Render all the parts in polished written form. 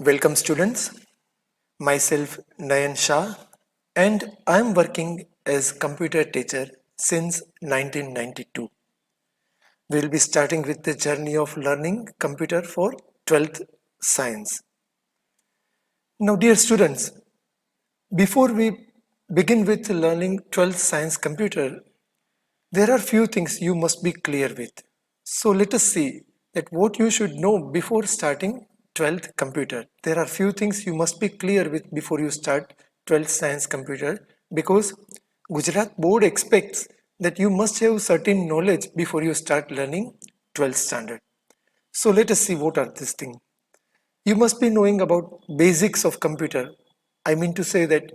Welcome students, myself Nayan Shah and I am working as computer teacher since 1992. We will be starting with the journey of learning computer for 12th science. Now dear students, before we begin with learning 12th science computer, there are few things you must be clear with. So let us see that what you should know before starting 12th computer. There are few things you must be clear with before you start 12th science computer because Gujarat board expects that you must have certain knowledge before you start learning 12th standard. So let us see what are these things. You must be knowing about basics of computer. I mean to say that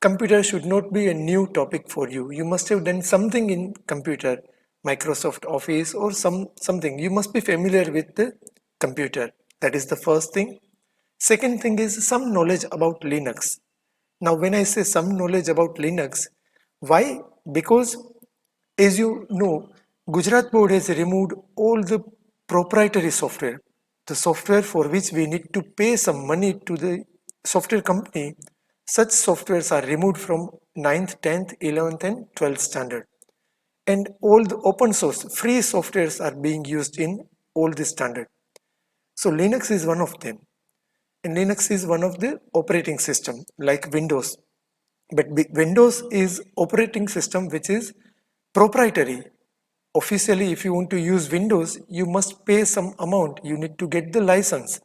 computer should not be a new topic for you. You must have done something in computer, Microsoft Office or something. You must be familiar with the computer. That is the first thing. Second thing is some knowledge about Linux. Now when I say some knowledge about Linux, why? Because as you know, Gujarat board has removed all the proprietary software, the software for which we need to pay some money to the software company. Such softwares are removed from 9th, 10th, 11th and 12th standard. And all the open source free softwares are being used in all the standard. So Linux is one of them. And Linux is one of the operating system like Windows. But Windows is operating system which is proprietary. Officially, if you want to use Windows, you must pay some amount. You need to get the license.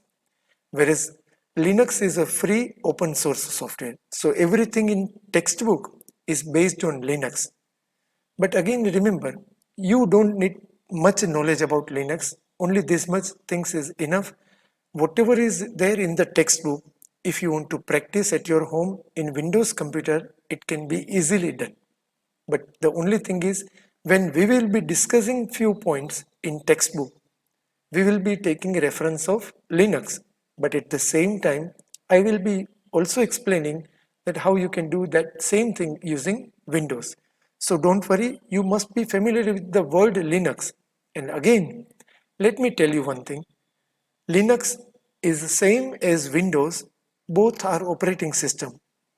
Whereas Linux is a free open source software. So everything in textbook is based on Linux. But again, remember, you don't need much knowledge about Linux. Only this much things is enough. Whatever is there in the textbook, if you want to practice at your home in Windows computer, it can be easily done. But the only thing is, when we will be discussing few points in textbook, we will be taking reference of Linux. But at the same time, I will be also explaining that how you can do that same thing using Windows. So don't worry, you must be familiar with the word Linux. And again, let me tell you one thing. Linux is the same as Windows. Both are operating system.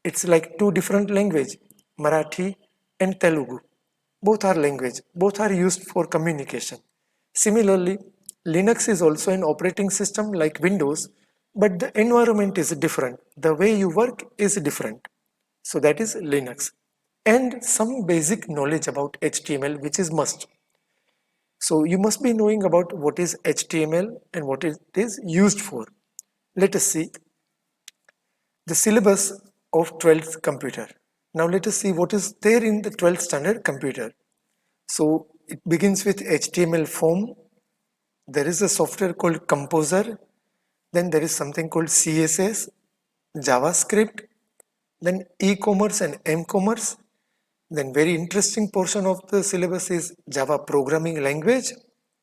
It's like two different language, Marathi and Telugu. Both are language. Both are used for communication. Similarly, Linux is also an operating system like Windows, but the environment is different. The way you work is different. So that is Linux. And some basic knowledge about HTML, which is must. So you must be knowing about what is HTML and what it is used for. Let us see the syllabus of 12th computer. Now let us see what is there in the 12th standard computer. So it begins with HTML form. There is a software called KompoZer. Then there is something called CSS, JavaScript, then e-commerce and m-commerce. Then very interesting portion of the syllabus is Java programming language,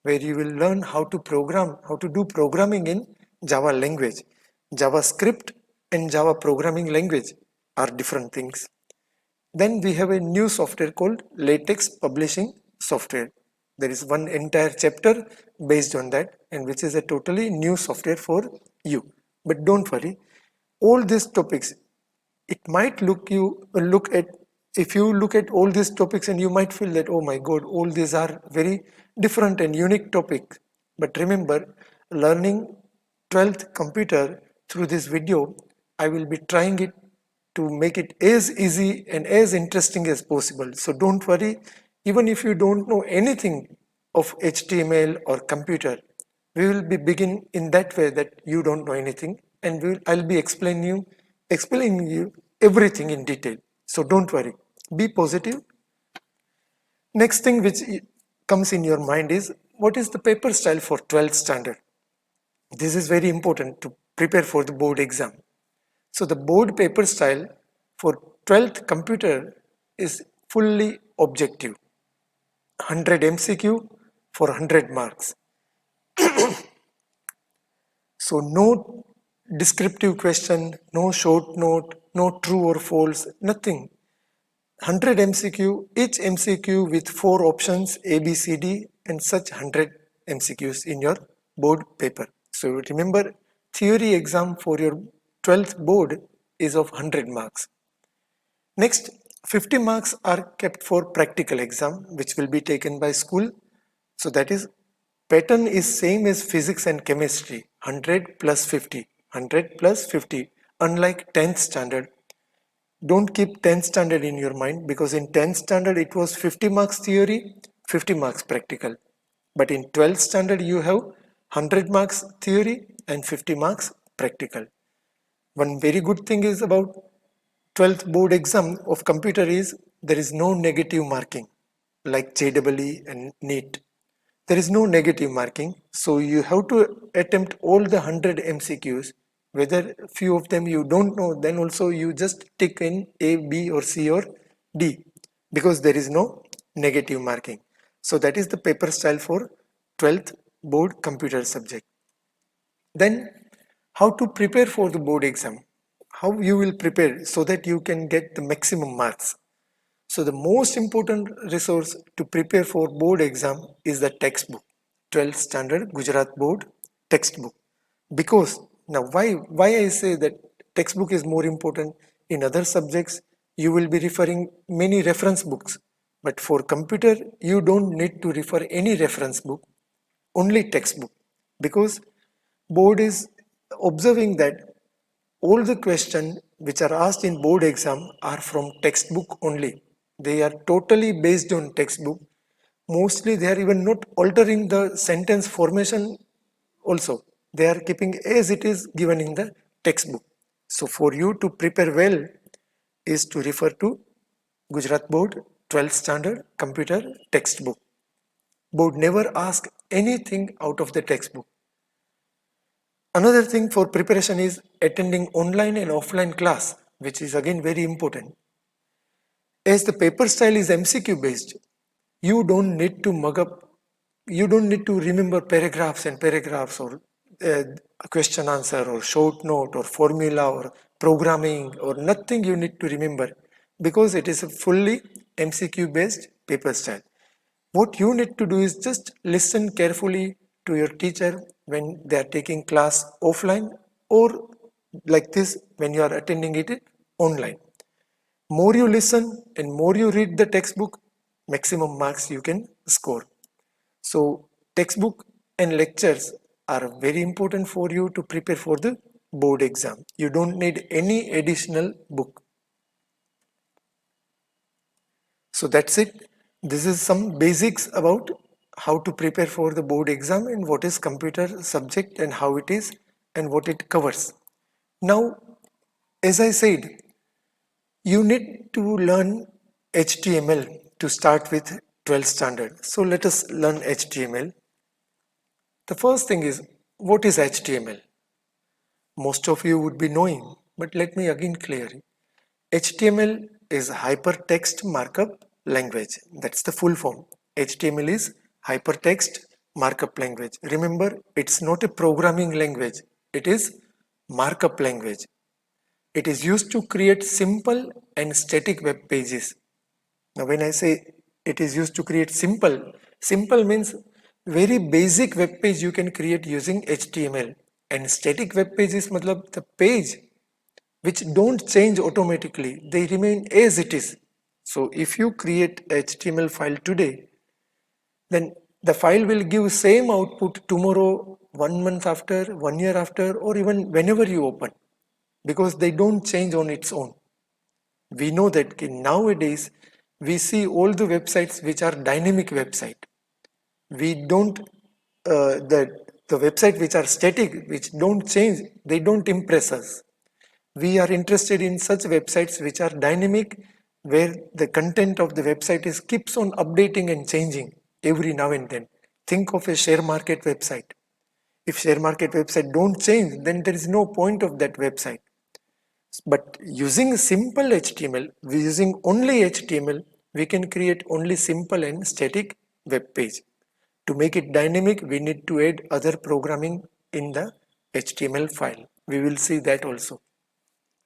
where you will learn how to program, how to do programming in Java language. JavaScript and Java programming language are different things. Then we have a new software called latex publishing software. There is one entire chapter based on that, and which is a totally new software for you. But don't worry, all these topics, it might look at if you look at all these topics and you might feel that, oh my god, all these are very different and unique topics. But remember, learning 12th computer through this video, I will be trying it to make it as easy and as interesting as possible. So don't worry, even if you don't know anything of HTML or computer, we will be begin in that way that you don't know anything, and I'll be explaining you everything in detail. So don't worry, be positive. Next thing which comes in your mind is, what is the paper style for 12th standard? This is very important to prepare for the board exam. So the board paper style for 12th computer is fully objective. 100 MCQ for 100 marks. So no descriptive question, no short note, no true or false, nothing. 100 MCQ, each MCQ with 4 options A, B, C, D, and such 100 MCQs in your board paper. So remember theory exam for your 12th board is of 100 marks. Next, 50 marks are kept for practical exam, which will be taken by school. So that is, pattern is same as physics and chemistry, 100 plus 50, 100 plus 50. Unlike 10th standard, don't keep 10th standard in your mind, because in 10th standard it was 50 marks theory, 50 marks practical. But in 12th standard you have 100 marks theory and 50 marks practical. One very good thing is about 12th board exam of computer is there is no negative marking like JEE and NEET. There is no negative marking, so you have to attempt all the 100 MCQs. Whether few of them you don't know, then also you just tick in A, B or C or D, because there is no negative marking. So that is the paper style for 12th board computer subject. Then how to prepare for the board exam? How you will prepare so that you can get the maximum marks? So the most important resource to prepare for board exam is the textbook, 12th standard Gujarat board textbook. Because now why I say that textbook is more important? In other subjects you will be referring many reference books, but for computer you don't need to refer any reference book, only textbook, because board is observing that all the questions which are asked in board exam are from textbook only. They are totally based on textbook. Mostly they are even not altering the sentence formation also. They are keeping as it is given in the textbook. So for you to prepare well is to refer to Gujarat board 12th standard computer textbook. Board never ask anything out of the textbook. Another thing for preparation is attending online and offline class, which is again very important. As the paper style is MCQ based, you don't need to mug up, you don't need to remember paragraphs and paragraphs or a question answer or short note or formula or programming or nothing you need to remember, because it is a fully MCQ based paper style. What you need to do is just listen carefully to your teacher when they are taking class offline, or like this when you are attending it online. More you listen and more you read the textbook, maximum marks you can score. So textbook and lectures are very important for you to prepare for the board exam. You don't need any additional book. So that's it. This is some basics about how to prepare for the board exam and what is computer subject and how it is and what it covers. Now, as I said, you need to learn HTML to start with 12th standard. So let us learn HTML. The first thing is, what is HTML? Most of you would be knowing, but let me again clear it. HTML is Hypertext Markup Language. That's the full form. HTML is Hypertext Markup Language. Remember, it's not a programming language. It is markup language. It is used to create simple and static web pages. Now when I say it is used to create simple means very basic web page you can create using HTML. And static web pages matlab the page which don't change automatically, they remain as it is. So if you create HTML file today, then the file will give same output tomorrow, 1 month after, 1 year after, or even whenever you open, because they don't change on its own. We know that nowadays we see all the websites which are dynamic website. We don't the website which are static, which don't change, they don't impress us. We are interested in such websites which are dynamic, where the content of the website is keeps on updating and changing every now and then. Think of a share market website. If share market website don't change, then there is no point of that website. But using simple HTML, using only HTML, we can create only simple and static web page. To make it dynamic, we need to add other programming in the HTML file. We will see that also.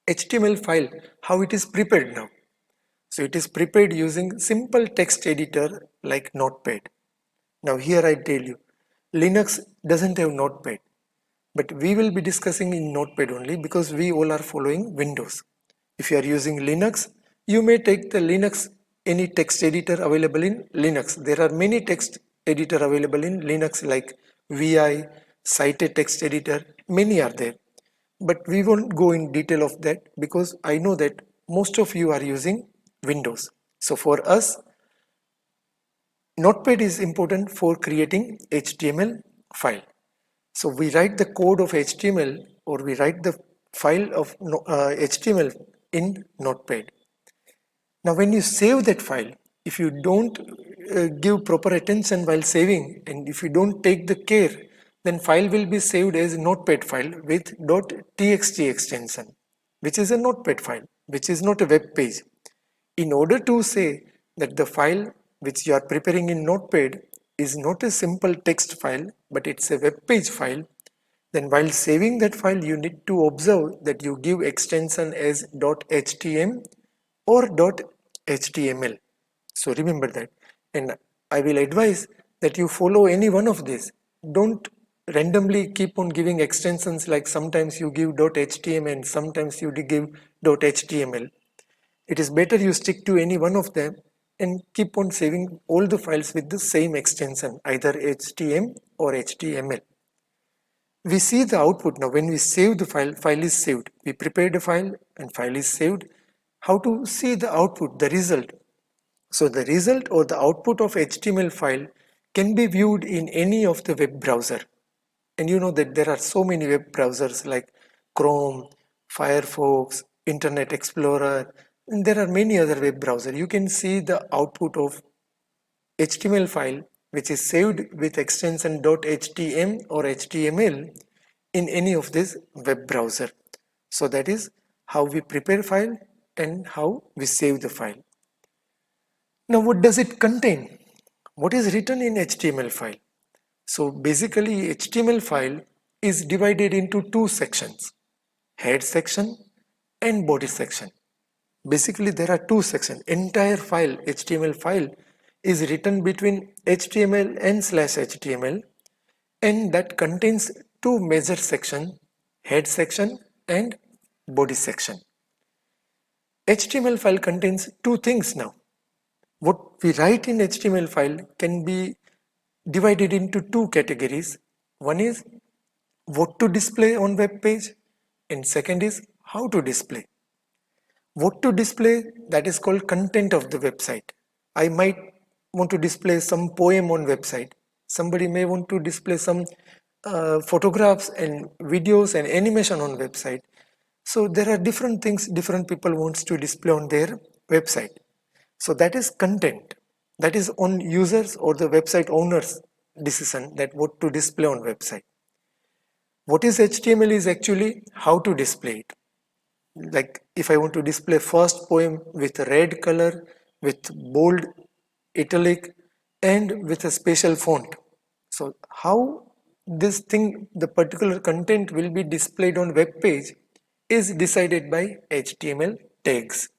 HTML file, how it is prepared now. So it is prepared using simple text editor like Notepad. Now here I tell you, Linux doesn't have Notepad. But we will be discussing in Notepad only because we all are following Windows. If you are using Linux, you may take the Linux, any text editor available in Linux. There are many text editor available in Linux like VI, Cited text editor, many are there. But we won't go in detail of that because I know that most of you are using Windows. So for us, Notepad is important for creating HTML file. So we write the code of HTML or we write the file of HTML in Notepad. Now when you save that file, if you don't give proper attention while saving and if you don't take the care, then file will be saved as notepad file with .txt extension, which is a notepad file, which is not a web page. In order to say that the file which you are preparing in notepad is not a simple text file, but it's a web page file, then while saving that file, you need to observe that you give extension as .htm or .html. So remember that. And I will advise that you follow any one of these. Don't randomly keep on giving extensions like sometimes you give .html and sometimes you give .html. It is better you stick to any one of them and keep on saving all the files with the same extension, either htm or html. We see the output now. When we save the file, file is saved. We prepared a file and file is saved. How to see the output, the result? So the result or the output of HTML file can be viewed in any of the web browser. And you know that there are so many web browsers like Chrome, Firefox, Internet Explorer, and there are many other web browsers. You can see the output of HTML file which is saved with extension .htm or HTML in any of this web browser. So that is how we prepare file and how we save the file. Now what does it contain? What is written in HTML file? So basically HTML file is divided into two sections, head section and body section. Basically there are two sections. Entire file, HTML file is written between HTML and /HTML and that contains two major sections, head section and body section. HTML file contains two things now. What we write in HTML file can be divided into two categories. One is what to display on web page and second is how to display. What to display, that is called content of the website. I might want to display some poem on website. Somebody may want to display some photographs and videos and animation on website. So there are different things different people wants to display on their website. So that is content. That is on users or the website owners decision that what to display on website. What is HTML is actually how to display it. Like if I want to display first poem with red color, with bold, italic and with a special font. So how this thing, the particular content will be displayed on web page is decided by HTML tags.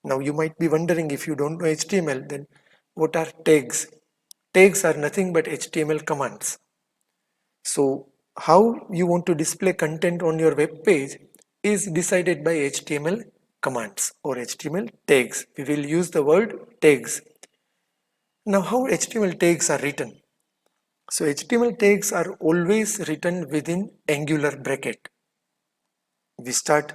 Now you might be wondering, if you don't know HTML, then what are tags? Tags are nothing but HTML commands. So how you want to display content on your web page is decided by HTML commands or HTML tags. We will use the word tags. Now how HTML tags are written? So HTML tags are always written within angular bracket. We start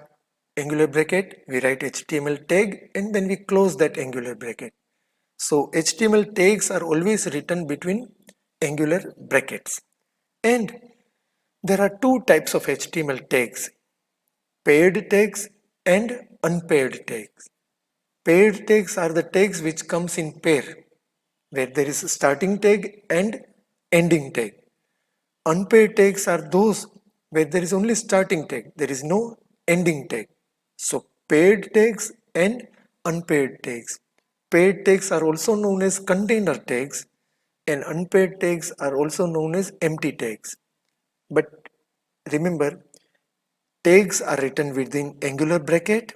angular bracket, we write HTML tag and then we close that angular bracket. So HTML tags are always written between angular brackets. And there are two types of HTML tags, paired tags and unpaired tags. Paired tags are the tags which comes in pair, where there is a starting tag and ending tag. Unpaired tags are those where there is only starting tag, there is no ending tag. So paired tags and unpaired tags. Paired tags are also known as container tags and unpaired tags are also known as empty tags. But remember, tags are written within angular bracket.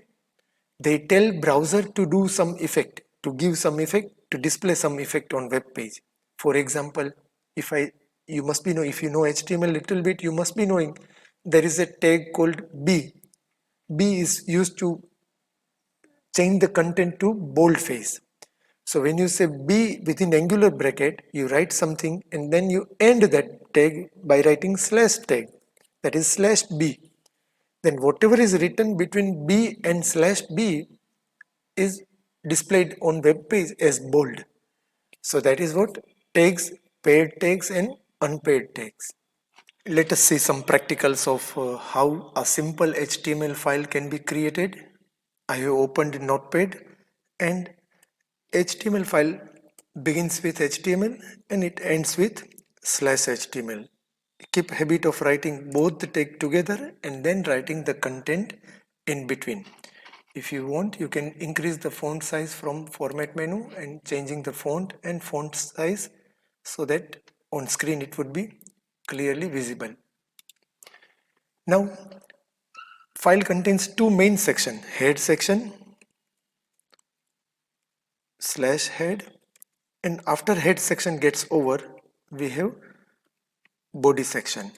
They tell browser to do some effect, to give some effect, to display some effect on web page. For example, if I you must be know, if you know HTML a little bit, you must be knowing there is a tag called B. B is used to change the content to boldface. So when you say B within angular bracket, you write something and then you end that tag by writing slash tag, that is slash B. Then whatever is written between B and slash B is displayed on web page as bold. So that is what tags, paired tags and unpaired tags. Let us see some practicals of how a simple HTML file can be created. I have opened Notepad, and HTML file begins with HTML and it ends with slash HTML. Keep habit of writing both the tag together and then writing the content in between. If you want, you can increase the font size from format menu and changing the font and font size so that on screen it would be clearly visible. Now, file contains two main sections, head section slash head, and after head section gets over, we have body section.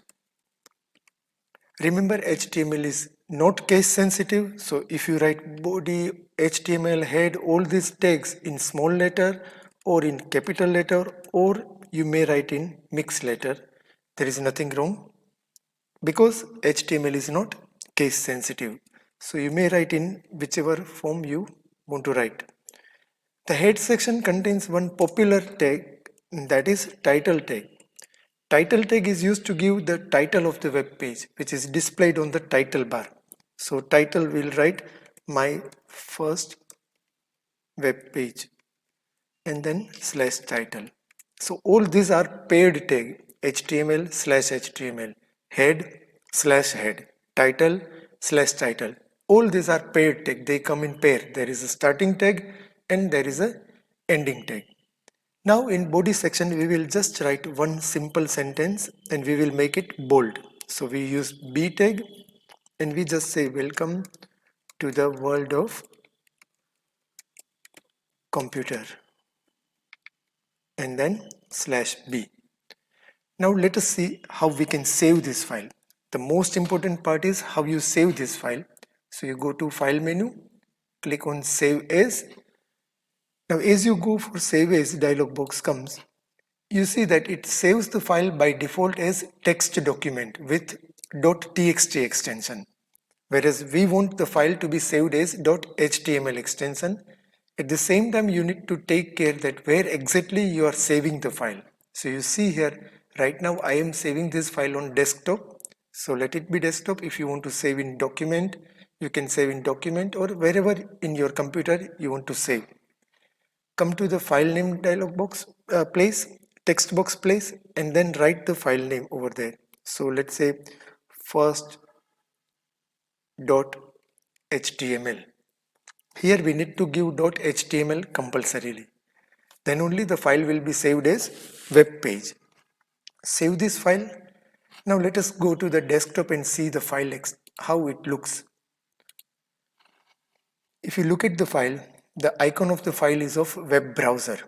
Remember, HTML is not case sensitive, so if you write body, HTML, head, all these tags in small letter or in capital letter, or you may write in mixed letter, there is nothing wrong because HTML is not case sensitive. So you may write in whichever form you want to write. The head section contains one popular tag, that is title tag. Title tag is used to give the title of the web page, which is displayed on the title bar. So title will write my first web page and then slash title. So all these are paired tag, HTML slash HTML, head slash head, title slash title. All these are paired tag, they come in pair. There is a starting tag and there is a ending tag. Now in body section we will just write one simple sentence and we will make it bold. So we use B tag and we just say welcome to the world of computer and then slash B. Now let us see how we can save this file. The most important part is how you save this file. So you go to file menu, click on save as. Now as you go for save as, dialog box comes. You see that it saves the file by default as text document with .txt extension, whereas we want the file to be saved as .html extension. At the same time, you need to take care that where exactly you are saving the file. So you see here, right now I am saving this file on desktop. So let it be desktop. If you want to save in document, you can save in document or wherever in your computer you want to save. Come to the file name dialog box place, text box place, and then write the file name over there. So let's say first.html. Here we need to give .html compulsorily. Then only the file will be saved as web page. Save this file. Now let us go to the desktop and see the file how it looks. If you look at the file, the icon of the file is of web browser.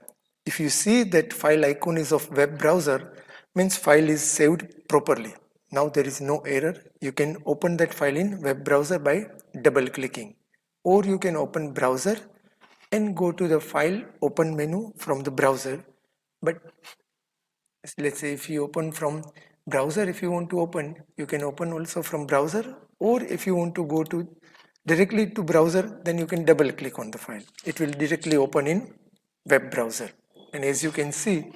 If you see that file icon is of web browser, means file is saved properly. Now there is no error. You can open that file in web browser by double clicking, or you can open browser and go to the file open menu from the browser. But let's say if you open from browser, if you want to open, you can open also from browser, or if you want to go to directly to browser, then you can double click on the file. It will directly open in web browser. And as you can see,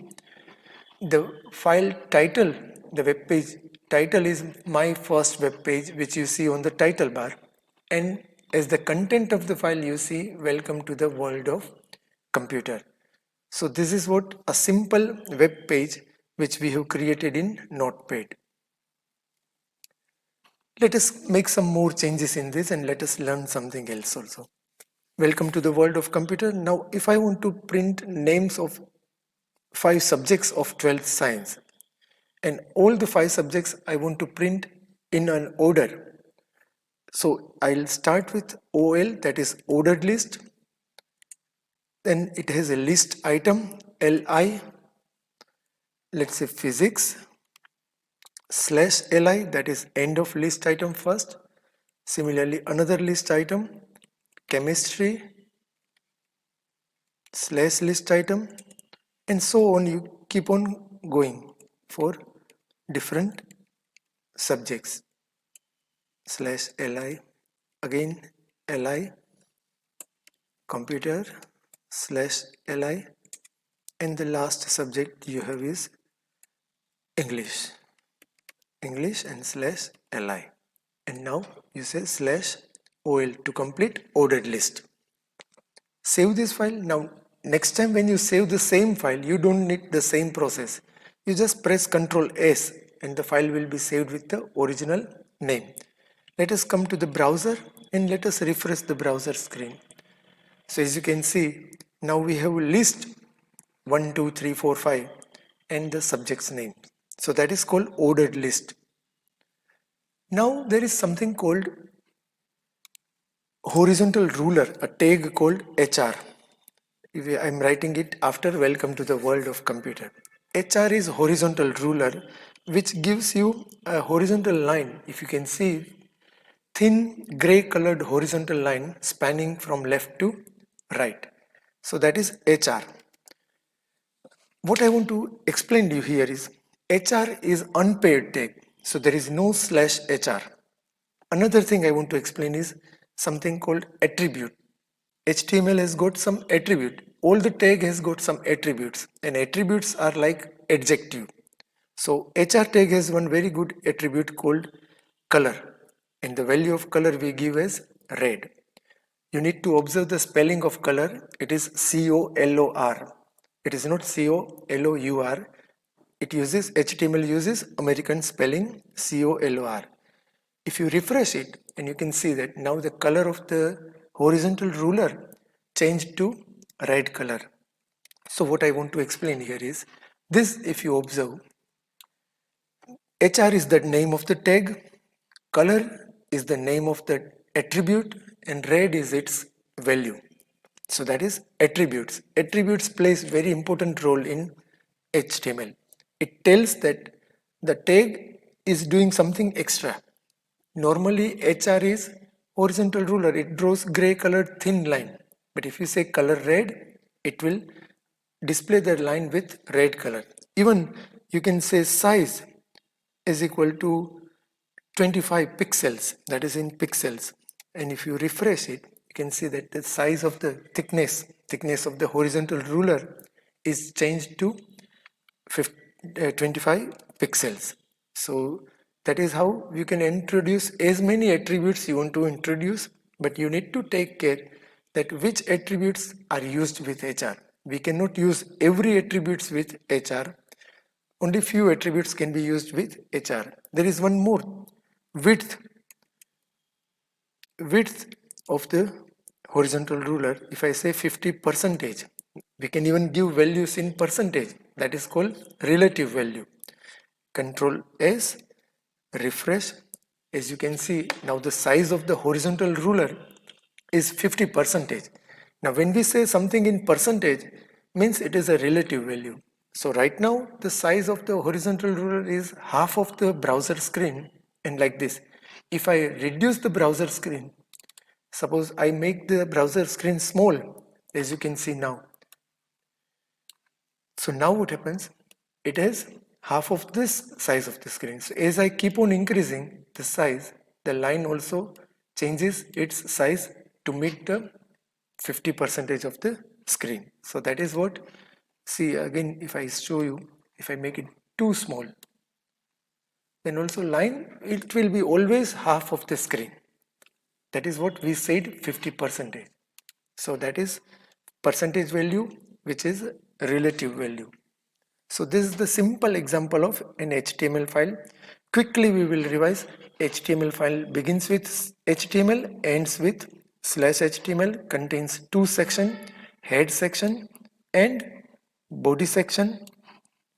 the file title, the web page title is my first web page, which you see on the title bar. And as the content of the file, you see welcome to the world of computer. So this is what a simple web page which we have created in Notepad. Let us make some more changes in this and let us learn something else also. Welcome to the world of computer. Now if I want to print names of 5 subjects of 12th science, and all the 5 subjects I want to print in an order. So I'll start with OL, that is ordered list. Then it has a list item, LI, let's say physics, slash li, that is end of list item first. Similarly, another list item, chemistry slash list item, and so on. You keep on going for different subjects. Slash li, again li, computer slash li, and the last subject you have is English and slash li. And now you say slash ol to complete ordered list. Save this file. Now next time when you save the same file, you don't need the same process. You just press Ctrl S and the file will be saved with the original name. Let us come to the browser and let us refresh the browser screen. So as you can see, now we have a list 1, 2, 3, 4, 5 and the subject's name. So that is called ordered list. Now there is something called horizontal ruler, a tag called HR. I'm writing it after welcome to the world of computer. HR is horizontal ruler which gives you a horizontal line. If you can see, thin gray colored horizontal line spanning from left to right. So that is HR. What I want to explain to you here is HR is unpaired tag. So there is no slash HR. Another thing I want to explain is something called attribute. HTML has got some attribute. All the tag has got some attributes, and attributes are like adjective. So HR tag has one very good attribute called color, and the value of color we give as red. You need to observe the spelling of color. It is COLOR. It is not COLOUR. It uses HTML uses American spelling COLOR. If you refresh it, and you can see that now the color of the horizontal ruler changed to red color. So what I want to explain here is this. If you observe, HR is the name of the tag, color is the name of the attribute, and red is its value. So that is attributes. Attributes plays very important role in HTML. It tells that the tag is doing something extra. Normally HR is horizontal ruler, it draws gray colored thin line. But if you say color red, it will display the line with red color. Even you can say size is equal to 25 pixels, that is in pixels. And if you refresh it, you can see that the size of the thickness of the horizontal ruler is changed to 25 pixels. So that is how you can introduce as many attributes you want to introduce, but you need to take care that which attributes are used with HR. We cannot use every attributes with HR. Only few attributes can be used with HR. There is one more, width of the horizontal ruler. If I say 50 percentage, we can even give values in percentage. That is called relative value. Control S, refresh. As you can see, now the size of the horizontal ruler is 50 percentage. Now when we say something in percentage, means it is a relative value. So right now the size of the horizontal ruler is half of the browser screen, and like this. If I reduce the browser screen, suppose I make the browser screen small, as you can see now. So now what happens? It is half of this size of the screen. So as I keep on increasing the size, the line also changes its size to meet the 50 percentage of the screen. So that is what, see again, if I show you, if I make it too small, then also line, it will be always half of the screen. That is what we said, 50 percentage. So that is percentage value, which is relative value. So this is the simple example of an HTML file. Quickly we will revise. HTML file begins with HTML, ends with slash HTML, contains two sections, head section and body section.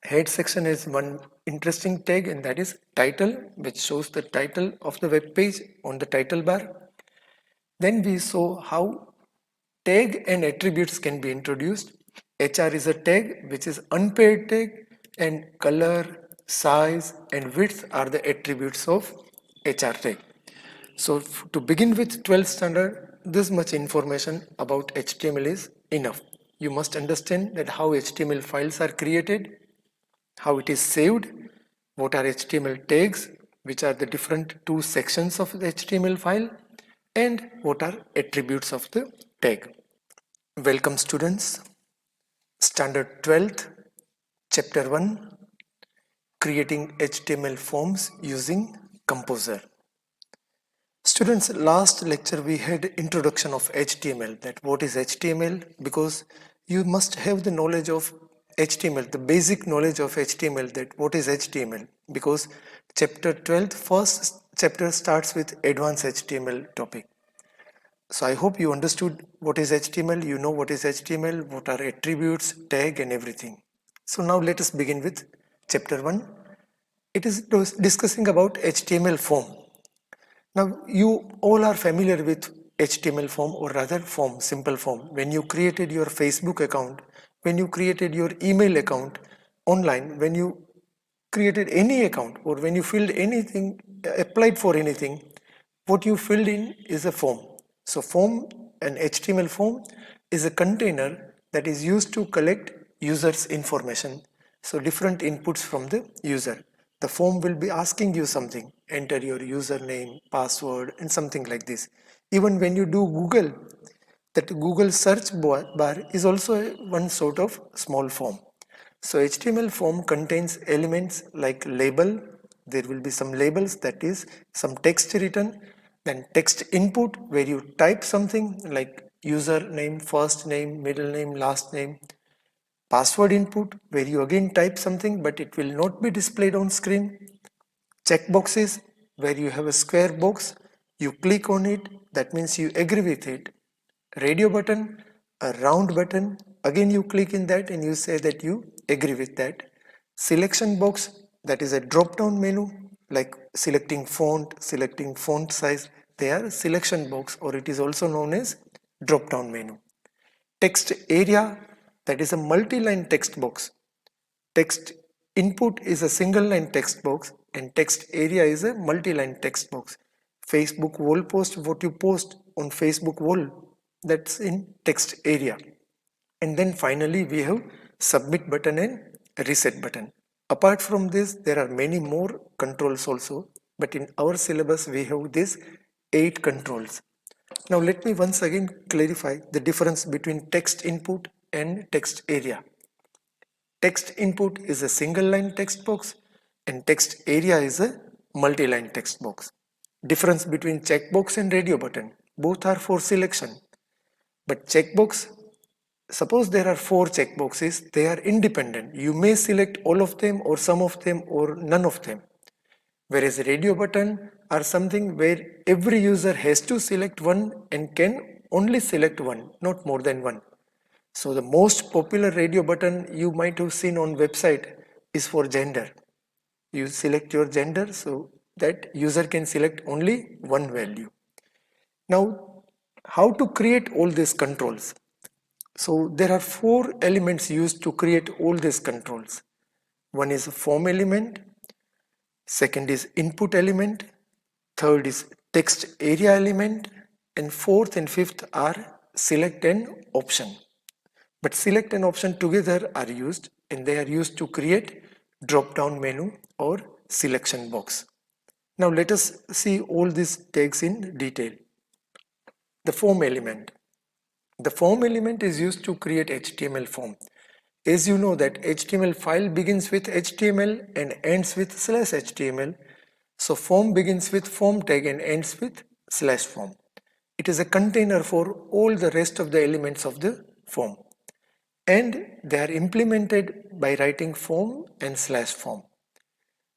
Head section is one interesting tag, and that is title, which shows the title of the web page on the title bar. Then we saw how tag and attributes can be introduced. HR is a tag which is unpaired tag, and color, size, and width are the attributes of HR tag. So to begin with 12th standard, this much information about HTML is enough. You must understand that how HTML files are created, how it is saved, what are HTML tags, which are the different two sections of the HTML file, and what are attributes of the tag. Welcome students, standard 12th, chapter 1, creating HTML forms using KompoZer. Students, last lecture we had introduction of HTML, that what is HTML, because you must have the knowledge of HTML, the basic knowledge of HTML, that what is HTML, because chapter 12 first chapter starts with advanced HTML topic. So I hope you understood what is HTML, you know what is HTML, what are attributes, tag and everything. So now let us begin with chapter 1. It is discussing about HTML form. Now you all are familiar with HTML form, or rather form, simple form. When you created your Facebook account, when you created your email account online, when you created any account, or when you filled anything, applied for anything, what you filled in is a form. So form, an HTML form, is a container that is used to collect users information. So different inputs from the user. The form will be asking you something, enter your username, password and something like this. Even when you do Google, that Google search bar is also one sort of small form. So HTML form contains elements like label, there will be some labels, that is some text written, then text input where you type something like username, first name, middle name, last name, password input where you again type something but it will not be displayed on screen, checkboxes where you have a square box, you click on it, that means you agree with it, radio button, a round button, again you click in that and you say that you agree with that, selection box, that is a drop down menu like selecting font size, they are selection box, or it is also known as drop down menu. Text area, that is a multi-line text box. Text input is a single line text box and text area is a multi-line text box. Facebook wall post, what you post on Facebook wall, that's in text area. And then finally we have submit button and reset button. Apart from this, there are many more controls also, but in our syllabus we have these 8 controls. Now let me once again clarify the difference between text input and text area. Text input is a single line text box and text area is a multi-line text box. Difference between checkbox and radio button. Both are for selection. But checkbox, suppose there are 4 checkboxes, they are independent. You may select all of them or some of them or none of them. Whereas radio button are something where every user has to select one and can only select one, not more than one. So the most popular radio button you might have seen on website is for gender. You select your gender so that user can select only one value. Now, how to create all these controls? So there are 4 elements used to create all these controls. One is a form element, second is input element, third is text area element, and fourth and fifth are select and option. But select and option together are used and they are used to create drop down menu or selection box. Now let us see all these tags in detail. The form element. The form element is used to create HTML form. As you know that HTML file begins with HTML and ends with /HTML. So form begins with form tag and ends with /form. It is a container for all the rest of the elements of the form. And they are implemented by writing form and /form.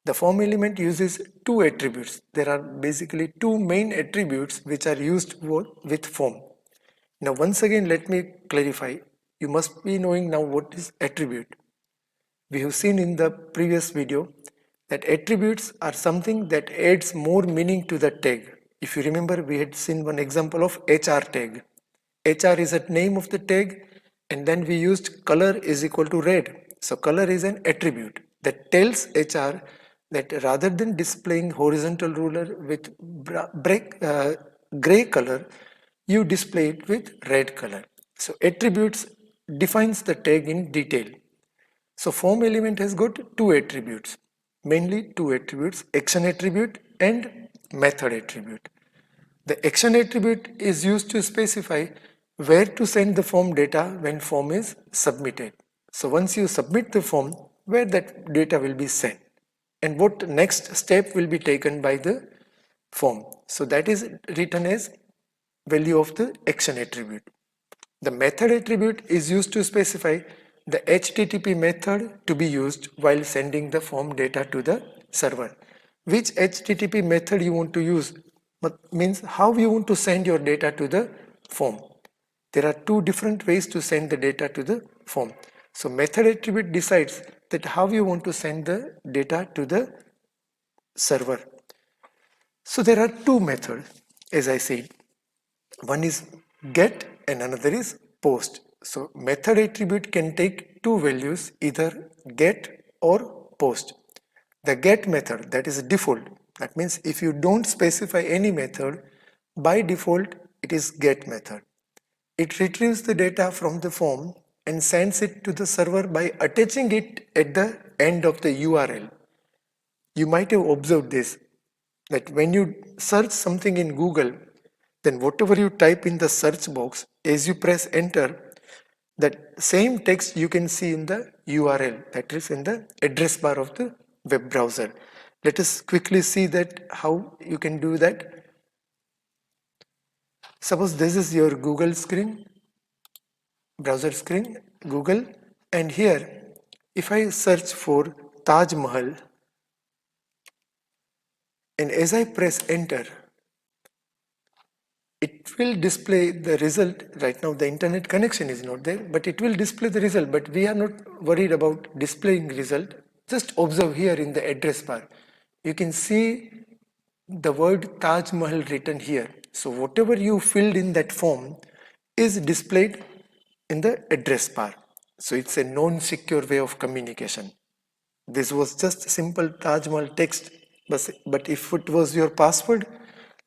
The form element uses 2 attributes. There are basically 2 main attributes which are used with form. Now once again let me clarify. You must be knowing now what is attribute. We have seen in the previous video that attributes are something that adds more meaning to the tag. If you remember, we had seen one example of HR tag. HR is a name of the tag and then we used color is equal to red. So color is an attribute. that tells HR that rather than displaying horizontal ruler with gray color, you display it with red color. So attributes defines the tag in detail. So form element has got two attributes, mainly two attributes, action attribute and method attribute. The action attribute is used to specify where to send the form data when form is submitted. So once you submit the form, where that data will be sent and what next step will be taken by the form. So that is written as value of the action attribute. The method attribute is used to specify the HTTP method to be used while sending the form data to the server. Which HTTP method you want to use means how you want to send your data to the form. There are two different ways to send the data to the form. So method attribute decides that how you want to send the data to the server. So there are two methods, as I said. One is get and another is post. So method attribute can take two values, either get or post. The get method, that is default. That means if you don't specify any method, by default it is get method. It retrieves the data from the form and sends it to the server by attaching it at the end of the URL. You might have observed this, that when you search something in Google, then whatever you type in the search box, as you press enter, that same text you can see in the URL, that is in the address bar of the web browser. Let us quickly see that how you can do that. Suppose this is your Google screen, browser screen, Google, and here if I search for Taj Mahal and as I press enter, it will display the result. Right now the internet connection is not there, but it will display the result, but we are not worried about displaying result. Just observe here in the address bar, you can see the word Taj Mahal written here. So whatever you filled in that form is displayed in the address bar. So it's a non-secure way of communication. This was just simple Taj Mahal text, but if it was your password,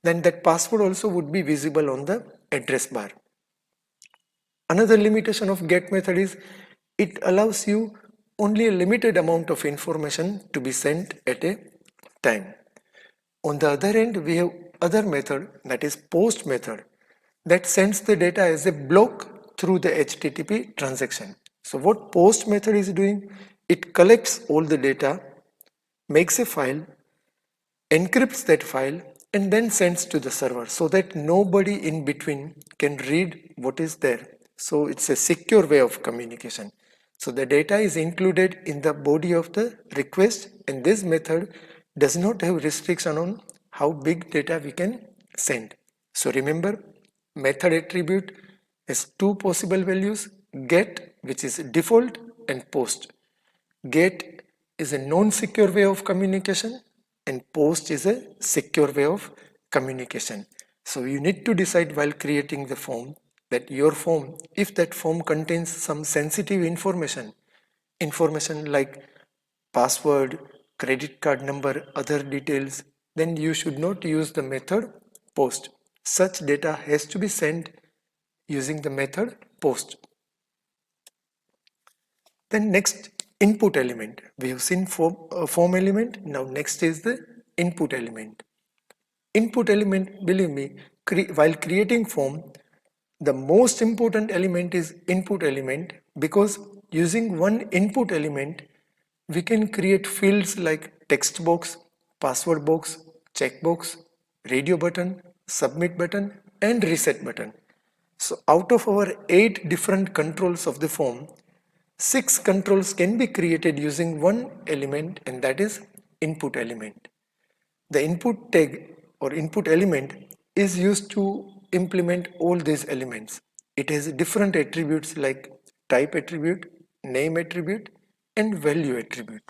then that password also would be visible on the address bar. Another limitation of get method is it allows you only a limited amount of information to be sent at a time. On the other end, we have other method, that is post method, that sends the data as a block through the HTTP transaction. So what post method is doing, it collects all the data, makes a file, encrypts that file and then sends to the server so that nobody in between can read what is there. So it's a secure way of communication. So the data is included in the body of the request, and this method does not have restriction on how big data we can send. So remember, method attribute has two possible values, get, which is default, and post. Get is a non-secure way of communication and post is a secure way of communication. So you need to decide while creating the form that your form, if that form contains some sensitive information like password, credit card number, other details, then you should not use the method post. Such data has to be sent using the method post. Then next, input element. We have seen form element. Now next is the input element. Input element, believe me, while creating form, the most important element is input element, because using one input element, we can create fields like text box, password box, checkbox, radio button, submit button, and reset button. So out of our 8 different controls of the form, 6 controls can be created using one element, and that is input element. The input tag or input element is used to implement all these elements. It has different attributes like type attribute, name attribute, and value attribute.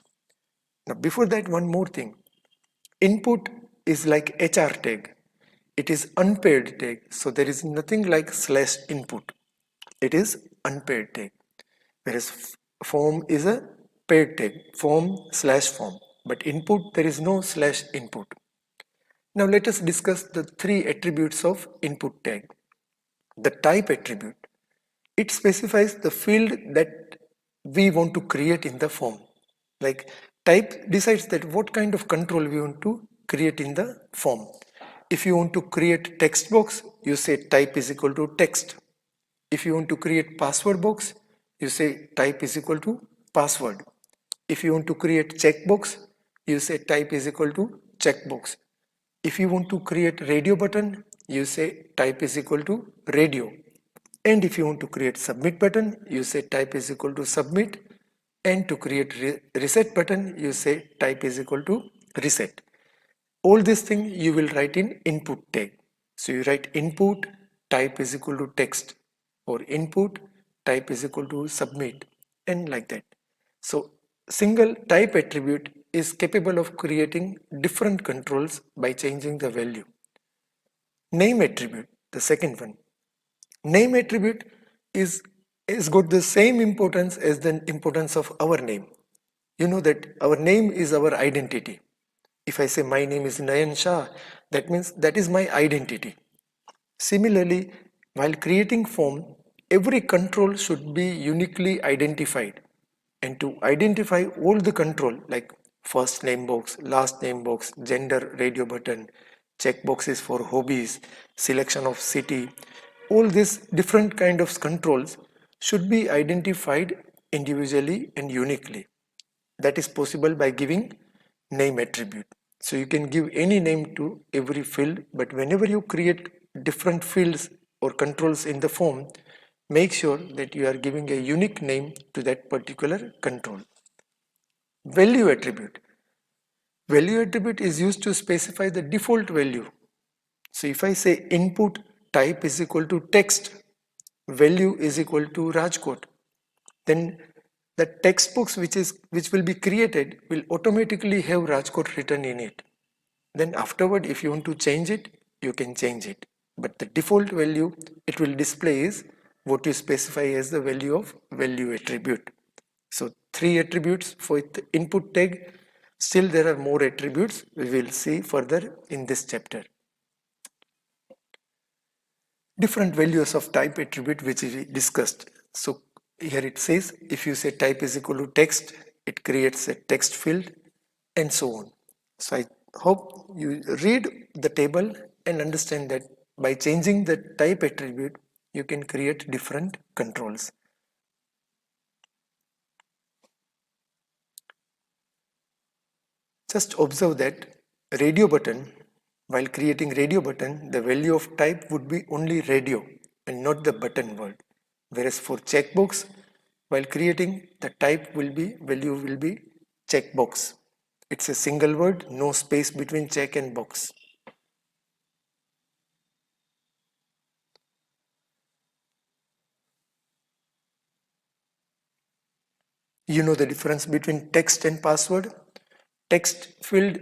Now before that, one more thing. Input is like HR tag. It is unpaired tag. So there is nothing like slash input. It is unpaired tag. Whereas form is a paired tag, form/form, but input there is no slash input. Now let us discuss the three attributes of input tag. The type attribute, it specifies the field that we want to create in the form. Like type decides that what kind of control we want to create in the form. If you want to create text box, you say type is equal to text. If you want to create password box, you say type is equal to password. If you want to create checkbox, you say type is equal to checkbox. If you want to create radio button, you say type is equal to radio. And if you want to create submit button, you say type is equal to submit. And to create reset button, you say type is equal to reset. All these things you will write in input tag. So you write input type is equal to text, or input type is equal to submit, and like that. So single type attribute is capable of creating different controls by changing the value. Name attribute, the second one. Name attribute is got the same importance as the importance of our name. You know that our name is our identity. If I say my name is Nayan Shah, that means that is my identity. Similarly, while creating form, every control should be uniquely identified. And to identify all the control like first name box, last name box, gender radio button, check boxes for hobbies, selection of city, all these different kind of controls should be identified individually and uniquely. That is possible by giving name attribute. So you can give any name to every field, but whenever you create different fields or controls in the form, make sure that you are giving a unique name to that particular control. Value attribute. Value attribute is used to specify the default value. So if I say input type is equal to text, value is equal to Rajkot, then the text box which will be created will automatically have Rajkot written in it. Then afterward, if you want to change it, you can change it. But the default value it will display is what you specify as the value of value attribute. So three attributes for the input tag. Still there are more attributes we will see further in this chapter. Different values of type attribute which we discussed. So here it says if you say type is equal to text, it creates a text field and so on. So I hope you read the table and understand that by changing the type attribute, you can create different controls. Just observe that radio button, while creating radio button, the value of type would be only radio and not the button word. Whereas for checkbox, while creating the type will be value will be checkbox. It's a single word, no space between check and box. You know the difference between text and password? Text field,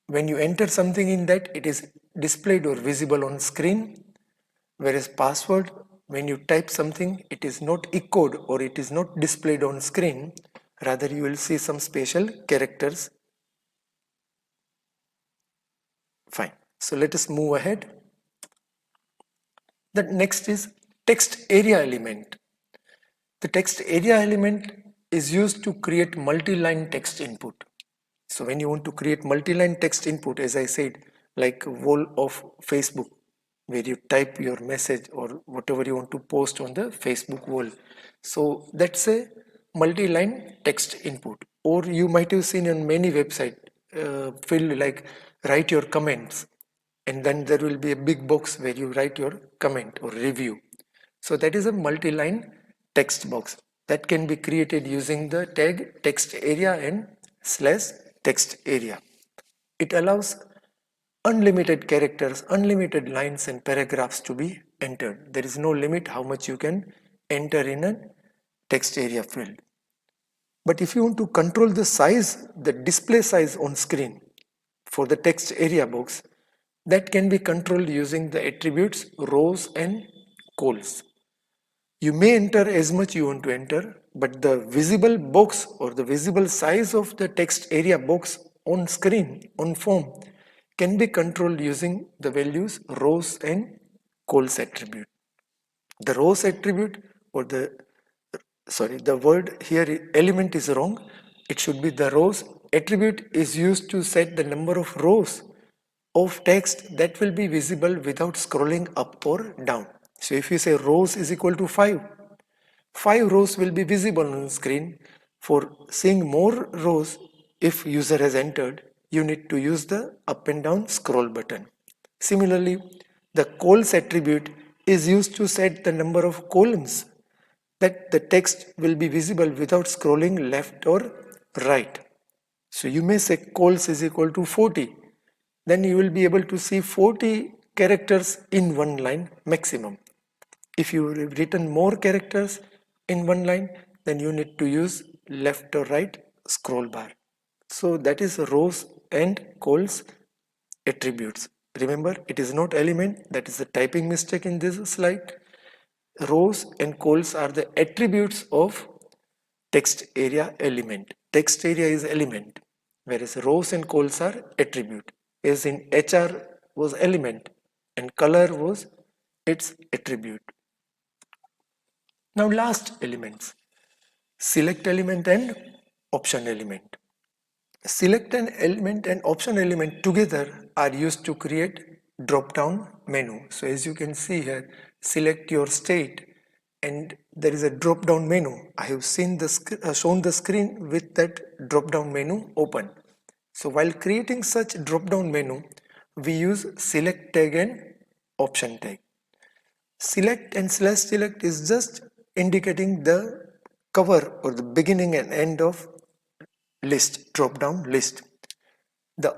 when you enter something in that, it is displayed or visible on screen. Whereas password, when you type something, it is not echoed or it is not displayed on screen. Rather, you will see some special characters. Fine. So let us move ahead. The next is text area element. The text area element is used to create multi-line text input. So when you want to create multi-line text input, as I said, like wall of Facebook, where you type your message or whatever you want to post on the Facebook wall. So that's a multi-line text input. Or you might have seen on many websites field like write your comments, and then there will be a big box where you write your comment or review. So that is a multi-line text box that can be created using the tag text area and slash text area. It allows unlimited characters, unlimited lines and paragraphs to be entered. There is no limit how much you can enter in a text area field. But if you want to control the size, the display size on screen for the text area box, that can be controlled using the attributes rows and cols. You may enter as much you want to enter, but the visible box or the visible size of the text area box on screen, on form, can be controlled using the values rows and cols attribute. The rows attribute or the word here element is wrong. It should be the rows attribute is used to set the number of rows of text that will be visible without scrolling up or down. So if you say rows is equal to 5 rows will be visible on the screen. For seeing more rows, if user has entered, you need to use the up and down scroll button. Similarly, the cols attribute is used to set the number of columns that the text will be visible without scrolling left or right. So you may say cols is equal to 40. Then you will be able to see 40 characters in one line maximum. If you have written more characters in one line, then you need to use left or right scroll bar. So that is rows and cols attributes. Remember, it is not element, that is a typing mistake in this slide. Rows and cols are the attributes of text area element. Text area is element, whereas rows and cols are attribute. As in HR was element and color was its attribute. Now last elements, select element and option element. Select an element and option element together are used to create drop down menu. So as you can see here, select your state and there is a drop down menu. I have seen shown the screen with that drop down menu open. So while creating such drop down menu, we use select tag and option tag. Select and slash select is just indicating the cover or the beginning and end of list, drop down list. The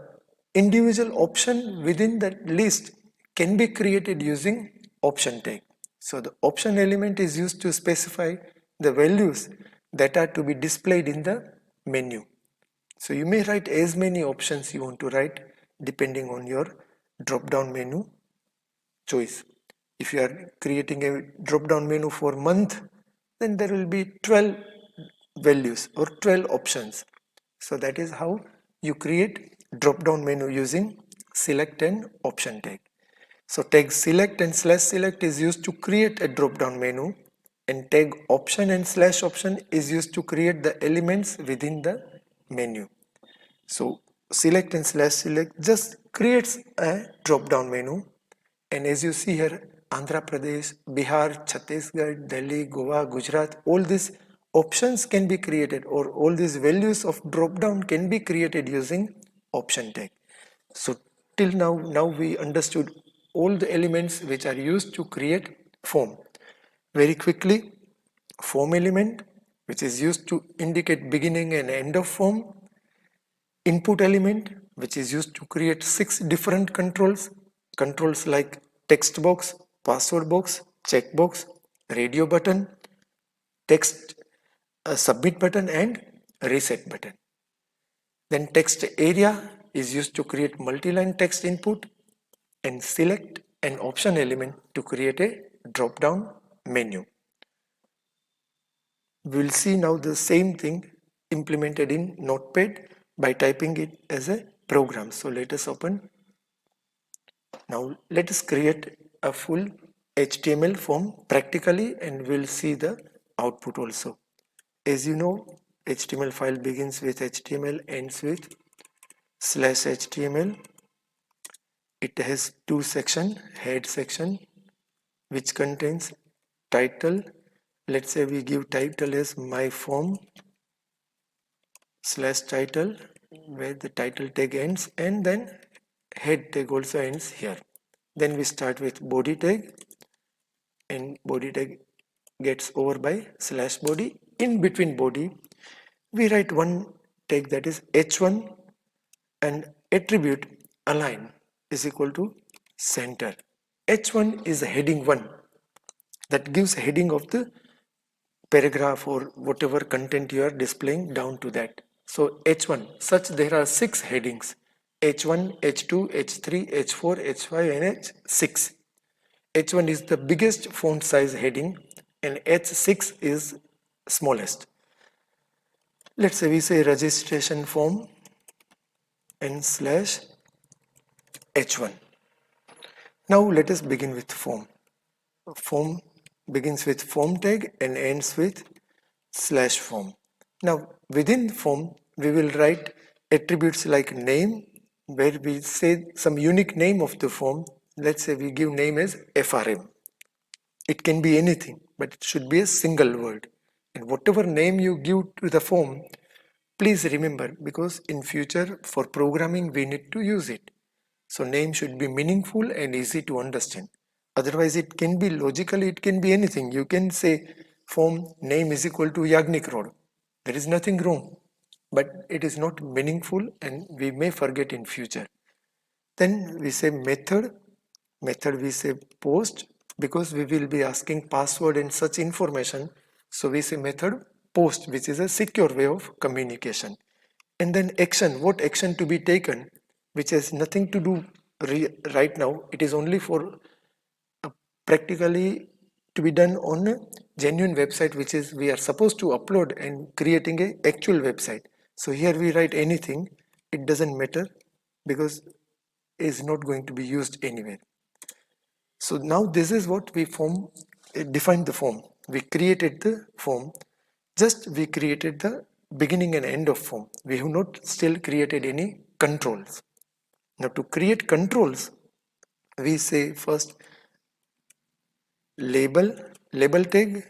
individual option within that list can be created using option tag. So the option element is used to specify the values that are to be displayed in the menu. So you may write as many options you want to write depending on your drop down menu choice. If you are creating a drop down menu for month, then there will be 12 values or 12 options. So that is how you create drop down menu using select and option tag. So tag select and slash select is used to create a drop down menu, and tag option and slash option is used to create the elements within the menu. So select and slash select just creates a drop down menu, and as you see here, Andhra Pradesh, Bihar, Chhattisgarh, Delhi, Goa, Gujarat, all these options can be created, or all these values of drop down can be created using option tag. So till now we understood all the elements which are used to create form. Very quickly, form element, which is used to indicate beginning and end of form. Input element, which is used to create 6 different controls like text box, password box, checkbox, radio button, text submit button, and reset button. Then text area is used to create multi-line text input, and select an option element to create a drop-down menu. We will see now the same thing implemented in Notepad by typing it as a program. So let us open. Now let us create a full HTML form practically, and we'll see the output also. As you know, HTML file begins with HTML, ends with /HTML. It has 2 sections, head section which contains title. Let's say we give title as my form /title, where the title tag ends, and then head tag also ends here. Then we start with body tag, and body tag gets over by /body. In between body, we write one tag that is h1, and attribute align is equal to center. H1 is heading 1 that gives heading of the paragraph or whatever content you are displaying down to that. So H1, such there are 6 headings: H1, H2, H3, H4, H5 and H6. H1 is the biggest font size heading and H6 is smallest. Let's say we say registration form and slash H1. Now let us begin with form. Form begins with form tag and ends with slash form. Now within form we will write attributes like name, where we say some unique name of the form. Let's say we give name as FRM. It can be anything, but it should be a single word. And whatever name you give to the form, please remember, because in future for programming we need to use it. So name should be meaningful and easy to understand. Otherwise it can be logically, it can be anything. You can say form name is equal to Yagnik Road. There is nothing wrong, but it is not meaningful and we may forget in future. Then we say method we say post, because we will be asking password and such information. So we say method post, which is a secure way of communication. And then action, what action to be taken, which has nothing to do right now. It is only for practically to be done on a genuine website, which is we are supposed to upload and creating a actual website. So here we write anything, it doesn't matter, because is not going to be used anywhere. So now this is what we defined the form. We created the form, just we created the beginning and end of form. We have not still created any controls. Now to create controls, we say first label tag,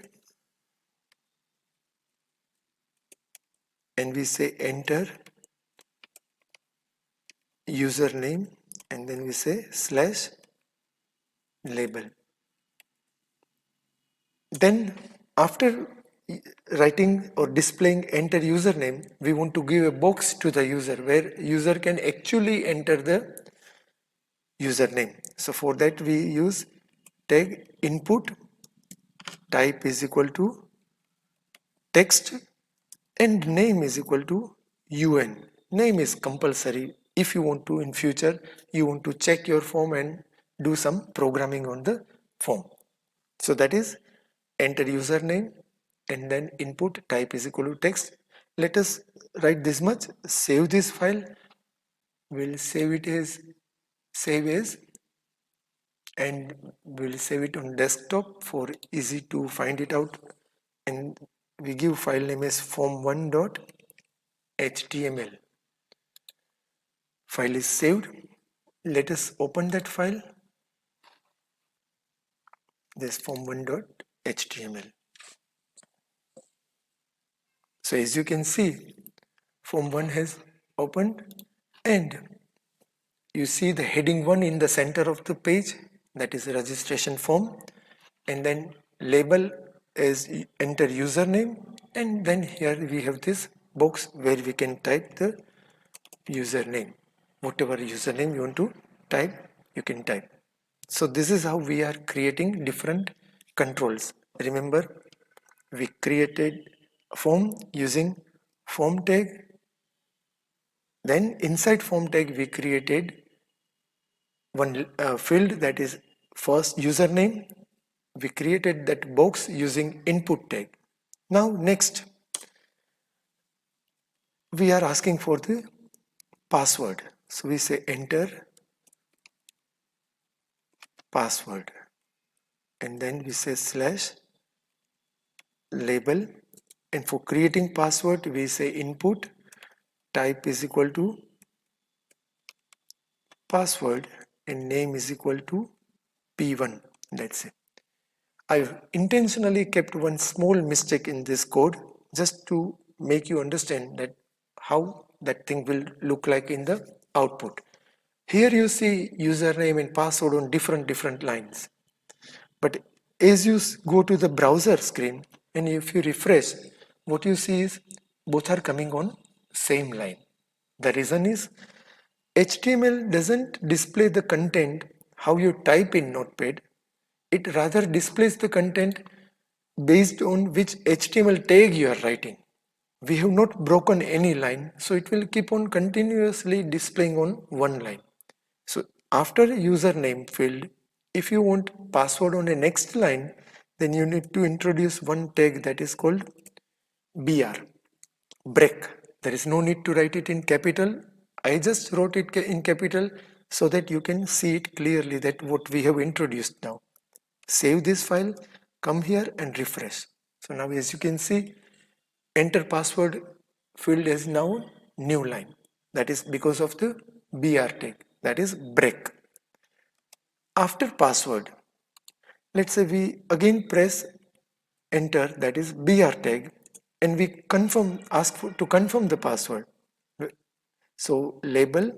and we say enter username, and then we say slash label. Then after writing or displaying enter username, we want to give a box to the user where user can actually enter the username. So for that we use tag input, type is equal to text, and name is equal to UN. Name is compulsory if you want to in future, you want to check your form and do some programming on the form. So that is enter username and then input type is equal to text. Let us write this much, save this file, we'll save it as save as, and we'll save it on desktop for easy to find it out, and we give file name as form1.html. File is saved. Let us open that file, this form1.html. So as you can see, form1 has opened, and you see the heading 1 in the center of the page, that is a registration form, and then label is enter username, and then here we have this box where we can type the username. Whatever username you want to type, you can type. So this is how we are creating different controls. Remember, we created a form using form tag. Then inside form tag we created one field, that is first username. We created that box using input tag. Now next we are asking for the password. So we say enter password, and then we say slash label, and for creating password we say input type is equal to password and name is equal to p1. That's it. I've intentionally kept one small mistake in this code just to make you understand that how that thing will look like in the output. Here you see username and password on different lines. But as you go to the browser screen and if you refresh, what you see is both are coming on same line. The reason is HTML doesn't display the content how you type in Notepad. It rather displays the content based on which HTML tag you are writing. We have not broken any line, so it will keep on continuously displaying on one line. So after username field, if you want password on the next line, then you need to introduce one tag that is called BR, break. There is no need to write it in capital. I just wrote it in capital so that you can see it clearly that what we have introduced now. Save this file, come here and refresh. So now as you can see, enter password field is now new line. That is because of the BR tag, that is break. After password, let's say we again press enter, that is BR tag, and we to confirm the password. So label,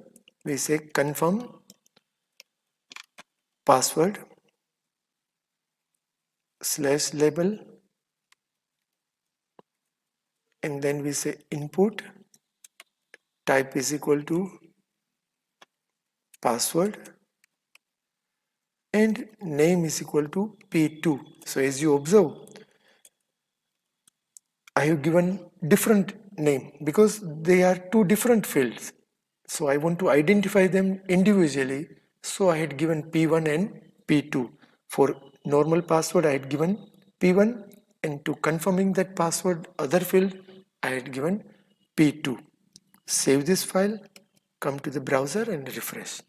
we say confirm password slash label, and then we say input type is equal to password and name is equal to P2. So as you observe, I have given different name because they are two different fields. So I want to identify them individually. So I had given P1 and P2. For normal password, I had given P1, and to confirming that password other field, I had given P2. Save this file, come to the browser and refresh.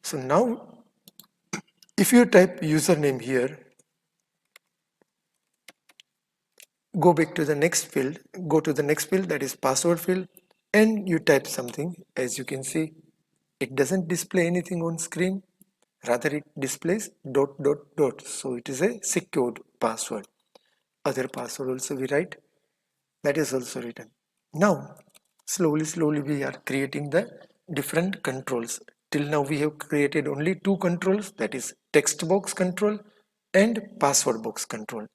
So now if you type username here, go back to the next field, go to the next field, that is password field, and you type something. As you can see, it doesn't display anything on screen, rather it displays dot dot dot. So it is a secured password. Other password also we write, that is also written. Now slowly we are creating the different controls. Till now we have created only two controls, that is text box control and password box control.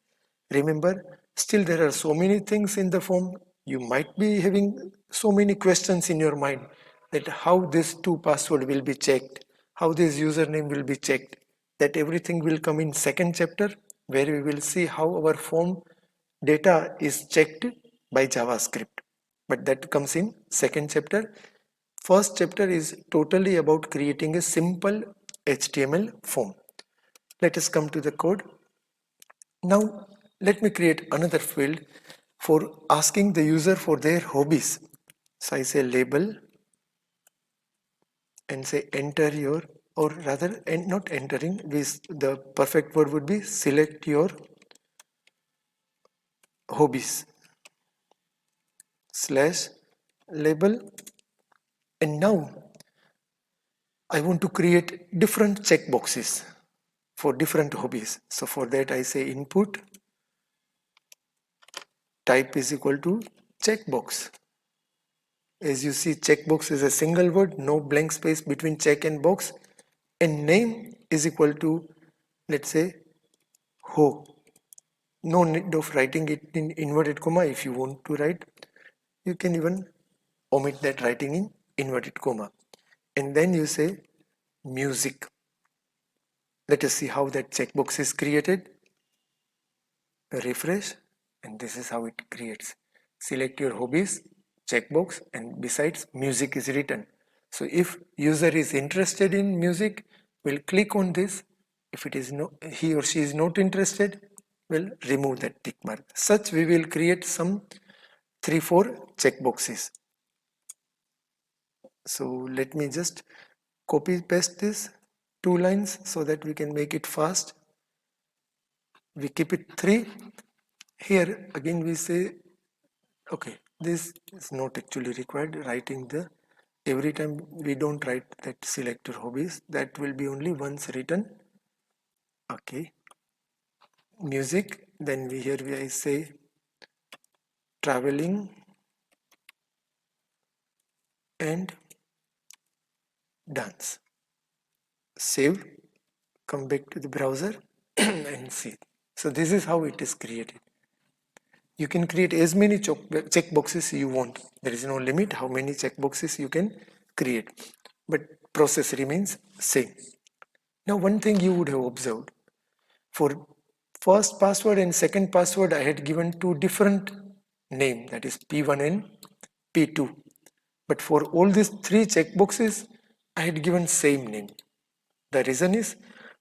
Remember, still there are so many things in the form. You might be having so many questions in your mind that how this two password will be checked, how this username will be checked. That everything will come in second chapter, where we will see how our form data is checked by JavaScript. But that comes in second chapter. First chapter is totally about creating a simple HTML form. Let us come to the code. Now let me create another field for asking the user for their hobbies. So I say label and say enter your, or rather and not entering, the perfect word would be select your hobbies slash label. And now I want to create different checkboxes for different hobbies. So for that I say input type is equal to checkbox. As you see, checkbox is a single word, no blank space between check and box, and name is equal to, let's say, ho. No need of writing it in inverted comma. If you want to write, you can even omit that writing in inverted comma. And then you say music. Let us see how that checkbox is created. Refresh, and this is how it creates. Select your hobbies, checkbox, and besides music is written. So if user is interested in music, we'll click on this. If it is no, he or she is not interested, we'll remove that tick mark. Such we will create some 3-4 checkboxes. So let me just copy paste this 2 lines so that we can make it fast. We keep it 3. Here again we say, okay, this is not actually required writing the, every time we don't write that select your hobbies, that will be only once written. Okay, music, then I say traveling and dance. Save, come back to the browser and see. So this is how it is created. You can create as many checkboxes you want. There is no limit how many checkboxes you can create, but process remains same. Now one thing you would have observed, for first password and second password I had given two different name, that is P1 and P2, but for all these three checkboxes I had given same name. The reason is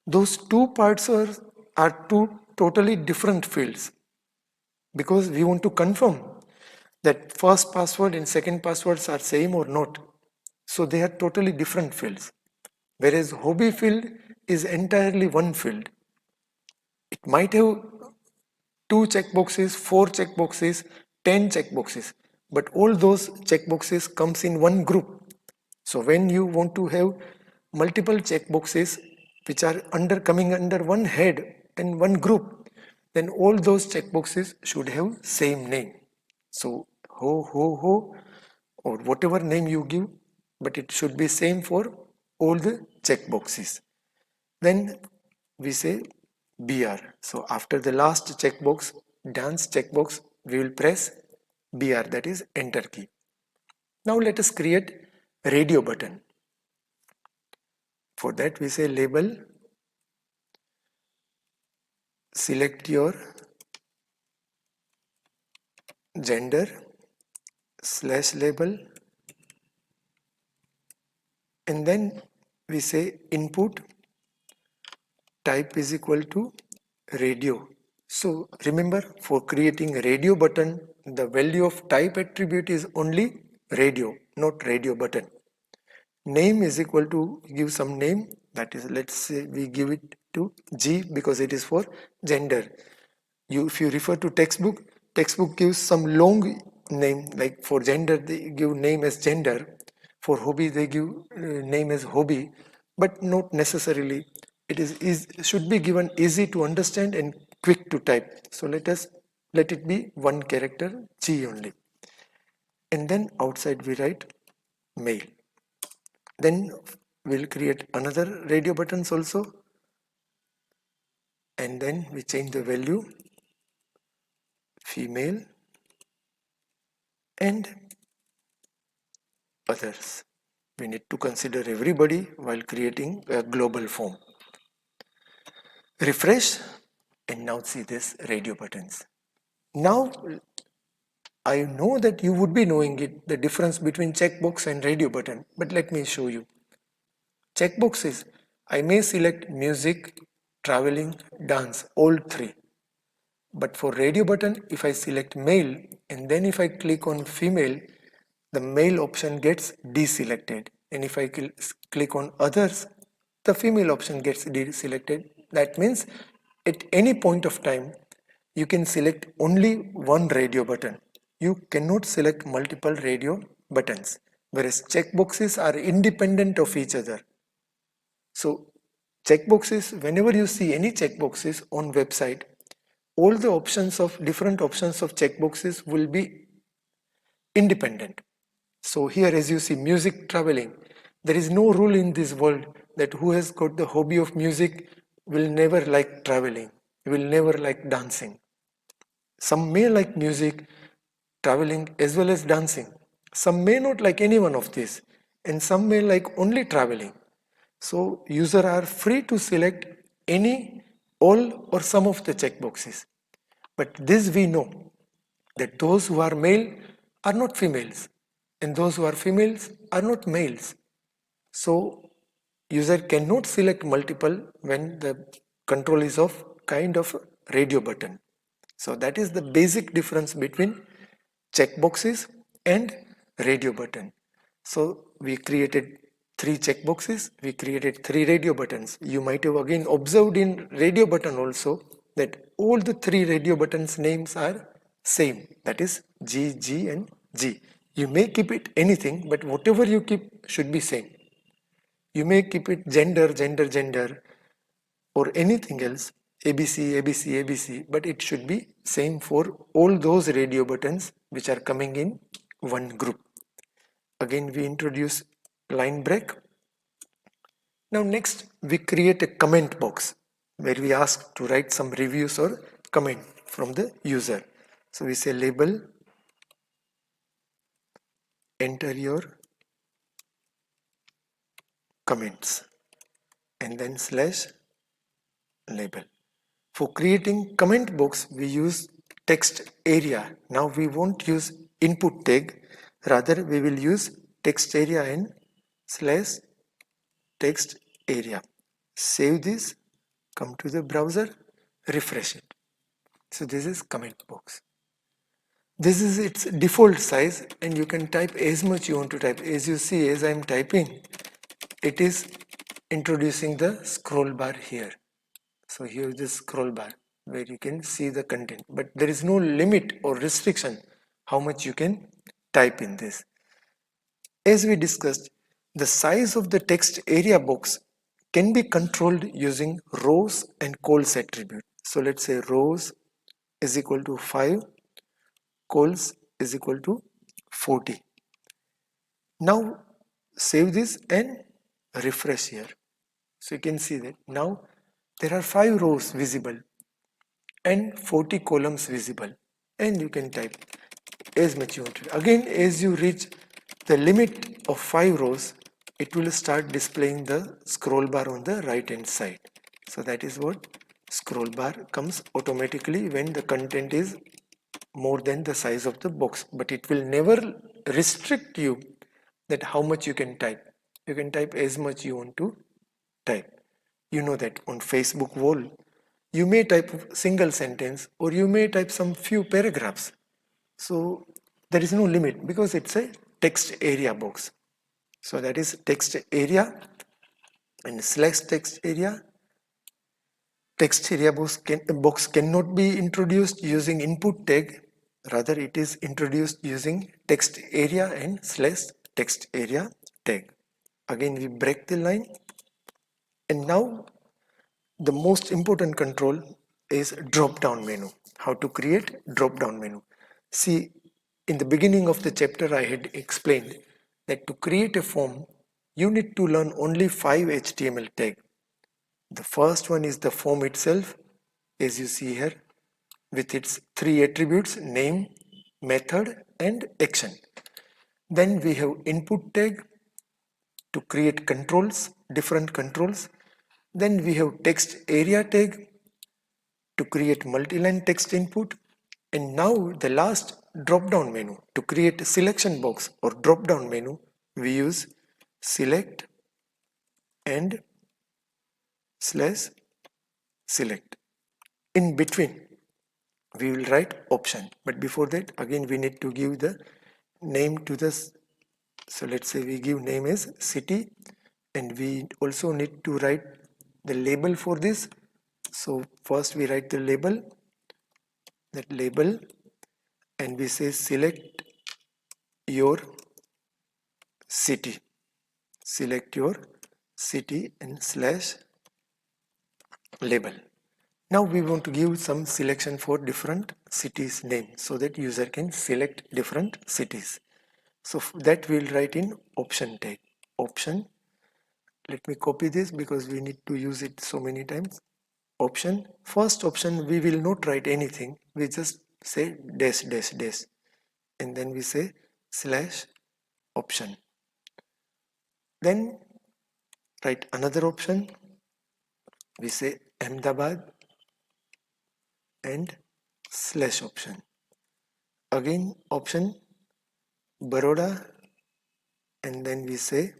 those two parts are two totally different fields because we want to confirm that first password and second passwords are same or not. So they are totally different fields. Whereas hobby field is entirely one field. It might have 2 checkboxes, 4 checkboxes, 10 checkboxes, but all those checkboxes comes in one group. So when you want to have multiple checkboxes which are coming under one head and one group, then all those checkboxes should have same name. So ho or whatever name you give, but it should be same for all the checkboxes. Then we say BR. So after the last checkbox, dance checkbox, we will press BR, that is enter key. Now let us create radio button. For that we say label, select your gender / label, and then we say input type is equal to radio. So remember, for creating a radio button, the value of type attribute is only radio, not radio button. Name is equal to, give some name, that is, let's say we give it to G because it is for gender. If you refer to textbook gives some long name, like for gender they give name as gender, for hobby they give name as hobby, but not necessarily. Should be given easy to understand and quick to type. So let it be one character G only, and then outside we write male. Then we'll create another radio buttons also, and then we change the value female and others. We need to consider everybody while creating a global form. Refresh, and now see this radio buttons. Now I know that you would be knowing it, the difference between checkbox and radio button, but let me show you. Checkbox is, I may select music, traveling, dance, all three. But for radio button, if I select male and then if I click on female, the male option gets deselected, and if I click on others, the female option gets deselected. That means at any point of time you can select only one radio button. You cannot select multiple radio buttons, whereas checkboxes are independent of each other. So checkboxes, whenever you see any checkboxes on website, all the different options of checkboxes will be independent. So here, as you see, music, traveling, there is no rule in this world that who has got the hobby of music will never like traveling, will never like dancing. Some may like music, traveling as well as dancing. Some may not like any one of these, and some may like only traveling. So users are free to select any, all or some of the checkboxes. But this we know, that those who are male are not females, and those who are females are not males. So user cannot select multiple when the control is of kind of radio button. So that is the basic difference between checkboxes and radio button. So we created 3 checkboxes, we created 3 radio buttons. You might have again observed in radio button also that all the 3 radio buttons names are same, that is G, G and G. You may keep it anything, but whatever you keep should be same. You may keep it gender, or anything else, ABC, ABC, ABC, but it should be same for all those radio buttons which are coming in one group. Again, we introduce line break. Now next, we create a comment box where we ask to write some reviews or comment from the user. So we say label, enter your comments, and then / label. For creating comment box, we use text area. Now we won't use input tag, rather we will use text area and / text area. Save this, come to the browser, refresh it. So this is comment box. This is its default size, and you can type as much you want to type. As you see, as I am typing, it is introducing the scroll bar here. So here is the scroll bar where you can see the content, but there is no limit or restriction how much you can type in this. As we discussed, the size of the text area box can be controlled using rows and cols attribute. So let's say rows is equal to 5, cols is equal to 40. Now save this and refresh here. So you can see that now there are 5 rows visible and 40 columns visible, and you can type as much you want to. Again, as you reach the limit of 5 rows, it will start displaying the scroll bar on the right hand side. So that is what scroll bar comes automatically when the content is more than the size of the box, but it will never restrict you that how much you can type. You can type as much you want to type. You know that on Facebook wall you may type a single sentence or you may type some few paragraphs. So there is no limit because it's a text area box. So that is text area and slash text area. Text area box cannot be introduced using input tag. Rather, it is introduced using text area and slash text area tag. Again, we break the line, and now the most important control is drop down menu. How to create drop down menu. See, in the beginning of the chapter I had explained that to create a form you need to learn only 5 HTML tags. The first one is the form itself, as you see here, with its 3 attributes: name, method and action. Then we have input tag to create controls, different controls. Then we have text area tag to create multi-line text input. And now the last drop down menu to create a selection box or drop down menu, we use select and slash select. In between we will write option, but before that again we need to give the name to this. So let's say we give name as city, and we also need to write the label for this. So first we write the label, that label, and we say select your city. Select your city and slash label. Now we want to give some selection for different cities name so that user can select different cities. So that we'll write in option tag. Option. Let me copy this because we need to use it so many times. Option. First option we will not write anything. We just say dash dash dash, and then we say slash option. Then write another option. We say Ahmedabad and slash option. Again option Baroda, and then we say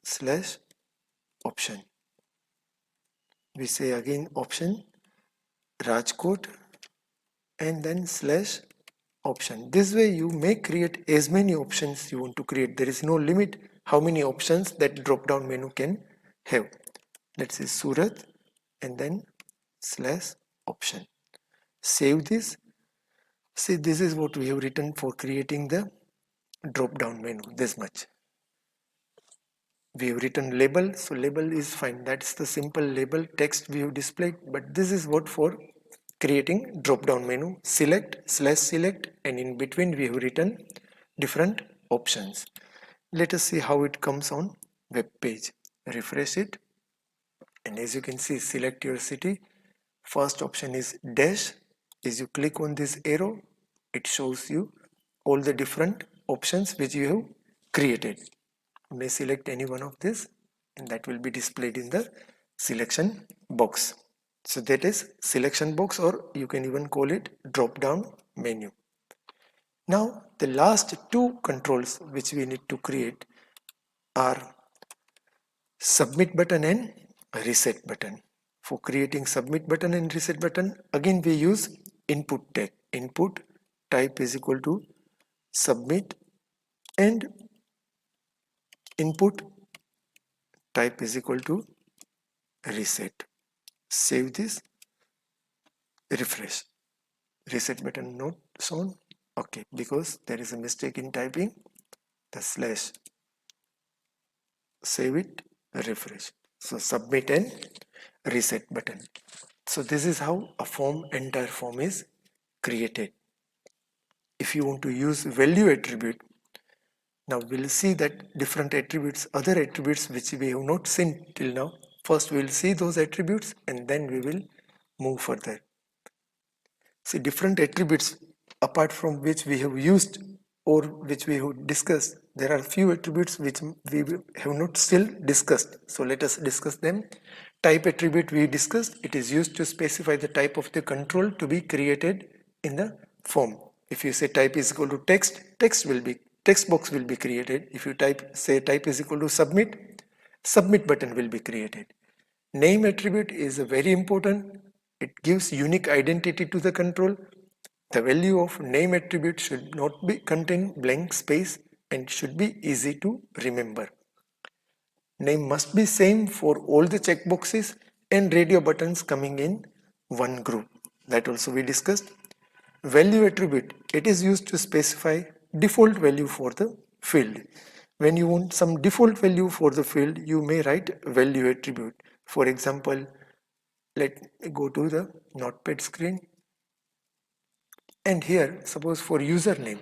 slash option. We say again option Rajkot and then slash option. This way you may create as many options you want to create. There is no limit how many options that drop down menu can have. Let's say Surat and then slash option. Save this. See, this is what we have written for creating the drop down menu, this much. We have written label, so label is fine. That's the simple label text we have displayed, but this is what for creating drop down menu. Select slash select, and in between we have written different options. Let us see how it comes on web page. Refresh it, and as you can see, select your city. First option is dash. As you click on this arrow, it shows you all the different options which you have created. You may select any one of this, and that will be displayed in the selection box. So that is selection box, or you can even call it drop down menu. Now the last two controls which we need to create are submit button and reset button. For creating submit button and reset button, again we use input tag. Input type is equal to submit and input type is equal to reset. Save this, refresh. Reset button not shown. Okay, because there is a mistake in typing the slash. Save it, refresh. So submit and reset button. So this is how a form, entire form is created. If you want to use value attribute, now we'll see that different attributes, other attributes which we have not seen till now. First we'll see those attributes and then we will move further. See, different attributes apart from which we have used or which we have discussed, there are few attributes which we have not still discussed. So let us discuss them. Type attribute we discussed, it is used to specify the type of the control to be created in the form. If you say type is equal to text, text box will be created. If you say type is equal to submit, submit button will be created. Name attribute is very important. It gives unique identity to the control. The value of name attribute should not be contain blank space and should be easy to remember. Name must be same for all the checkboxes and radio buttons coming in one group. That also we discussed. Value attribute, it is used to specify default value for the field. When you want some default value for the field, you may write value attribute. For example, let me go to the notepad screen, and here suppose for username,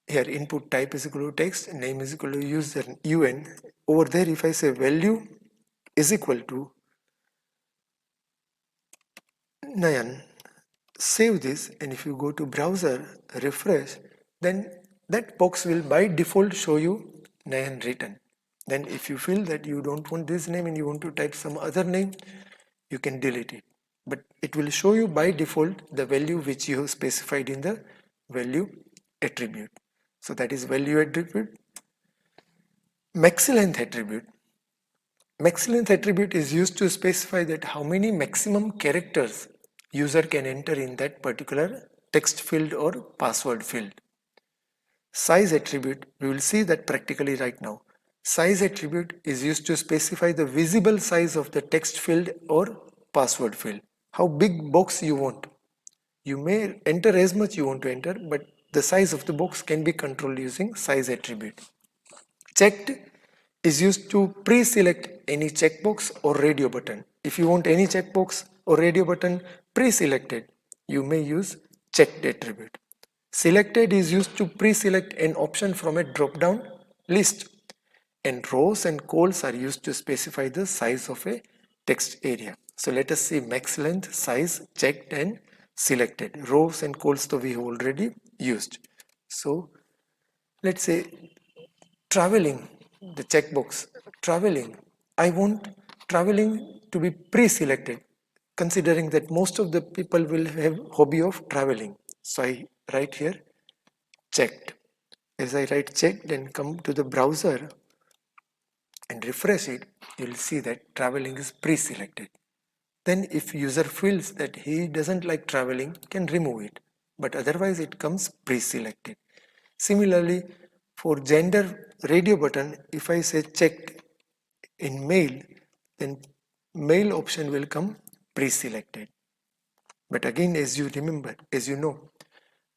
here input type is equal to text, name is equal to user un. Over there if I say value is equal to Nayan, save this, and if you go to browser, refresh, then that box will by default show you Nayan written. Then if you feel that you don't want this name and you want to type some other name, you can delete it. But it will show you by default the value which you have specified in the value attribute. So that is value attribute. Maxi length attribute. Maxi length attribute is used to specify that how many maximum characters user can enter in that particular text field or password field. Size attribute, we will see that practically right now. Size attribute is used to specify the visible size of the text field or password field. How big box you want. You may enter as much you want to enter, but the size of the box can be controlled using size attribute. Checked is used to pre-select any checkbox or radio button. If you want any checkbox or radio button pre-selected, you may use checked attribute. Selected is used to pre-select an option from a drop-down list. And rows and calls are used to specify the size of a text area. So let us see max length, size, checked and selected. Rows and calls though we have already used. So let's say traveling, the checkbox, traveling. I want traveling to be pre-selected, considering that most of the people will have hobby of traveling. So I write here checked. As I write checked and come to the browser and refresh it, you'll see that traveling is pre-selected. Then if user feels that he doesn't like traveling, can remove it, but otherwise it comes pre-selected. Similarly, for gender radio button, if I say checked in male, then male option will come pre-selected. But again, as you remember, as you know,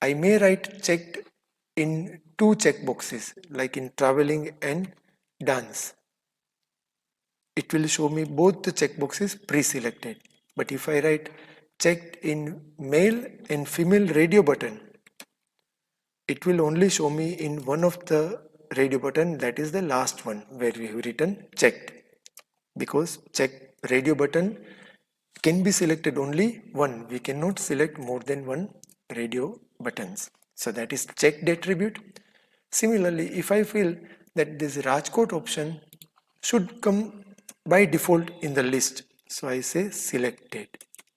I may write checked in two checkboxes, like in traveling and dance. It will show me both the checkboxes pre-selected. But if I write checked in male and female radio button, it will only show me in one of the radio button, that is the last one where we have written checked, because checked radio button can be selected only one. We cannot select more than one radio buttons. So that is checked attribute. Similarly, if I feel that this Rajkot option should come by default in the list, so I say selected.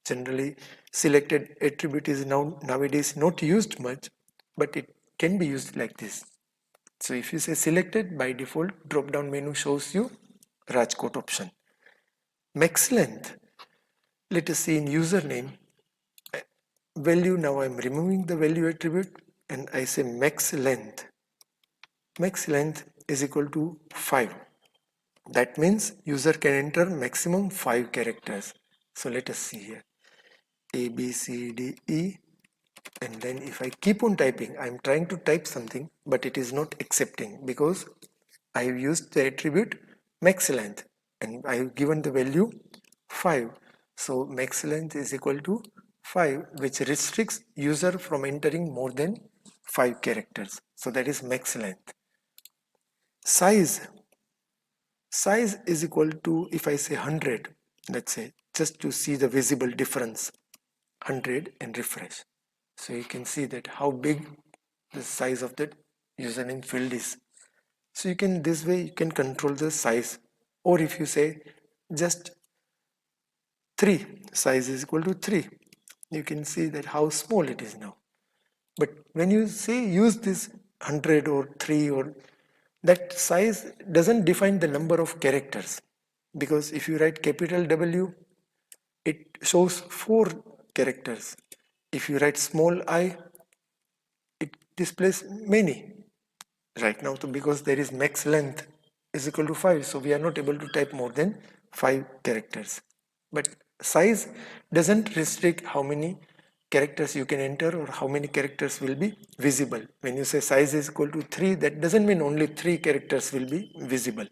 Generally, selected attribute is now nowadays not used much, but it can be used like this. So if you say selected, by default drop down menu shows you Rajkot option. Max length. Let us see in username value. Now I'm removing the value attribute and I say max length. Max length is equal to 5. That means user can enter maximum 5 characters. So let us see here. A, B, C, D, E. And then if I keep on typing, I'm trying to type something, but it is not accepting because I have used the attribute max length and I have given the value 5. So max length is equal to 5, which restricts user from entering more than 5 characters. So that is max length. Size is equal to, if I say 100, let's say, just to see the visible difference, 100 and refresh. So you can see that how big the size of that username field is. So you can, this way you can control the size. Or if you say just 3, size is equal to 3, you can see that how small it is now. But when you say use this 100 or 3, or that size doesn't define the number of characters, because if you write capital W, it shows 4 characters. If you write small I, it displays many right now. So because there is max length is equal to 5, so we are not able to type more than 5 characters. But size doesn't restrict how many characters you can enter or how many characters will be visible. When you say size is equal to 3, that doesn't mean only 3 characters will be visible.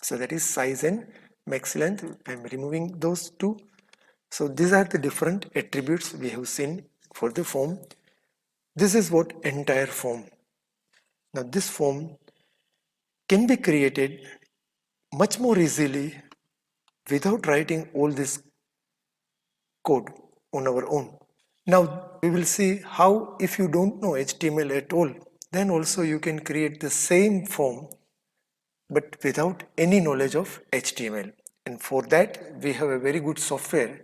So that is size and max length. I'm removing those two. So these are the different attributes we have seen for the form. This is what entire form. Now this form can be created much more easily without writing all this code on our own. Now we will see how, if you don't know HTML at all, then also you can create the same form but without any knowledge of HTML. And for that we have a very good software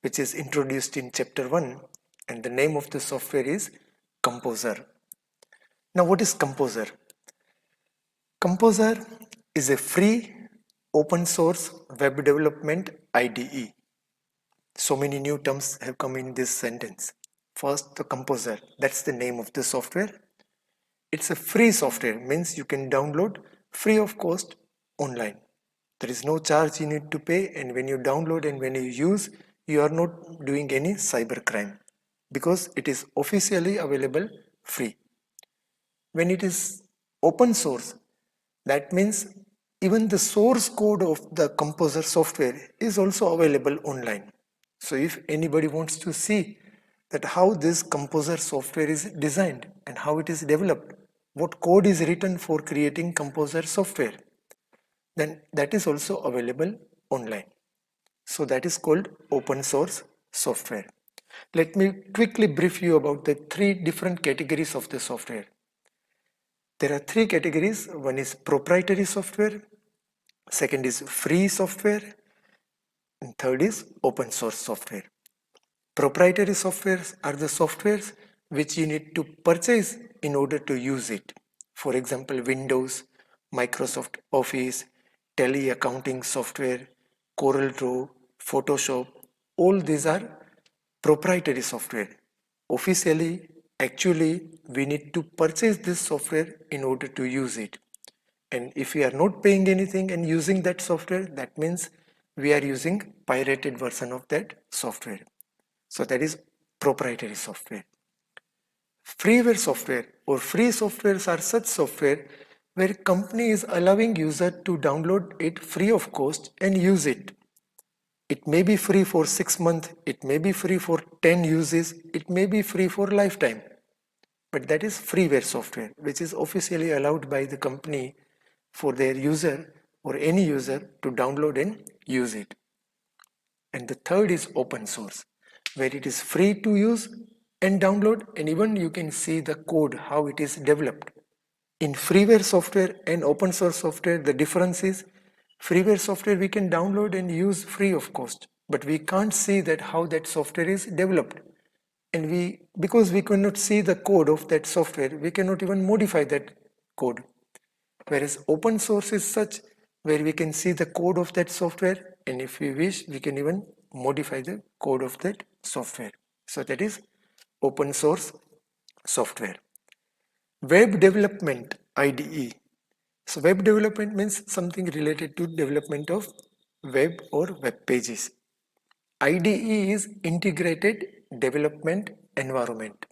which is introduced in chapter 1, and the name of the software is KompoZer. Now what is KompoZer? KompoZer is a free open source web development IDE. So many new terms have come in this sentence. First, the KompoZer, that's the name of the software. It's a free software, means you can download free of cost online. There is no charge you need to pay, and when you download and when you use, you are not doing any cybercrime because it is officially available free. When it is open source, that means even the source code of the KompoZer software is also available online. So if anybody wants to see that how this KompoZer software is designed and how it is developed, what code is written for creating KompoZer software, then that is also available online. So that is called open source software. Let me quickly brief you about the 3 different categories of the software. There are 3 categories. One is proprietary software, second is free software, and third is open source software. Proprietary softwares are the softwares which you need to purchase in order to use it. For example, Windows, Microsoft Office, Tele accounting software, CorelDRAW, Photoshop, all these are proprietary software. Officially, actually, we need to purchase this software in order to use it. And if we are not paying anything and using that software, that means we are using pirated version of that software. So that is proprietary software. Freeware software or free softwares are such software where company is allowing user to download it free of cost and use it. It may be free for 6 months, it may be free for 10 uses, it may be free for lifetime. But that is freeware software, which is officially allowed by the company for their user or any user to download and use it. And the third is open source, where it is free to use and download, and even you can see the code how it is developed. In freeware software and open source software, the difference is freeware software we can download and use free of cost, but we can't see that how that software is developed. And because we cannot see the code of that software, we cannot even modify that code. Whereas open source is such where we can see the code of that software, and if we wish, we can even modify the code of that software. So that is open source software. Web Development IDE. So web development means something related to development of web or web pages. IDE is Integrated Development Environment.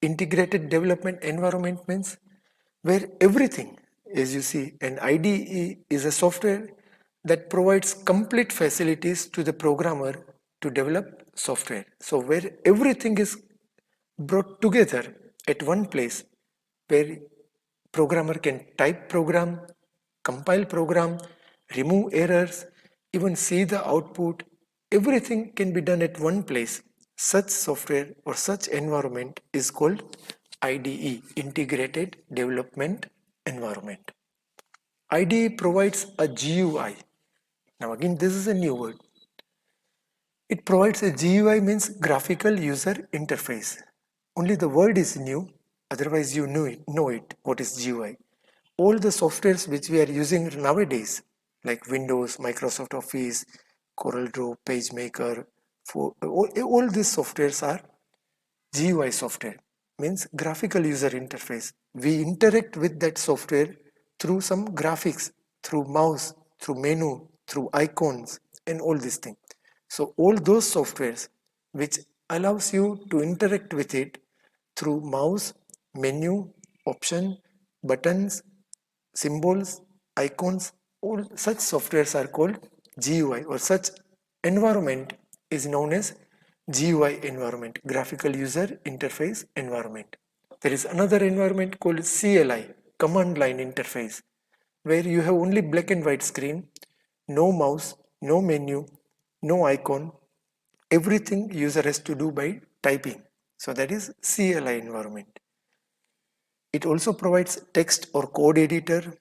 Integrated Development Environment means where everything, as you see, an IDE is a software that provides complete facilities to the programmer to develop software. So where everything is brought together at one place, where programmer can type program, compile program, remove errors, even see the output. Everything can be done at one place. Such software or such environment is called IDE, Integrated Development Environment. IDE provides a GUI. Now again, this is a new word. It provides a GUI, means graphical user interface. Only the word is new, otherwise you know it what is GUI. All the softwares which we are using nowadays, like Windows, Microsoft Office, CorelDRAW, PageMaker, all these softwares are GUI software, means graphical user interface. We interact with that software through some graphics, through mouse, through menu, through icons, and all these things. So all those softwares which allows you to interact with it through mouse, menu, option, buttons, symbols, icons, all such softwares are called GUI, or such environment is known as GUI environment, graphical user interface environment. There is another environment called CLI, command line interface, where you have only black and white screen, no mouse, no menu, no icon, everything user has to do by typing. So that is CLI environment. It also provides text or code editor,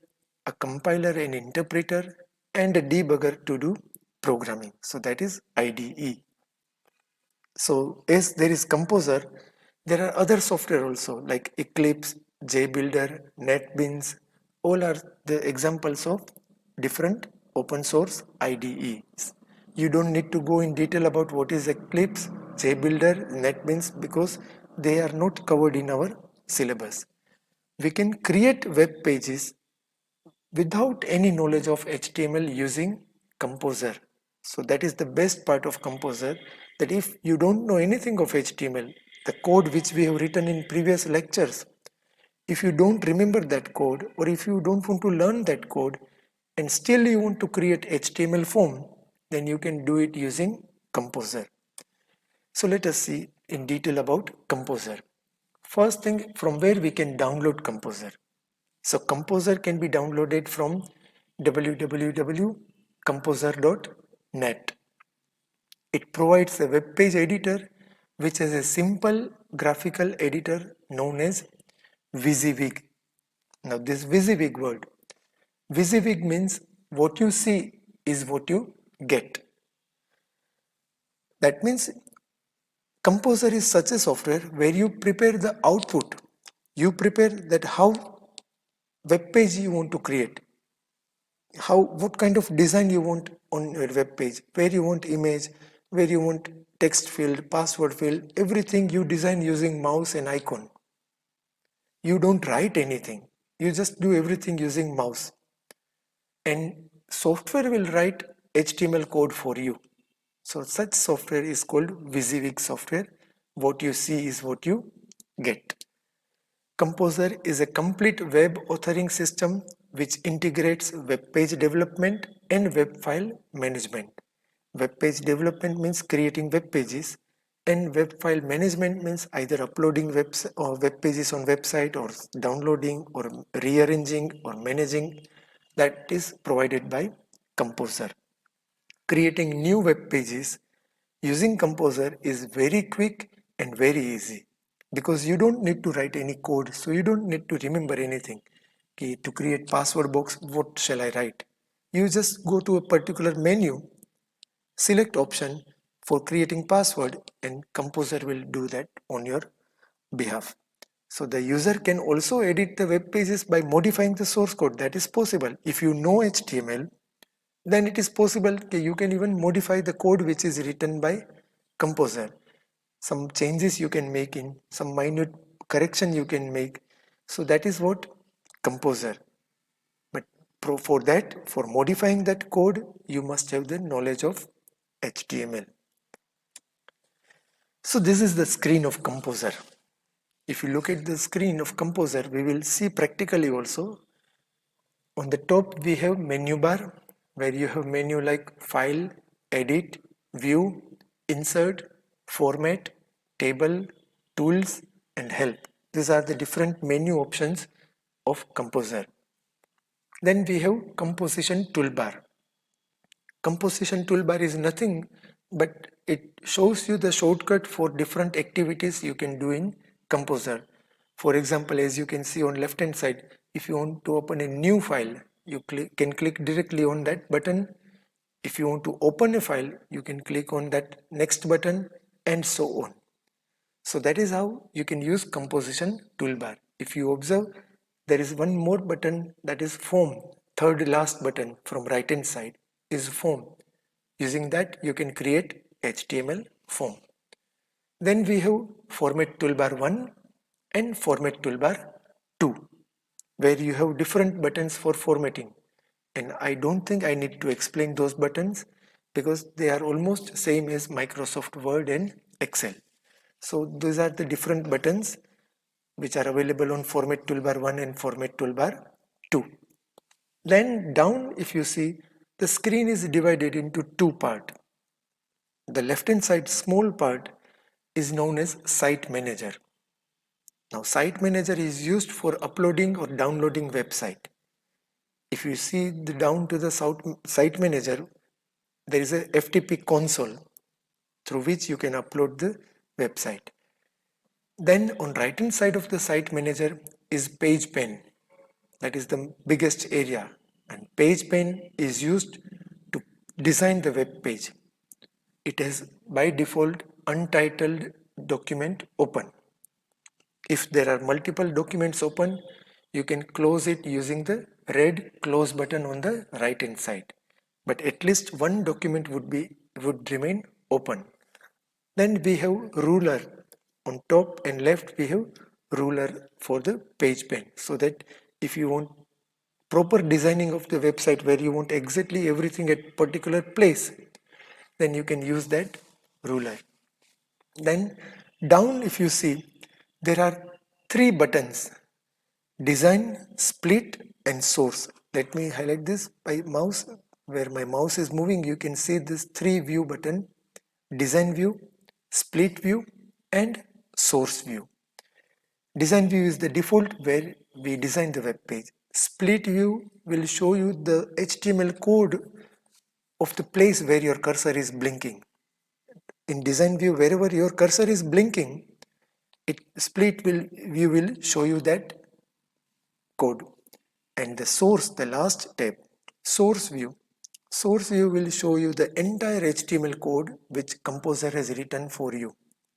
a compiler and interpreter, and a debugger to do programming. So that is IDE. So as there is KompoZer, there are other software also like Eclipse, JBuilder, NetBeans. All are the examples of different open source IDEs. You don't need to go in detail about what is Eclipse, JBuilder, NetBeans, because they are not covered in our syllabus. We can create web pages without any knowledge of HTML using KompoZer. So that is the best part of KompoZer, that if you don't know anything of HTML, the code which we have written in previous lectures, if you don't remember that code, or if you don't want to learn that code and still you want to create HTML form, then you can do it using KompoZer. So let us see in detail about KompoZer. First thing, from where we can download KompoZer. So KompoZer can be downloaded from www.composer.net. It provides a web page editor which is a simple graphical editor known as WYSIWYG. Now this WYSIWYG word, WYSIWYG means what you see is what you get. That means KompoZer is such a software where you prepare the output. You prepare that how web page you want to create, what kind of design you want on your web page, where you want image, where you want text field, password field, everything you design using mouse and icon. You don't write anything, you just do everything using mouse, and software will write HTML code for you. So such software is called WYSIWYG software. What you see is what you get. KompoZer is a complete web authoring system which integrates web page development and web file management. Web page development means creating web pages, and web file management means either uploading web pages on website, or downloading, or rearranging, or managing. That is provided by KompoZer. Creating new web pages using KompoZer is very quick and very easy, because you don't need to write any code, so you don't need to remember anything. Okay, to create password box, what shall I write? You just go to a particular menu, select option for creating password, and KompoZer will do that on your behalf. So the user can also edit the web pages by modifying the source code. That is possible. If you know HTML, then it is possible you can even modify the code which is written by KompoZer. Some changes you can make in, some minute correction you can make. So that is what KompoZer. But for that, for modifying that code, you must have the knowledge of HTML. So this is the screen of KompoZer. If you look at the screen of KompoZer, we will see practically also. On the top we have menu bar where you have menu like file, edit, view, insert, format, table, tools and help. These are the different menu options of KompoZer. Then we have composition toolbar. Composition toolbar is nothing but it shows you the shortcut for different activities you can do in KompoZer. For example, as you can see on left hand side, if you want to open a new file, you can click directly on that button. If you want to open a file, you can click on that next button and so on. So that is how you can use composition toolbar. If you observe, there is one more button, that is form. Third last button from right hand side is form. Using that you can create HTML form. Then we have format toolbar 1 and format toolbar 2, where you have different buttons for formatting. And I don't think I need to explain those buttons because they are almost same as Microsoft Word and Excel. So these are the different buttons which are available on format toolbar 1 and format toolbar 2. Then down, if you see, the screen is divided into two parts. The left hand side small part is known as Site Manager. Now Site Manager is used for uploading or downloading website. If you see the down to the Site Manager, there is a FTP console through which you can upload the website. Then on right hand side of the Site Manager is Page Pane. That is the biggest area, and Page Pane is used to design the web page. It has by default untitled document open. If there are multiple documents open, you can close it using the red close button on the right hand side. But at least one document would remain open. Then we have ruler. On top and left we have ruler for the page pane, so that if you want proper designing of the website where you want exactly everything at particular place, then you can use that ruler. Then down, if you see, there are three buttons: design, split and source. Let me highlight this by mouse. Where my mouse is moving, you can see this three view button: design view, split view and source view. Design view is the default where we design the web page. Split view will show you the HTML code of the place where your cursor is blinking. In design view, wherever your cursor is blinking, split view will show you that code. And the source, the last tab, source view. Source view will show you the entire HTML code which KompoZer has written for you.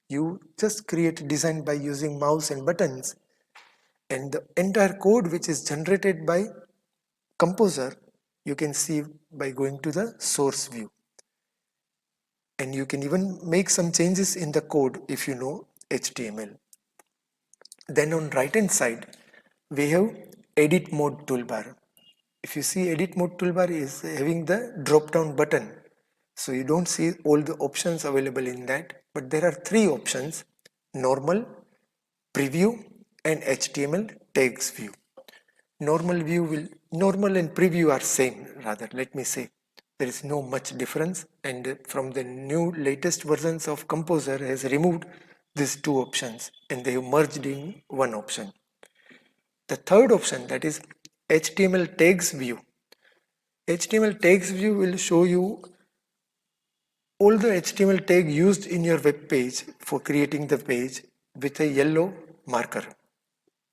You just create design by using mouse and buttons, and the entire code which is generated by KompoZer you can see by going to the source view. And you can even make some changes in the code if you know HTML. Then on right hand side we have edit mode toolbar. If you see, edit mode toolbar is having the drop down button, so you don't see all the options available in that, but there are three options: normal, preview and HTML tags view. Normal and preview are same, rather, let me say. There is no much difference, and from the new latest versions of KompoZer has removed these two options and they have merged in one option. The third option, that is HTML tags view. HTML tags view will show you all the HTML tag used in your web page for creating the page with a yellow marker.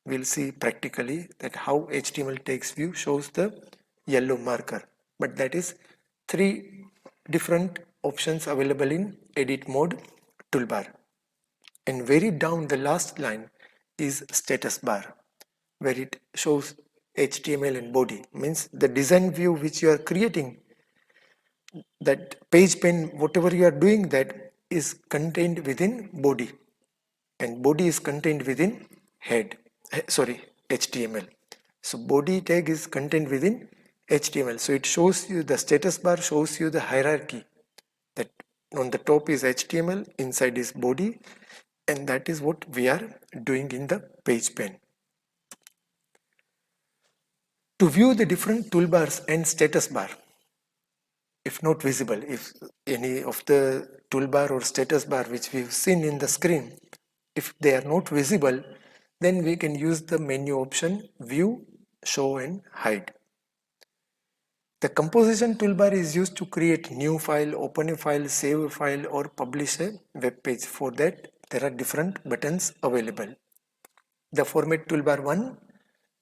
We'll see practically that how HTML tags view shows the yellow marker, but that is three different options available in edit mode toolbar. And very down the last line is status bar, where it shows HTML and body, means the design view which you are creating that page pane, whatever you are doing, that is contained within body, and body is contained within head, sorry, HTML. So body tag is contained within HTML. So it shows you, the status bar shows you the hierarchy, that on the top is HTML, inside is body, and that is what we are doing in the page pane. To view the different toolbars and status bar, if not visible, if any of the toolbar or status bar which we've seen in the screen, if they are not visible, then we can use the menu option view, show and hide. The composition toolbar is used to create new file, open a file, save a file or publish a web page. For that, there are different buttons available. The format toolbar 1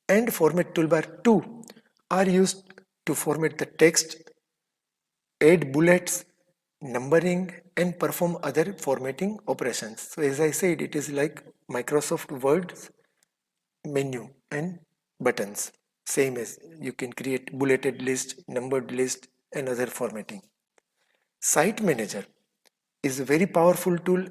and format toolbar 2 are used to format the text, add bullets, numbering and perform other formatting operations. So as I said, it is like Microsoft Word's menu and buttons. Same as you can create bulleted list, numbered list and other formatting. Site Manager is a very powerful tool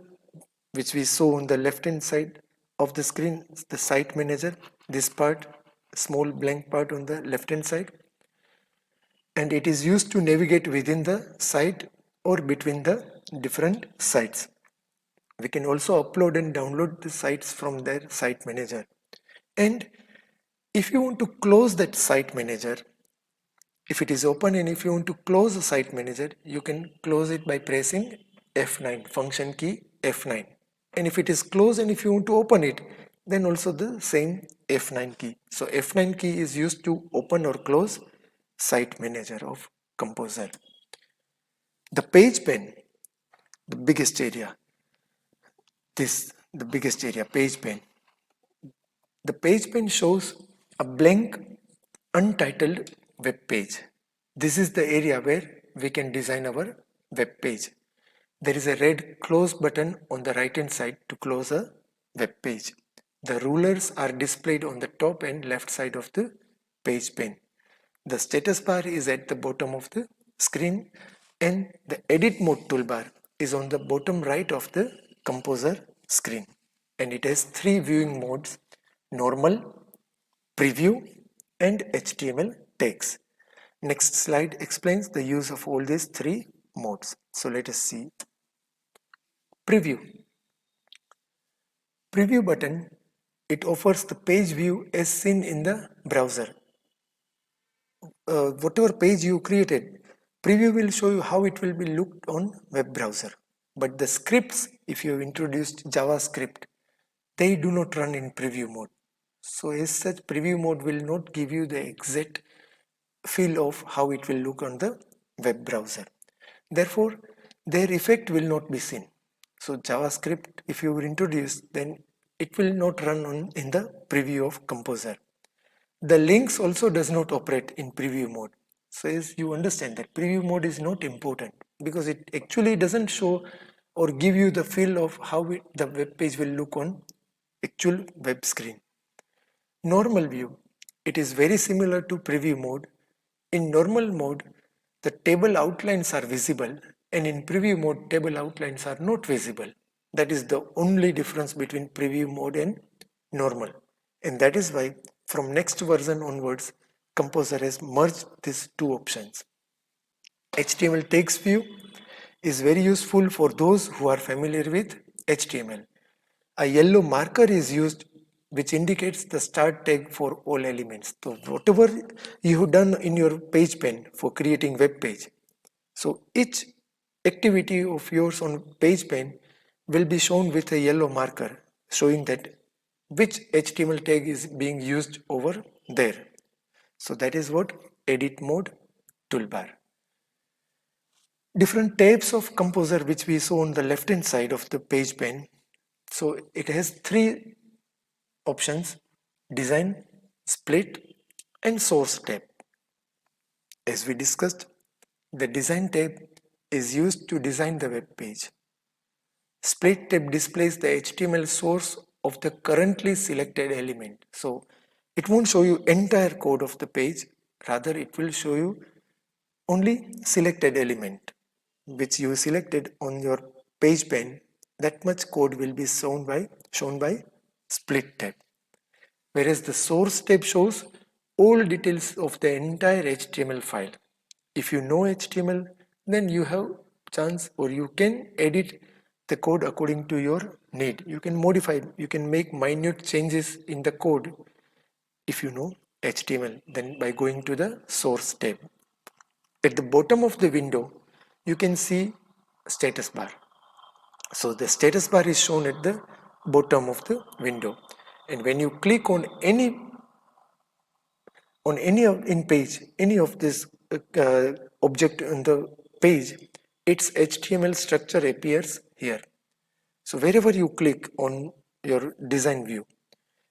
which we saw on the left hand side of the screen. The Site Manager, this part, small blank part on the left hand side, and it is used to navigate within the site or between the different sites. We can also upload and download the sites from their Site Manager. And if you want to close that Site Manager, if it is open and if you want to close the Site Manager, you can close it by pressing F9, function key F9. And if it is closed and if you want to open it, then also the same F9 key. So F9 key is used to open or close Site Manager of KompoZer. The page pane, the biggest area, the biggest area, page pane. The page pane shows a blank, untitled web page. This is the area where we can design our web page. There is a red close button on the right hand side to close a web page. The rulers are displayed on the top and left side of the page pane. The status bar is at the bottom of the screen and the edit mode toolbar is on the bottom right of the KompoZer screen, and it has three viewing modes: normal, preview and HTML tags. Next slide explains the use of all these three modes. So let us see. Preview. Preview button, it offers the page view as seen in the browser. Whatever page you created, preview will show you how it will be looked on web browser. But the scripts, if you have introduced JavaScript, they do not run in preview mode. So as such, preview mode will not give you the exact feel of how it will look on the web browser. Therefore, their effect will not be seen. So JavaScript, if you introduce, then it will not run on in the preview of KompoZer. The links also does not operate in preview mode. So as you understand that preview mode is not important because it actually doesn't show or give you the feel of how the web page will look on actual web screen. Normal view. It is very similar to preview mode. In normal mode, the table outlines are visible, and in preview mode, table outlines are not visible. That is the only difference between preview mode and normal. And that is why from next version onwards, KompoZer has merged these two options. HTML text view is very useful for those who are familiar with HTML. A yellow marker is used which indicates the start tag for all elements. So whatever you have done in your page pane for creating web page, so each activity of yours on page pane will be shown with a yellow marker showing that which HTML tag is being used over there. So that is what edit mode toolbar. Different types of KompoZer which we saw on the left hand side of the page pane. So it has three options: design, split and source tab. As we discussed, the design tab is used to design the web page. Split tab displays the HTML source of the currently selected element. So it won't show you entire code of the page, rather it will show you only selected element which you selected on your page pane, that much code will be shown by split tab. Whereas the source tab shows all details of the entire HTML file. If you know HTML, then you have chance or you can edit the code according to your need. You can modify, you can make minute changes in the code if you know HTML, then by going to the source tab. At the bottom of the window, you can see status bar. So the status bar is shown at the bottom of the window. And when you click on any of in page any of this object on the page, its HTML structure appears here. So wherever you click on your design view,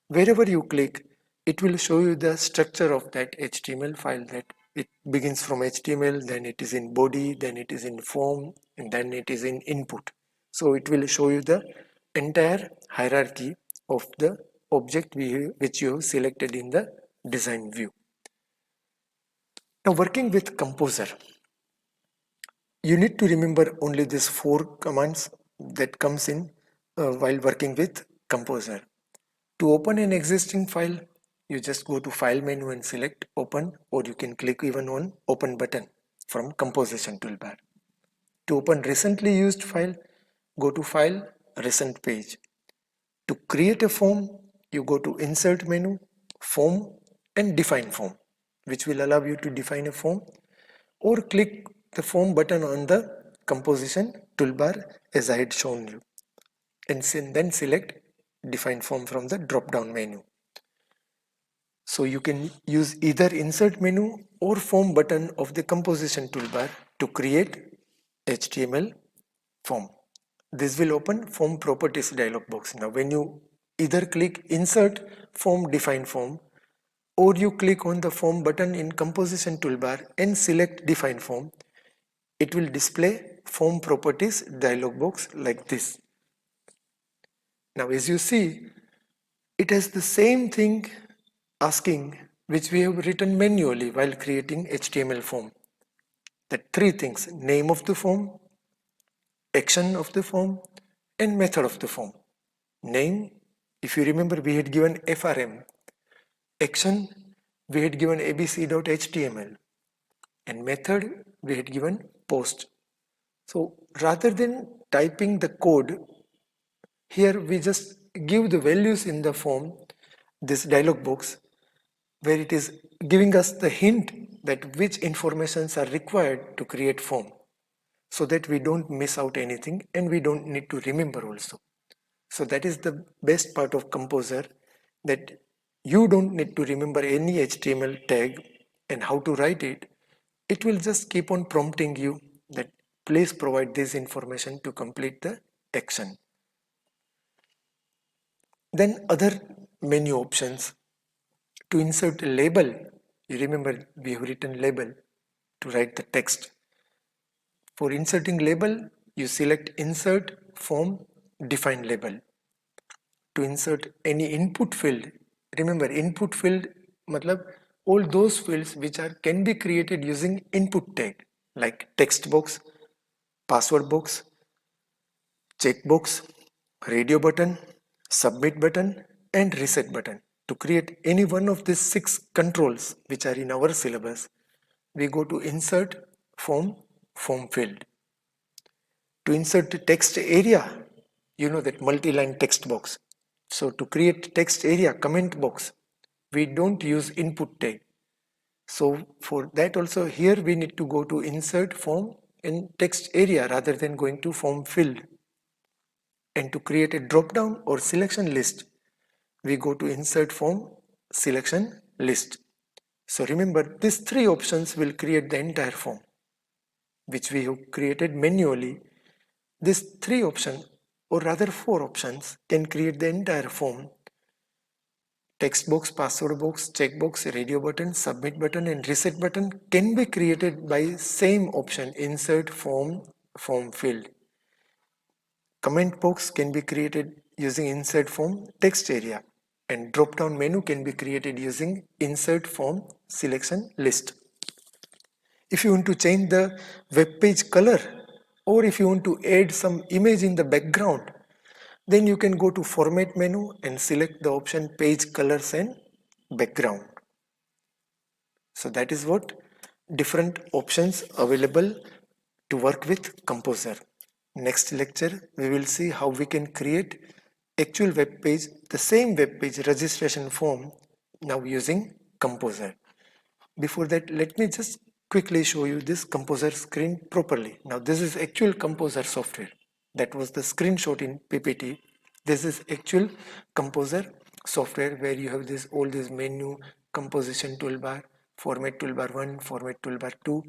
wherever you click, it will show you the structure of that HTML file, that it begins from HTML, then it is in body, then it is in form, and then it is in input. So it will show you the entire hierarchy of the object which you have selected in the design view. Now working with KompoZer, you need to remember only these 4 commands that comes in while working with KompoZer. To open an existing file, you just go to File menu and select Open, or you can click even on Open button from Composition toolbar. To open recently used file, go to File, Recent Page. To create a form, you go to Insert menu, Form and Define Form, which will allow you to define a form, or click the Form button on the Composition toolbar as I had shown you, and then select Define Form from the drop-down menu. So you can use either Insert menu or Form button of the Composition toolbar to create HTML form. This will open Form Properties dialog box. Now when you either click Insert Form Define Form, or you click on the Form button in Composition toolbar and select Define Form, it will display Form Properties dialog box like this. Now as you see, it has the same thing asking which we have written manually while creating HTML form. The 3 things: name of the form, action of the form, and method of the form. Name, if you remember, we had given FRM. Action, we had given abc.html. And method, we had given post. So rather than typing the code, here we just give the values in the form, this dialog box, where it is giving us the hint that which informations are required to create form, so that we don't miss out anything and we don't need to remember also. So that is the best part of KompoZer, that you don't need to remember any HTML tag and how to write it. It will just keep on prompting you that please provide this information to complete the action. Then other menu options. To insert a label, you remember we have written label to write the text. For inserting label, you select Insert Form Define Label. To insert any input field, remember input field matlab all those fields which can be created using input tag, like text box, password box, checkbox, radio button, submit button, and reset button. To create any one of these 6 controls which are in our syllabus, we go to Insert Form Field. To insert the text area, you know that multi-line text box. So to create text area comment box, we don't use input tag. So for that also, here we need to go to Insert Form in text area rather than going to Form Field. And to create a drop down or selection list, we go to Insert Form Selection List. So remember, these 3 options will create the entire form, which we have created manually. These 3 options, or rather 4 options, can create the entire form. Text box, password box, checkbox, radio button, submit button, and reset button can be created by same option, Insert Form Field. Comment box can be created using Insert Form Text Area, and drop down menu can be created using Insert Form Selection List. If you want to change the web page color, or if you want to add some image in the background, then you can go to Format menu and select the option Page Colors and Background. So that is what different options available to work with KompoZer. Next lecture, we will see how we can create actual web page, the same web page registration form now using KompoZer. Before that, let me just quickly show you this KompoZer screen properly. Now this is actual KompoZer software. That was the screenshot in PPT. This is actual KompoZer software where you have this all this menu, composition toolbar, format toolbar 1, format toolbar 2,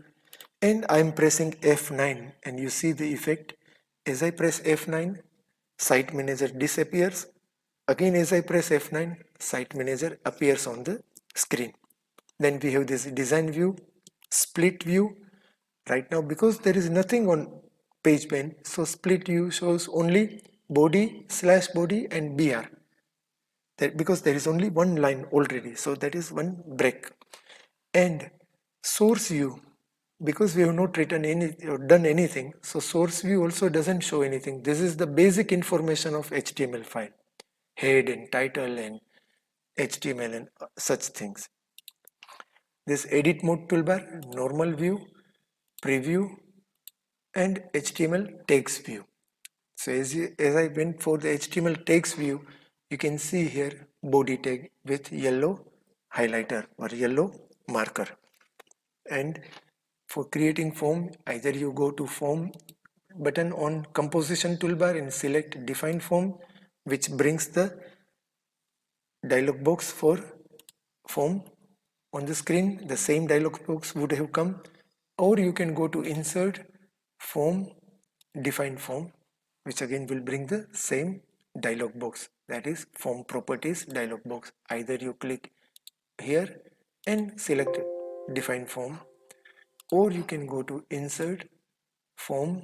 and I'm pressing F9 and you see the effect. As I press F9, site manager disappears. Again as I press F9, site manager appears on the screen. Then we have this design view, split view. Right now, because there is nothing on page pane, so split view shows only body slash body and BR. That because there is only one line already, so that is one break. And source view, because we have not written any or done anything, so source view also doesn't show anything. This is the basic information of HTML file, head and title and HTML and such things. This edit mode toolbar, normal view, preview and HTML text view. So as I went for the HTML text view, you can see here body tag with yellow highlighter or yellow marker. And for creating form, either you go to form button on composition toolbar and select define form, which brings the dialog box for form on the screen. The same dialog box would have come, or you can go to insert form define form, which again will bring the same dialog box, that is form properties dialog box. Either you click here and select define form, or you can go to insert form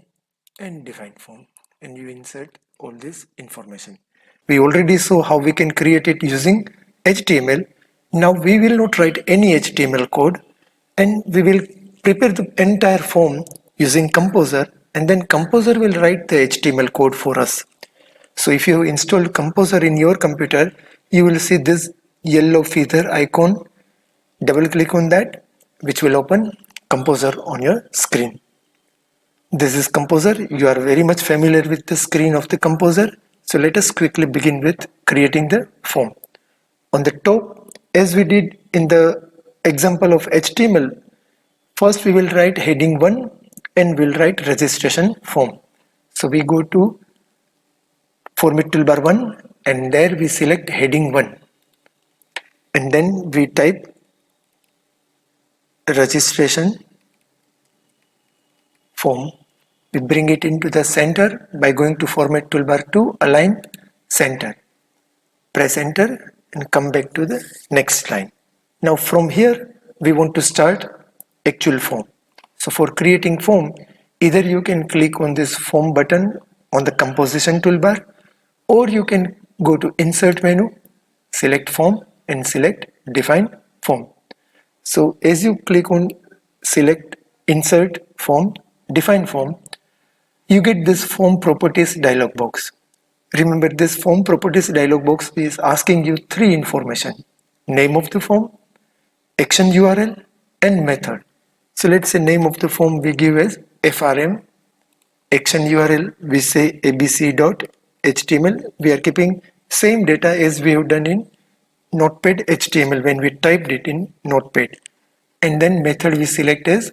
and define form and you insert all this information. We already saw how we can create it using HTML. Now we will not write any HTML code and we will prepare the entire form using KompoZer, and then KompoZer will write the HTML code for us. So if you install KompoZer in your computer, you will see this yellow feather icon. Double click on that, which will open KompoZer on your screen. This is KompoZer. You are very much familiar with the screen of the KompoZer. So let us quickly begin with creating the form. On the top, as we did in the example of HTML, first we will write heading 1 and we'll write registration form. So we go to format toolbar 1 and there we select heading 1 and then we type registration form. We bring it into the center by going to format toolbar 2, align center. Press enter and come back to the next line. Now from here we want to start actual form. So for creating form, either you can click on this form button on the composition toolbar, or you can go to insert menu, select form and select define form. So as you click on select insert form, define form, you get this form properties dialog box. Remember, this form properties dialog box is asking you three information: name of the form, action URL and method. So let's say name of the form we give as FRM, action URL we say abc.html. We are keeping same data as we have done in notepad HTML when we typed it in notepad, and then method we select as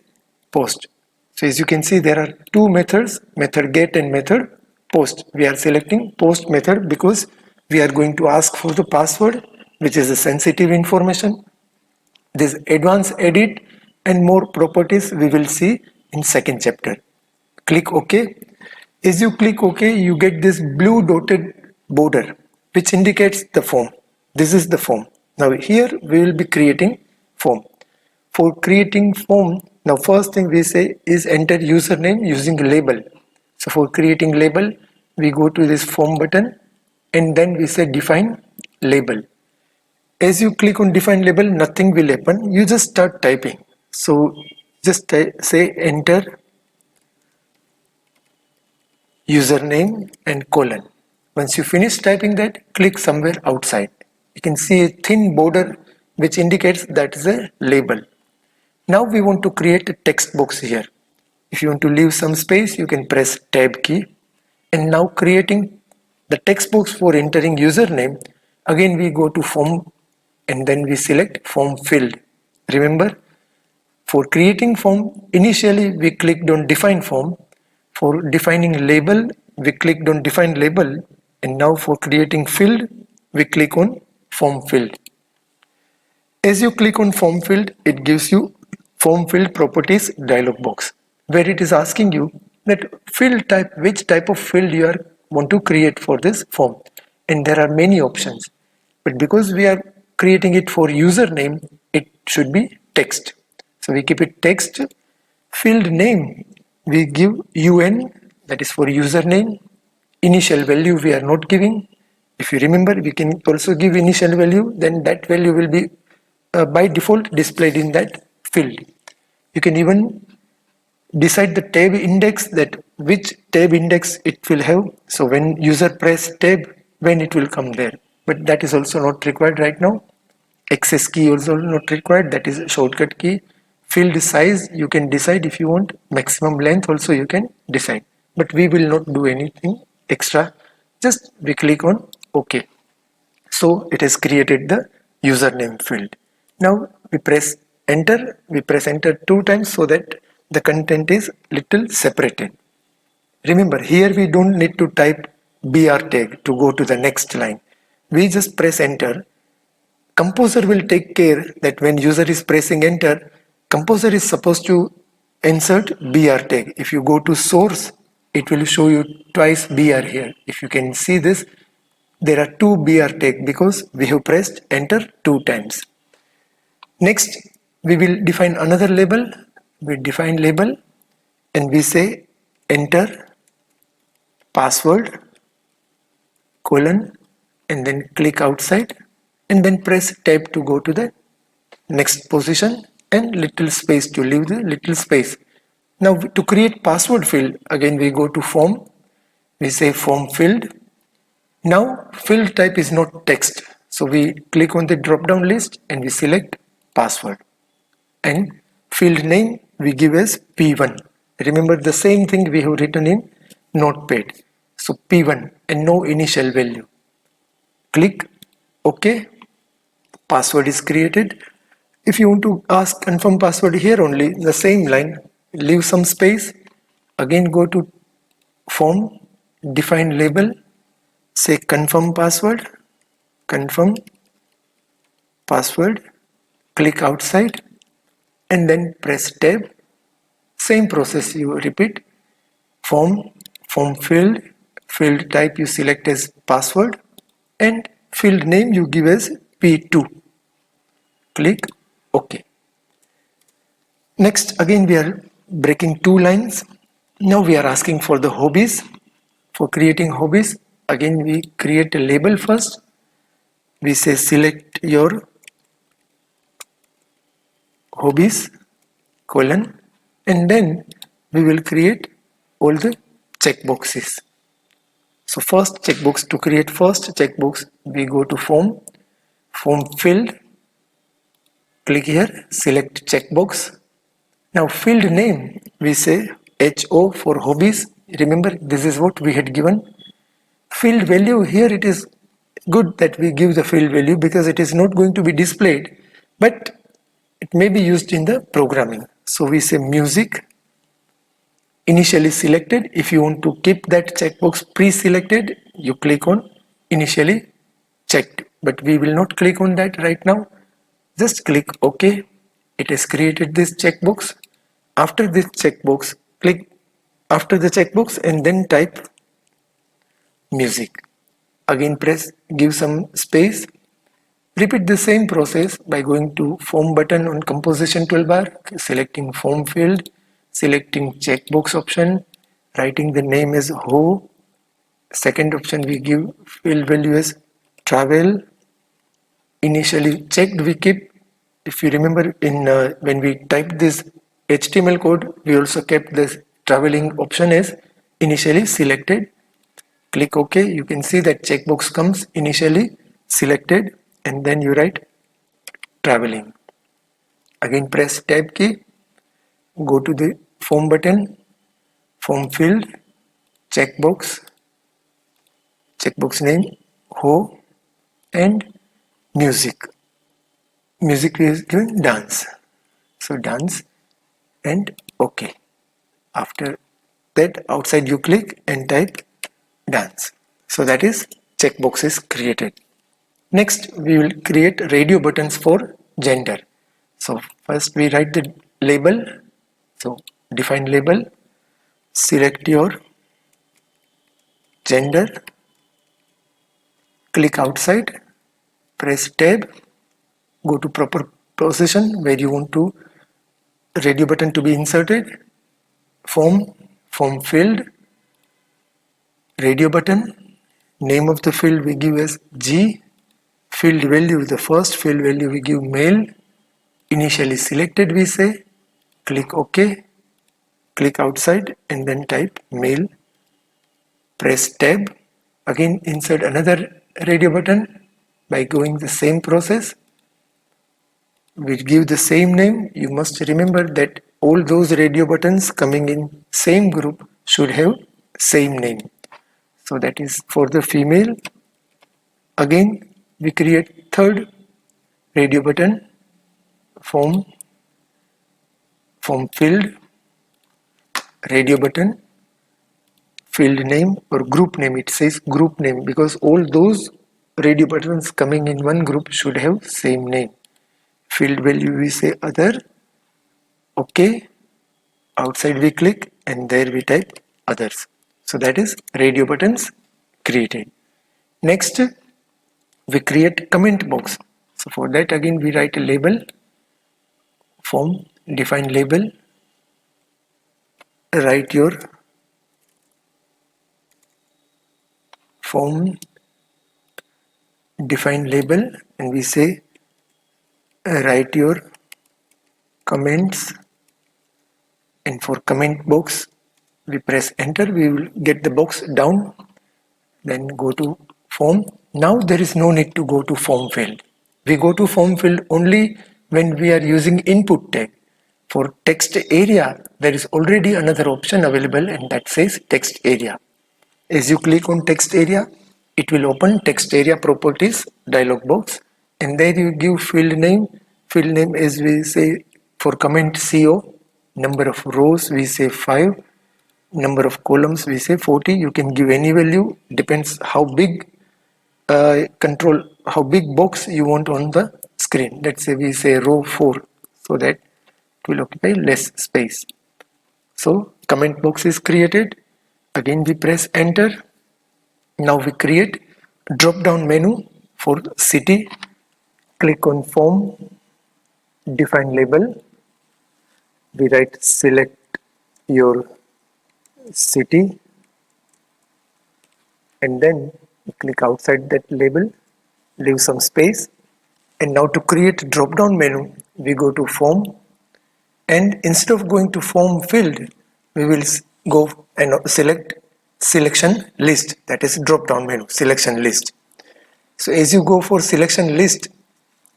post. So as you can see, there are two methods, method get and method post. We are selecting post method because we are going to ask for the password, which is a sensitive information. This advanced edit and more properties we will see in second chapter. Click OK. As you click OK, you get this blue dotted border which indicates the form. This is the form. Now here we will be creating form. For creating form, now first thing we say is enter username using label. So for creating label, we go to this form button and then we say define label. As you click on define label, nothing will happen. You just start typing. So Just say enter username and colon. Once you finish typing that, click somewhere outside. You can see a thin border which indicates that is a label. Now we want to create a text box here. If you want to leave some space, you can press tab key. And now creating the text box for entering username, again we go to form and then we select form field. Remember, for creating form, initially we clicked on define form. For defining label, we clicked on define label. And now for creating field, we click on form field. As you click on form field, it gives you form field properties dialog box where it is asking you that field type, which type of field you are want to create for this form. And there are many options. But because we are creating it for username, it should be text. So we keep it text. Field name, we give UN, that is for username. Initial value we are not giving. If you remember, we can also give initial value, then that value will be by default displayed in that field. You can even decide the tab index, that which tab index it will have. So when user press tab, when it will come there. But that is also not required right now. Access key also not required, that is a shortcut key. Field size, you can decide if you want. Maximum length also you can decide. But we will not do anything extra. Just we click on OK. So it has created the username field. Now we press enter. We press enter 2 times so that the content is little separated. Remember, here we don't need to type BR tag to go to the next line. We just press enter. KompoZer will take care that when user is pressing enter, KompoZer is supposed to insert BR tag. If you go to source, it will show you twice BR here. If you can see this, there are 2 BR tag because we have pressed enter 2 times. Next, we will define another label. We define label and we say enter password colon and then click outside and then press tab to go to the next position and little space to leave the little space. Now to create password field, again we go to form, we say form field. Now field type is not text, so we click on the drop down list and we select password, and field name we give as P1. Remember the same thing we have written in notepad, so P1 and no initial value. Click OK. Password is created. If you want to ask confirm password here only, the same line, leave some space, again go to form, define label, say confirm password, click outside and then press tab. Same process you repeat. Form field type you select as password and field name you give as P2. Click OK. Next, again we are breaking 2 lines. Now we are asking for the hobbies. For creating hobbies, again we create a label first. We say select your hobbies colon and then we will create all the checkboxes. So first checkbox, to create first checkbox, we go to form field, click here, select checkbox. Now field name, we say HO for hobbies. Remember, this is what we had given. Field value, here it is good that we give the field value because it is not going to be displayed, but it may be used in the programming. So we say music, initially selected. If you want to keep that checkbox pre-selected, you click on initially checked, but we will not click on that right now. Just click OK. It has created this checkbox. After this checkbox, click after the checkbox and then type music. Again press, give some space. Repeat the same process by going to form button on composition toolbar, selecting form field, selecting checkbox option, writing the name as ho. Second option we give field value as travel. Initially checked we keep. If you remember in when we typed this HTML code, we also kept this traveling option as initially selected. Click OK. You can see that checkbox comes initially selected, and then you write traveling. Again, press tab key, go to the form button, form field, checkbox, checkbox name, ho, and music. Music is given dance. So dance and OK. After that, outside you click and type dance. So that is checkbox is created. Next, we will create radio buttons for gender. So first we write the label. So define label, select your gender, click outside, press tab, go to proper position where you want to radio button to be inserted, form field, radio button, name of the field we give as G, field value, the first field value we give male, initially selected we say, click OK, click outside and then type male, press tab, again insert another radio button by going the same process. We give the same name. You must remember that all those radio buttons coming in same group should have same name. So that is for the female. Again, we create third radio button, form field, radio button, field name or group name. It says group name because all those radio buttons coming in one group should have same name. Field value we say other, OK, outside we click and there we type others. So that is radio buttons created. Next, we create comment box. So for that again we write a label, form, define label, write your form, define label, and we say write your comments, and for comment box we press enter, we will get the box down, then go to form. Now there is no need to go to form field. We go to form field only when we are using input tag. For text area, there is already another option available and that says text area. As you click on text area, it will open text area properties dialog box, and there you give field name. Field name as we say for comment CO, number of rows we say 5, number of columns we say 40. You can give any value, depends how big control how big box you want on the screen. Let's say we say row 4 so that it will occupy less space. So comment box is created. Again we press enter. Now we create drop down menu for city. Click on form, define label. We write select your city and then click outside that label, leave some space. And now to create drop down menu, we go to form, and instead of going to form field, we will go and select selection list, that is drop down menu selection list. So as you go for selection list,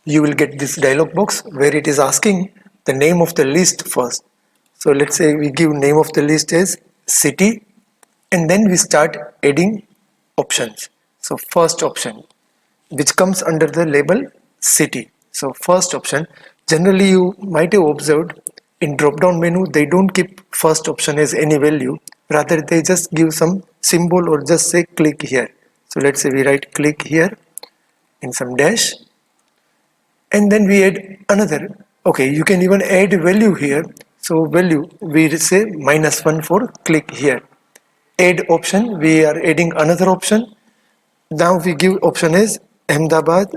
you will get this dialog box where it is asking the name of the list first. So let's say we give name of the list as city, and then we start adding options. So first option, which comes under the label city. So first option, generally you might have observed in drop down menu they don't keep first option as any value, rather they just give some symbol or just say click here. So let's say we write click here in some dash, and then we add another. Okay, you can even add value here. So value we say -1 for click here. Add option, we are adding another option. Now we give option as Ahmedabad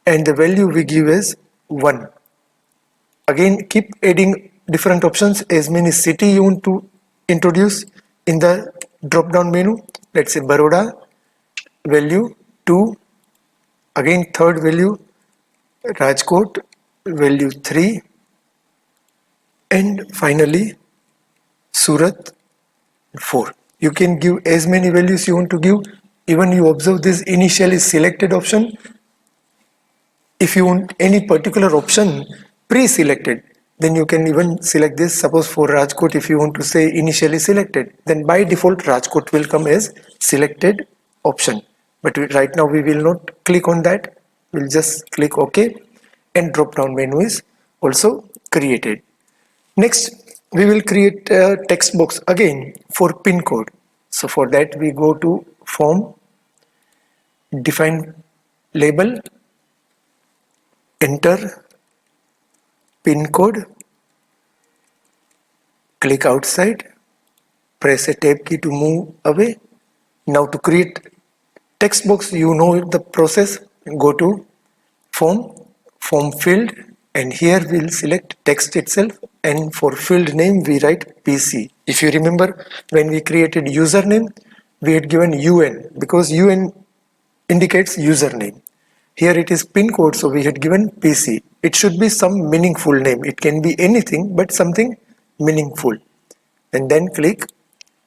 and the value we give as 1. Again keep adding different options as many city you want to introduce in the drop down menu. Let's say Baroda, value 2. Again third value Rajkot, value 3. And finally, Surat 4. You can give as many values you want to give. Even you observe this initially selected option. If you want any particular option pre-selected, then you can even select this. Suppose for Rajkot, if you want to say initially selected, then by default Rajkot will come as selected option. But right now we will not click on that. We'll just click OK, and drop down menu is also created. Next, we will create a text box again for pin code. So for that we go to form, define label, enter pin code, click outside, press a tab key to move away. Now to create text box, you know the process. Go to form field, and here we'll select text itself, and for field name we write PC. If you remember, when we created username, we had given UN because UN indicates username. Here it is pin code, so we had given PC. It should be some meaningful name. It can be anything, but something meaningful. And then click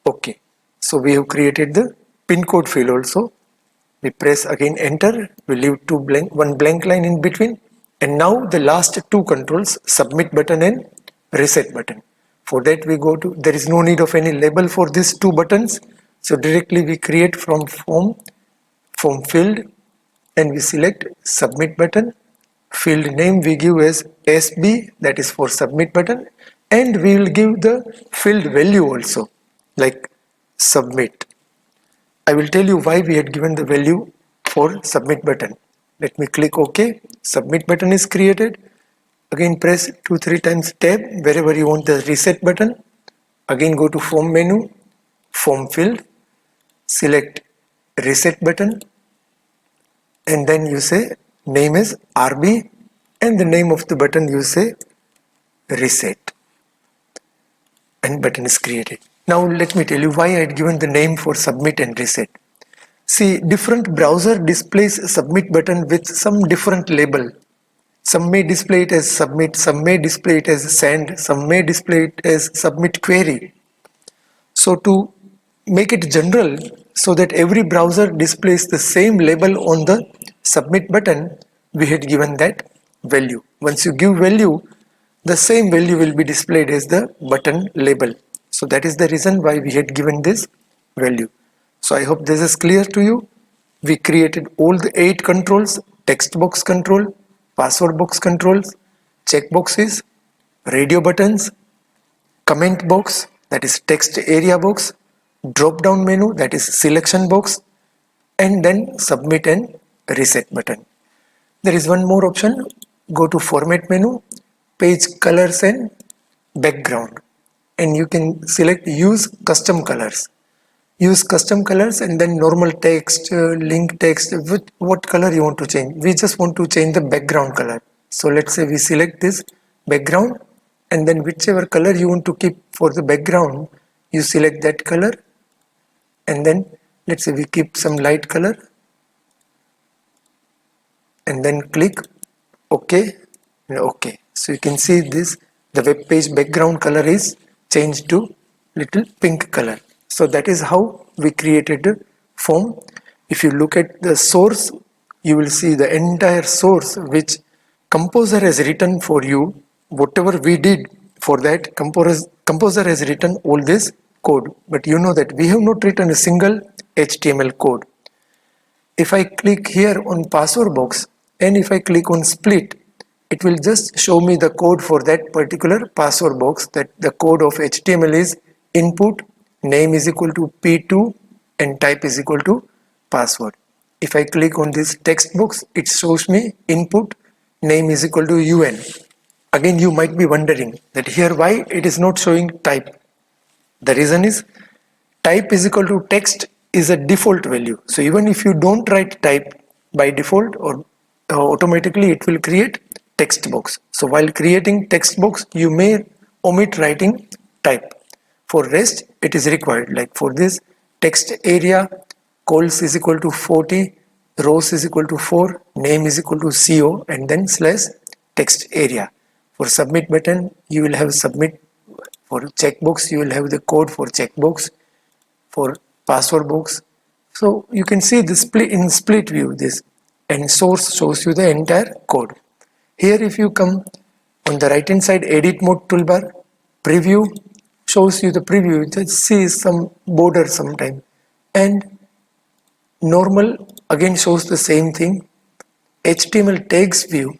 OK. So we have created the pin code field also. We press again enter. We leave one blank line in between. And now the last two controls, submit button and reset button. For that we go to, there is no need of any label for these two buttons. So directly we create from form field, and we select submit button. Field name we give as SB, that is for submit button, and we will give the field value also, like submit. I will tell you why we had given the value for submit button. Let me click OK. Submit button is created. Again press 2-3 times tab wherever you want the reset button. Again go to form menu, form field, select reset button, and then you say name is RB, and the name of the button you say reset, and button is created. Now let me tell you why I had given the name for submit and reset. See, different browser displays submit button with some different label. Some may display it as submit, some may display it as send, some may display it as submit query. So to make it general, so that every browser displays the same label on the submit button, we had given that value. Once you give value, the same value will be displayed as the button label. So that is the reason why we had given this value. So I hope this is clear to you. We created all the 8 controls: text box control, password box controls, checkboxes, radio buttons, comment box, that is text area box, drop down menu, that is selection box, and then submit and reset button. There is one more option. Go to format menu, page colors and background, and you can select use custom colors. Use custom colors, and then normal text, link text, with what color you want to change. We just want to change the background color. So let's say we select this background, and then whichever color you want to keep for the background, you select that color, and then let's say we keep some light color, and then click OK and OK. So you can see this, the web page background color is changed to little pink color. So that is how we created a form. If you look at the source, you will see the entire source which KompoZer has written for you. Whatever we did for that, KompoZer has written all this code. But you know that we have not written a single HTML code. If I click here on password box, and if I click on split, it will just show me the code for that particular password box. That the code of HTML is input, name is equal to P2, and type is equal to password. If I click on this text box, it shows me input, name is equal to UN. Again, you might be wondering that here why it is not showing type. The reason is type is equal to text is a default value. So even if you don't write type by default, or automatically it will create text box. So while creating text box, you may omit writing type. For rest, it is required. Like for this text area, cols is equal to 40, rows is equal to 4, name is equal to CO, and then slash text area. For submit button, you will have submit. For checkbox, you will have the code for checkbox. For password box, so you can see this split view this, and source shows you the entire code. Here if you come on the right hand side, edit mode toolbar, preview shows you the preview. Just see some border sometime, and normal again shows the same thing. HTML tags view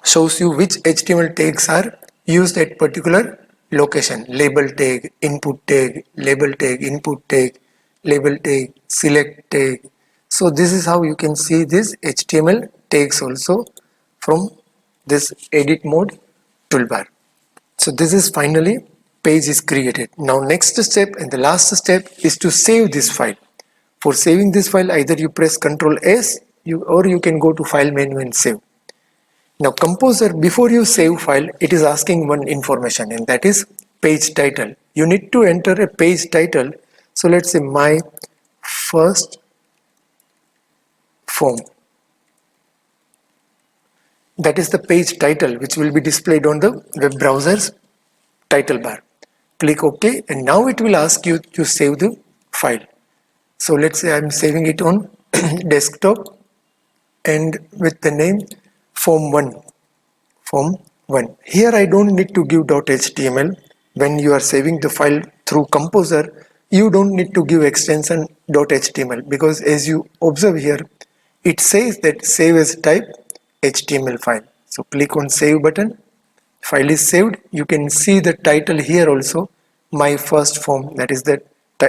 shows you which HTML tags are used at particular location. Label tag, input tag, label tag, input tag, label tag, select tag. So this is how you can see this HTML tags also from this edit mode toolbar. So this is finally page is created. Now next step and the last step is to save this file. For saving this file, either you press Ctrl S or you can go to file menu and save. Now KompoZer, before you save file, it is asking one information, and that is page title. You need to enter a page title. So let's say my first form. That is the page title which will be displayed on the web browser's title bar. Click OK, and now it will ask you to save the file. So let's say I'm saving it on desktop and with the name form1. Here I don't need to give .html. When you are saving the file through KompoZer, you don't need to give extension .html, because as you observe here, it says that save as type HTML file. So click on save button. File is saved. You can see the title here also, my first form. That is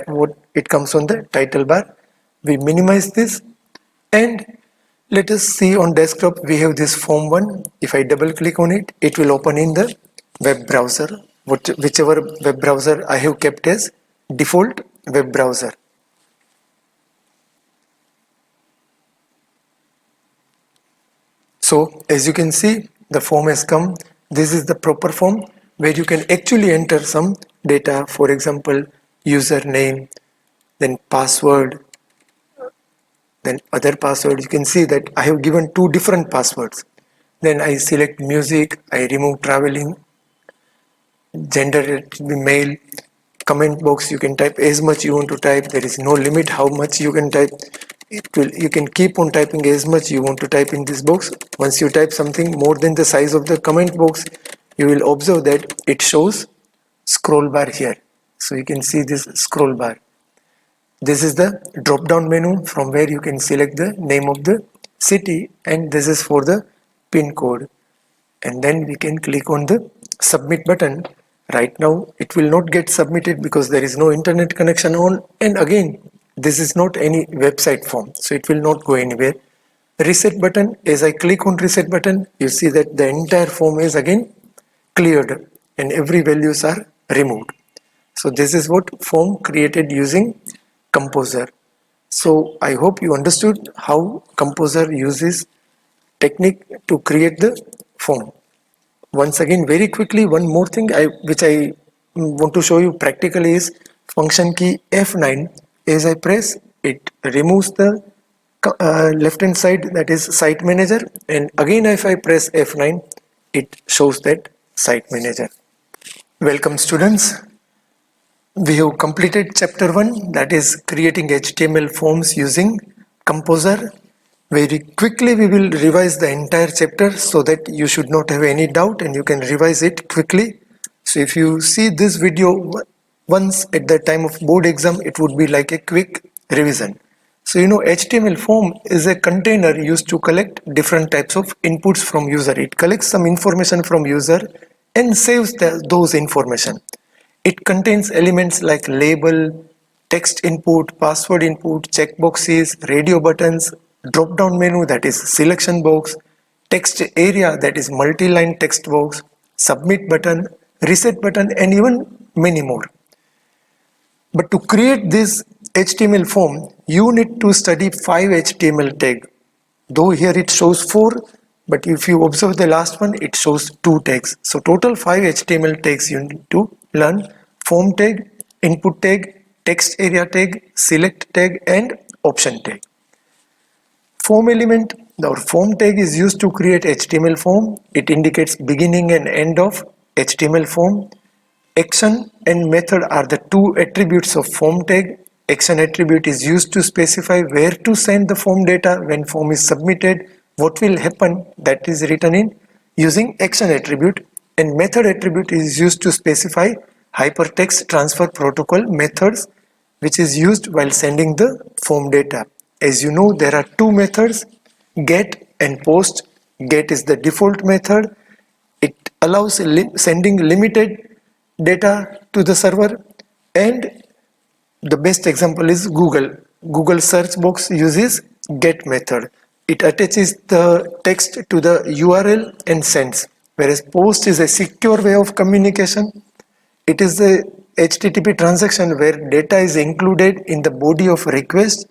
what it comes on the title bar. We minimize this, and let us see on desktop we have this form 1. If I double click on it, it will open in the web browser, whichever web browser I have kept as default web browser. So as you can see, the form has come. This is the proper form where you can actually enter some data, for example username, then password, then other password. You can see that I have given 2 different passwords. Then I select music, I remove traveling, gender it will be male, comment box you can type as much you want to type. There is no limit how much you can type. You can keep on typing as much you want to type in this box. Once you type something more than the size of the comment box, you will observe that it shows scroll bar here. So you can see this scroll bar. This is the drop down menu from where you can select the name of the city, and this is for the pin code, and then we can click on the submit button. Right now it will not get submitted because there is no internet connection on, and again this is not any website form, so it will not go anywhere. Reset button, as I click on reset button, you see that the entire form is again cleared and every values are removed. So this is what form created using KompoZer. So I hope you understood how KompoZer uses technique to create the form. Once again, very quickly, one more thing which I want to show you practically is function key F9. As I press, it removes the left hand side, that is site manager, and again if I press F9, it shows that site manager. Welcome students. We have completed chapter 1, that is creating HTML forms using KompoZer. Very quickly we will revise the entire chapter so that you should not have any doubt and you can revise it quickly. So if you see this video once at the time of board exam, it would be like a quick revision. So you know, HTML form is a container used to collect different types of inputs from user. It collects some information from user and saves those information. It contains elements like label, text input, password input, checkboxes, radio buttons, drop down menu, that is selection box, text area, that is multi-line text box, submit button, reset button, and even many more. But to create this HTML form, you need to study 5 HTML tags. Though here it shows 4, but if you observe the last one, it shows 2 tags. So total 5 HTML tags you need to learn: form tag, input tag, text area tag, select tag, and option tag. Form element Our form tag is used to create HTML form. It indicates beginning and end of HTML form. Action and method are the two attributes of form tag. Action attribute is used to specify where to send the form data when form is submitted, what will happen, that is written in using action attribute, and method attribute is used to specify hypertext transfer protocol methods which is used while sending the form data. As you know, there are two methods, get and post. Get is the default method. It allows sending limited data to the server, and the best example is Google search box uses get method. It attaches the text to the URL and sends, whereas post is a secure way of communication. It is the HTTP transaction where data is included in the body of request.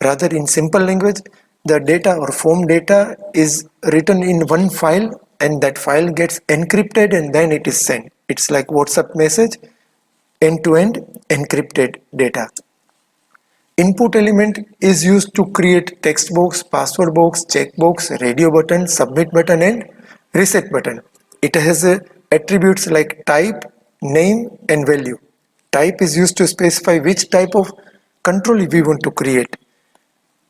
Rather, in simple language, the data or form data is written in one file, and that file gets encrypted and then it is sent. It's like WhatsApp message, end-to-end encrypted data. Input element is used to create text box, password box, checkbox, radio button, submit button, and reset button. It has attributes like type, name, and value. Type is used to specify which type of control we want to create.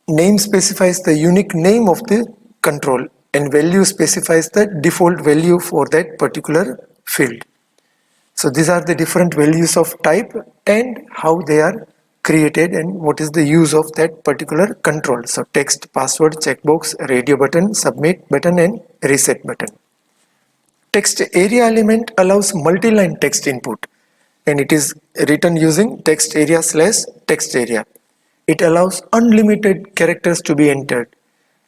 Name specifies the unique name of the control, and value specifies the default value for that particular field. So these are the different values of type and how they are created and what is the use of that particular control. So text, password, checkbox, radio button, submit button, and reset button. Text area element allows multi-line text input, and it is written using text area / text area. It allows unlimited characters to be entered.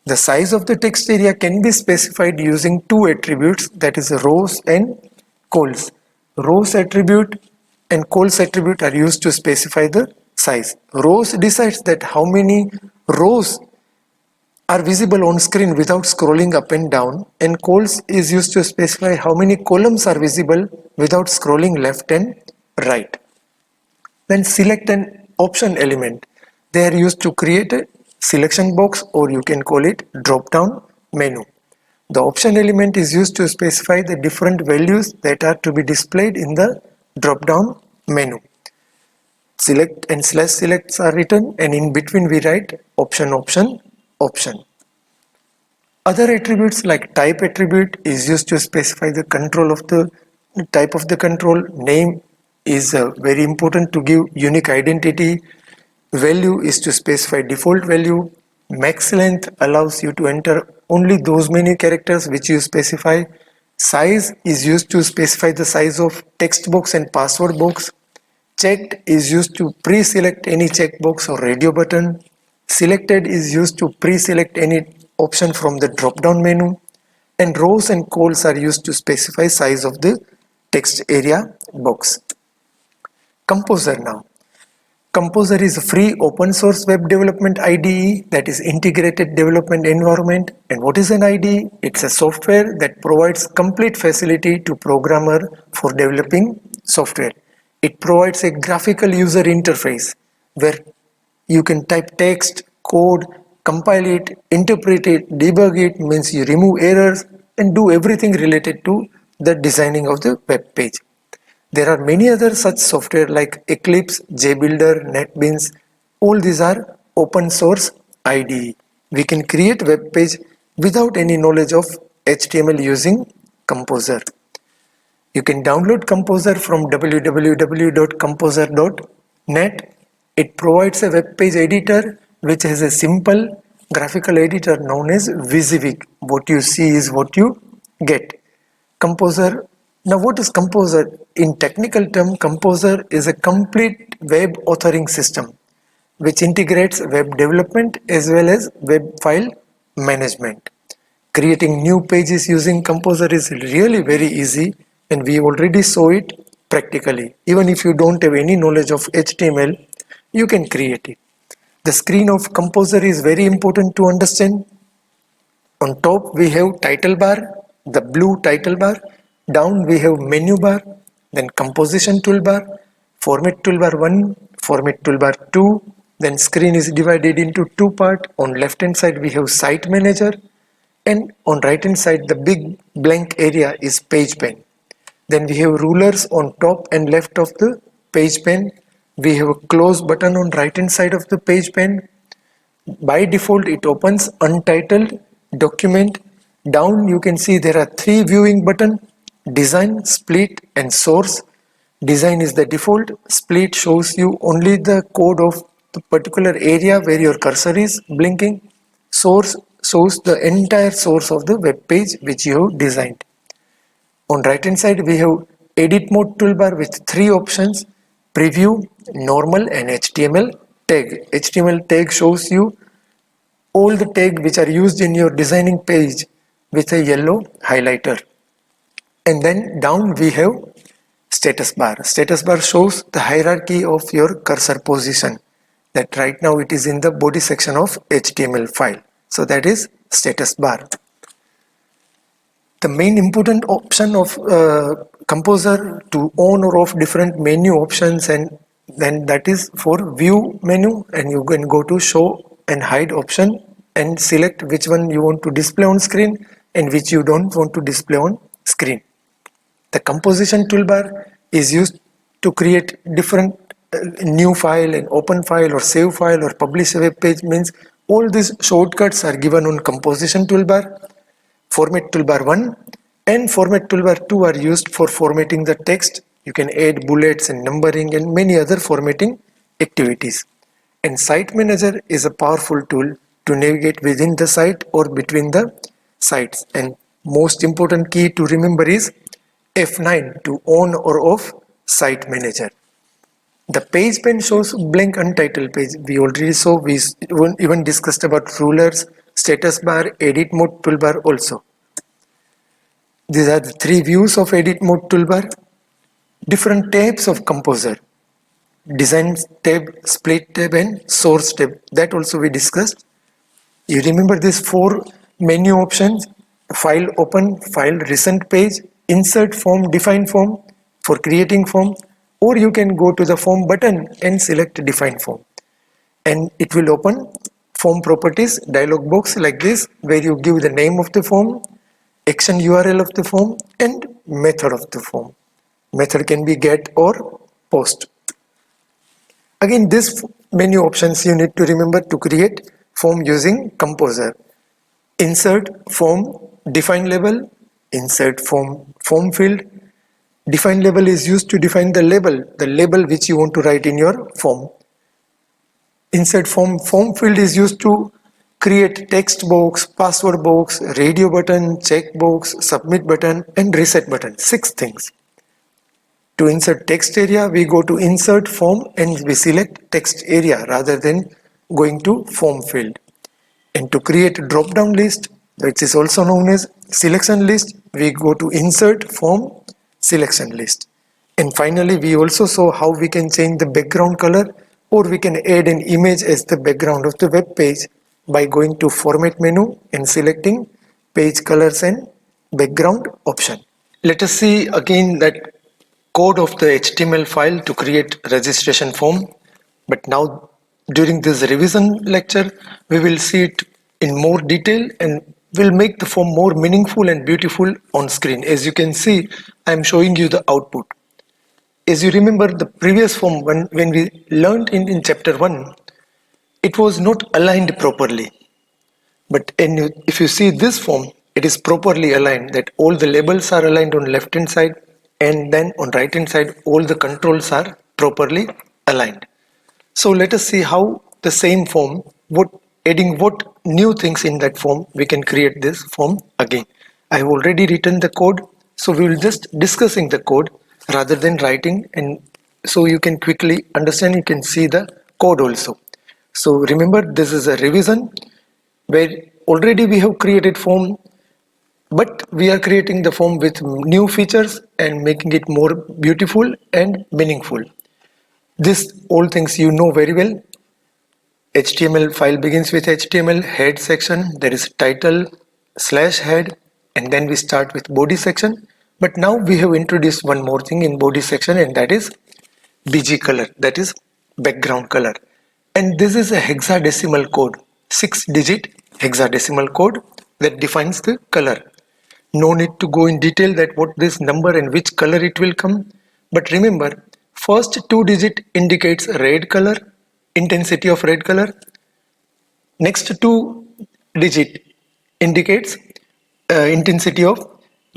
The size of the text area can be specified using two attributes, that is rows and cols. Rows attribute and cols attribute are used to specify the size. Rows decides that how many rows are visible on screen without scrolling up and down, and cols is used to specify how many columns are visible without scrolling left and right. Then select an option element. They are used to create a selection box, or you can call it drop down menu. The option element is used to specify the different values that are to be displayed in the drop down menu. Select and /selects are written, and in between we write option option option. Other attributes like type attribute is used to specify the control of the type of the control. Name is very important to give unique identity. Value is to specify default value. Max length allows you to enter only those many characters which you specify. Size is used to specify the size of text box and password box. Checked is used to pre-select any checkbox or radio button. Selected is used to pre-select any option from the drop-down menu. And rows and cols are used to specify size of the text area box. KompoZer now. KompoZer is a free open source web development IDE, that is integrated development environment. And what is an IDE? It's a software that provides complete facility to programmer for developing software. It provides a graphical user interface where you can type text, code, compile it, interpret it, debug it, means you remove errors and do everything related to the designing of the web page. There are many other such software like Eclipse, JBuilder, NetBeans. All these are open source IDE. We can create web page without any knowledge of HTML using KompoZer. You can download KompoZer from www.kompozer.net. It provides a web page editor which has a simple graphical editor known as WYSIWYG. What you see is what you get. KompoZer. Now what is KompoZer? In technical term, KompoZer is a complete web authoring system which integrates web development as well as web file management. Creating new pages using KompoZer is really very easy, and we already saw it practically. Even if you don't have any knowledge of HTML, you can create it. The screen of KompoZer is very important to understand. On top we have title bar, the blue title bar. Down we have menu bar, then composition toolbar, format toolbar 1, format toolbar 2, Then screen is divided into two parts. On left hand side we have site manager, and on right hand side the big blank area is page pane. Then we have rulers on top and left of the page pane. We have a close button on right hand side of the page pane. By default it opens untitled document. Down you can see there are three viewing button: design, split and source. Design is the default. Split shows you only the code of the particular area where your cursor is blinking. Source shows the entire source of the web page which you have designed. On right hand side we have edit mode toolbar with three options: preview, normal and HTML tag. HTML tag shows you all the tags which are used in your designing page with a yellow highlighter. And then down we have status bar. Status bar shows the hierarchy of your cursor position, that right now it is in the body section of HTML file. So that is status bar. The main important option of KompoZer to on or off different menu options, and then that is for view menu, and you can go to show and hide option and select which one you want to display on screen and which you don't want to display on screen. The composition toolbar is used to create different new file and open file or save file or publish a web page. Means all these shortcuts are given on composition toolbar. Format toolbar 1 and format toolbar 2 are used for formatting the text. You can add bullets and numbering and many other formatting activities. And site manager is a powerful tool to navigate within the site or between the sites. And most important key to remember is F9 to on or off site manager. The page pane shows blank untitled page. We already saw, we even discussed about rulers, status bar, edit mode toolbar also. These are the three views of edit mode toolbar. Different tabs of KompoZer: design tab, split tab and source tab. That also we discussed. You remember these four menu options: file open, file recent page, insert form, define form for creating form, or you can go to the form button and select define form. And it will open form properties dialog box like this, where you give the name of the form, action URL of the form and method of the form. Method can be get or post. Again, this menu options you need to remember to create form using KompoZer. Insert form, define label, insert form, form field. Define label is used to define the label which you want to write in your form. Insert form, form field is used to create text box, password box, radio button, check box, submit button and reset button. 6 things. To insert text area, we go to insert form and we select text area rather than going to form field. And to create a drop down list, which is also known as selection list, we go to insert form, selection list. And finally, we also saw how we can change the background color, or we can add an image as the background of the web page by going to format menu and selecting page colors and background option. Let us see again that code of the HTML file to create registration form. But now during this revision lecture, we will see it in more detail and will make the form more meaningful and beautiful on screen. As you can see, I am showing you the output. As you remember the previous form, when we learned in chapter 1, it was not aligned properly. But if you see this form, it is properly aligned, that all the labels are aligned on left hand side, and then on right hand side all the controls are properly aligned. So let us see how the same form, adding what new things in that form we can create this form again. I have already written the code, so we will just discussing the code rather than writing, and so you can quickly understand, you can see the code also. So remember, this is a revision where already we have created form, but we are creating the form with new features and making it more beautiful and meaningful. This all things you know very well. HTML file begins with HTML head section, there is title / head, and then we start with body section. But now we have introduced one more thing in body section, and that is BG color, that is background color. And this is a hexadecimal code, 6-digit hexadecimal code that defines the color. No need to go in detail that what this number and which color it will come. But remember, first 2-digit indicates red color, intensity of red color. Next 2-digit indicates intensity of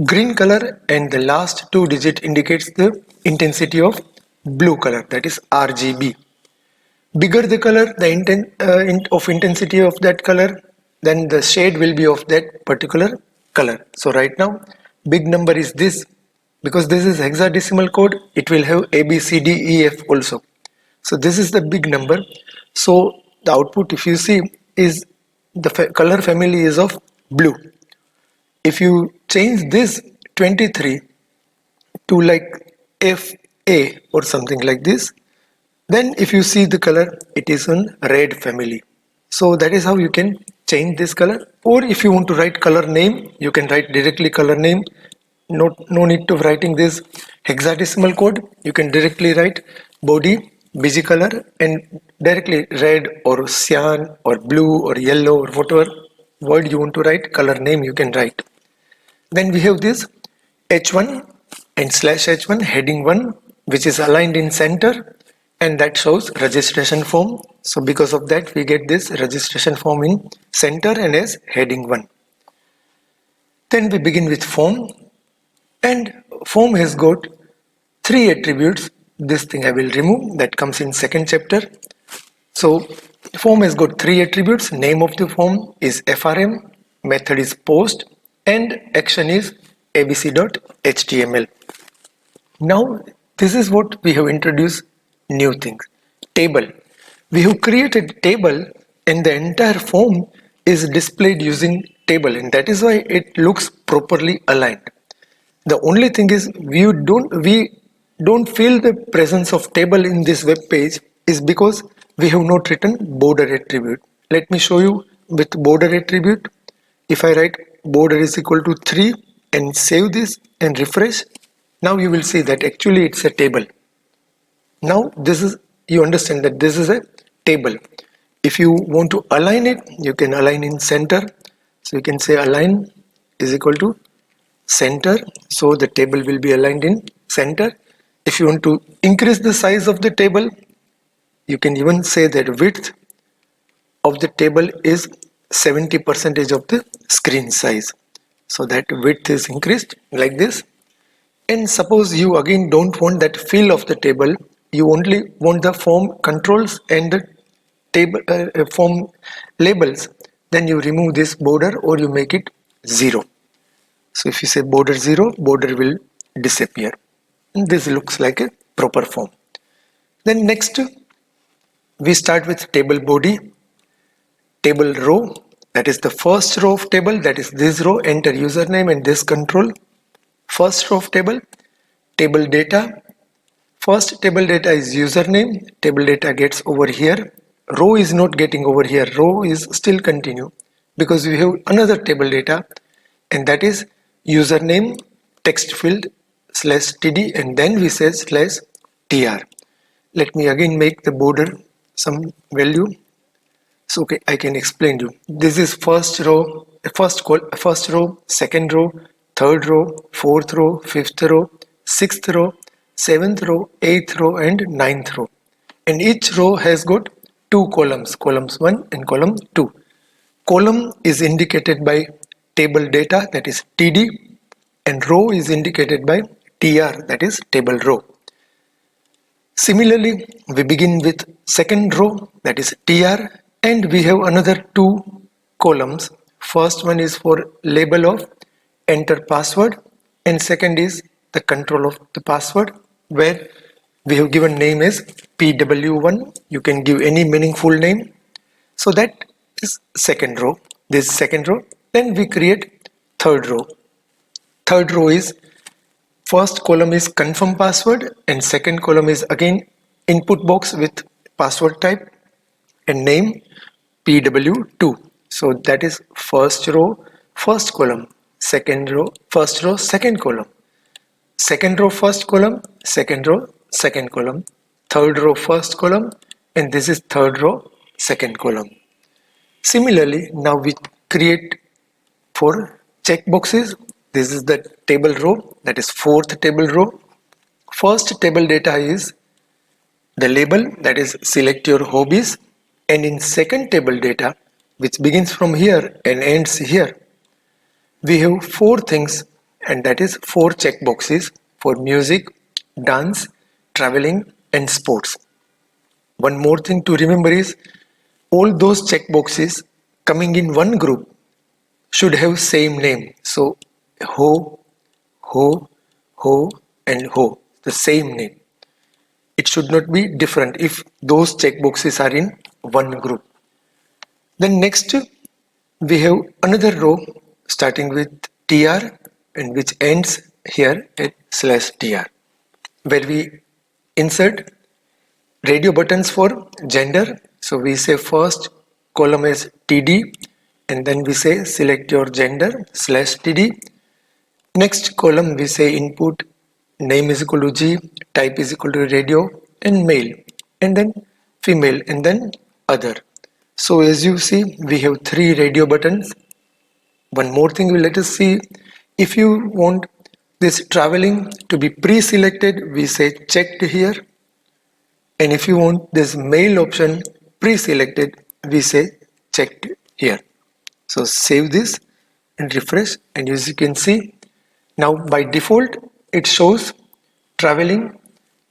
green color, and the last 2-digit indicates the intensity of blue color, that is RGB. Bigger the color, the of intensity of that color, then the shade will be of that particular color. So right now big number is this. Because this is hexadecimal code, it will have A B C D E F also. So this is the big number. So the output, if you see, is the color family is of blue. If you change this 23 to like FA or something like this, then if you see the color, it is in red family. So that is how you can change this color. Or if you want to write color name, you can write directly color name. No need to writing this hexadecimal code. You can directly write body bg color and directly red or cyan or blue or yellow or whatever word you want to write, color name you can write. Then we have this h1 and /h1 heading 1, which is aligned in center, and that shows registration form. So because of that we get this registration form in center and as heading 1. Then we begin with form, and form has got 3 attributes. This thing I will remove, that comes in second chapter. So form has got 3 attributes. Name of the form is frm, method is post, and action is abc.html. Now this is what we have introduced new things. Table. We have created table and the entire form is displayed using table, and that is why it looks properly aligned. The only thing is we don't feel the presence of table in this web page is because we have not written border attribute. Let me show you with border attribute. If I write border is equal to 3 and save this and refresh, now you will see that actually it's a table. Now this is, you understand that this is a table. If you want to align it, you can align in center. So you can say align is equal to center, so the table will be aligned in center. If you want to increase the size of the table, you can even say that width of the table is 70% of the screen size, so that width is increased like this. And suppose you again don't want that fill of the table, you only want the form controls and the table form labels, then you remove this border or you make it 0. So if you say border 0, border will disappear. And this looks like a proper form. Then next we start with table body, table row, that is the first row of table, that is this row, enter username and this control. First row of table, table data. First table data is username, table data gets over here. Row is not getting over here, row is still continue because we have another table data, and that is username text field /td, and then we say /tr. Let me again make the border some value. So okay, I can explain you. This is first row, second row, third row, fourth row, fifth row, sixth row, seventh row, eighth row, and ninth row. And each row has got 2 columns, columns 1 and column 2. Column is indicated by table data, that is TD, and row is indicated by TR, that is table row. Similarly, we begin with second row, that is TR, and we have another 2 columns. First one is for label of enter password, and second is the control of the password, where we have given name as PW1. You can give any meaningful name. So that is second row, this second row. Then we create third row. Third row is, first column is confirm password and second column is again input box with password type and name PW2. So that is first row, first column, second row, first row, second column, second row, first column, second row, second column, third row, first column, and this is third row, second column. Similarly, now we create for checkboxes. This is the table row, that is fourth table row. First table data is the label, that is select your hobbies, and in second table data, which begins from here and ends here, we have four things, and that is four checkboxes for music, dance, traveling, and sports. One more thing to remember is all those checkboxes coming in one group should have same name. So ho, ho, ho, and ho, the same name. It should not be different if those checkboxes are in one group. Then next we have another row starting with tr and which ends here at /tr, where we insert radio buttons for gender. So we say first column is td and then we say select your gender /td. Next column we say input, name is equal to G, type is equal to radio and male, and then female, and then other. So as you see, we have three radio buttons. One more thing, let us see, if you want this traveling to be pre-selected, we say checked here, and if you want this male option pre-selected, we say checked here. So save this and refresh, and as you can see, now by default it shows traveling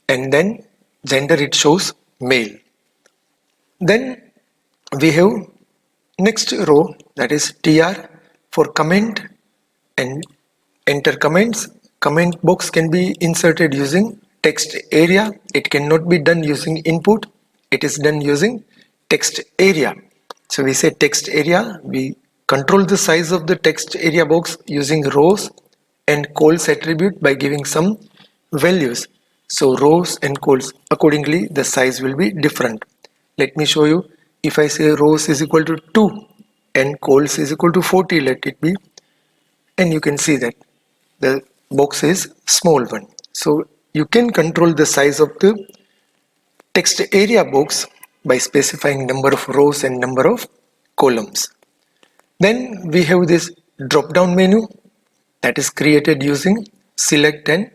and then gender it shows male. Then we have next row, that is tr for comment and enter comments. Comment box can be inserted using text area. It cannot be done using input. It is done using text area. So we say text area. We control the size of the text area box using rows and cols attribute by giving some values. So rows and cols, accordingly the size will be different. Let me show you. If I say rows is equal to 2 and cols is equal to 40, let it be, and you can see that the box is small one. So you can control the size of the text area box by specifying number of rows and number of columns. Then we have this drop down menu that is created using select and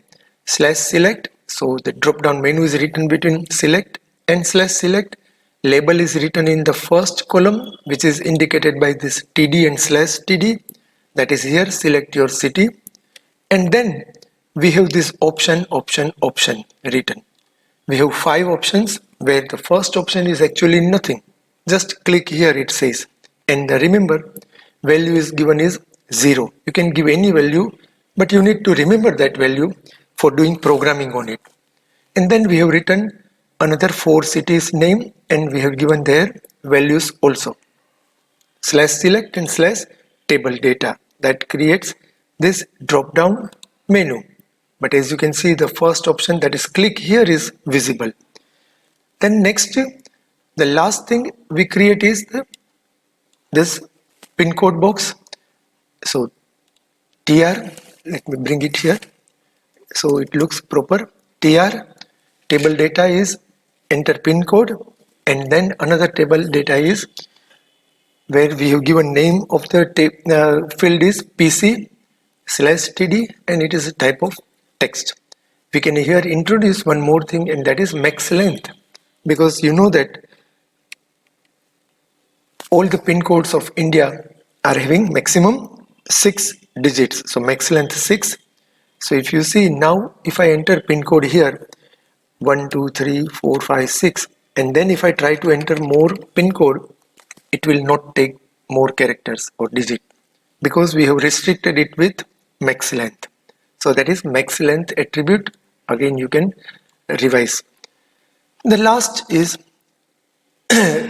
/select. So the drop down menu is written between select and /select. Label is written in the first column, which is indicated by this td and /td, that is here select your city. And then we have this option written. We have 5 options where the first option is actually nothing. Just click here, it says, and remember value is given is 0. You can give any value, but you need to remember that value for doing programming on it. And then we have written another 4 cities name, and we have given their values also. /select and /table data, that creates this drop down menu. But as you can see, the first option, that is click here, is visible. Then next, the last thing we create is this pin code box. So tr, let me bring it here so it looks proper. Tr table data is enter pin code, and then another table data is where we have given name of the field is PC/td, and it is a type of text. We can here introduce one more thing, and that is max length, because you know that all the pin codes of India are having maximum 6 digits. So max length 6. So if you see now, if I enter pin code here 1 2 3 4 5 6, and then if I try to enter more pin code, it will not take more characters or digit, because we have restricted it with max length. So that is max length attribute. Again, you can revise. The last is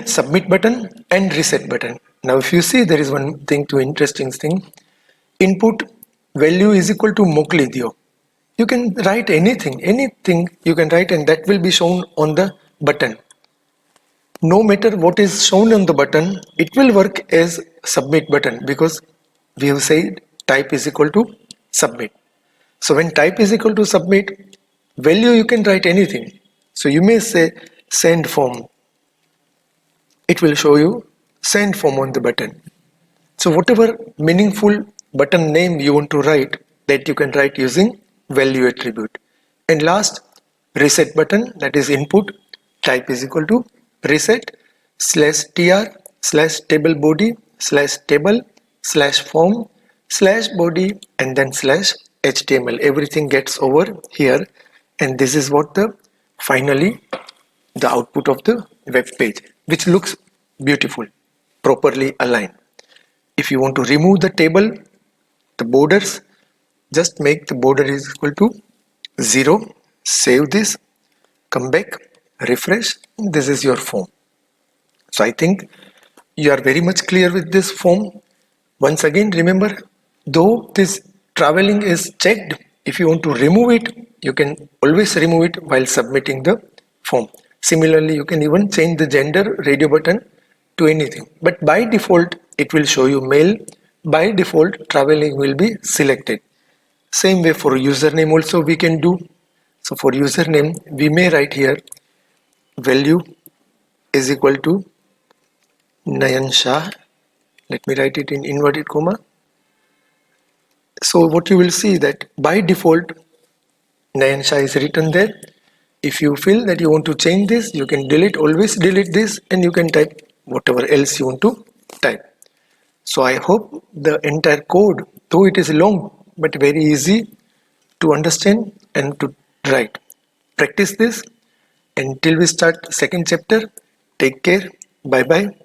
submit button and reset button. Now if you see, there is one thing to interesting thing. Input value is equal to mokli diyo. You can write anything you can write, and that will be shown on the button. No matter what is shown on the button, it will work as submit button, because we have said type is equal to submit. So when type is equal to submit, value you can write anything. So you may say send form, it will show you send form on the button. So whatever meaningful button name you want to write, that you can write using value attribute. And last, reset button, that is input type is equal to reset /tr /table body /table /form /body and then /html. Everything gets over here, and this is what the finally the output of the web page, which looks beautiful, properly aligned. If you want to remove the table, the borders, just make the border is equal to 0, save this, come back, refresh, this is your form. So I think you are very much clear with this form. Once again, remember, though this traveling is checked, if you want to remove it, you can always remove it while submitting the form. Similarly, you can even change the gender radio button to anything. But by default, it will show you male. By default, traveling will be selected. Same way for username also we can do. So for username, we may write here value is equal to Nayan Shah. Let me write it in inverted comma. So what you will see that by default Nayan Shah is written there. If you feel that you want to change this, you can always delete this, and you can type whatever else you want to type. So I hope the entire code, though it is long but very easy to understand and to write. Practice this until we start second chapter. Take care. Bye bye.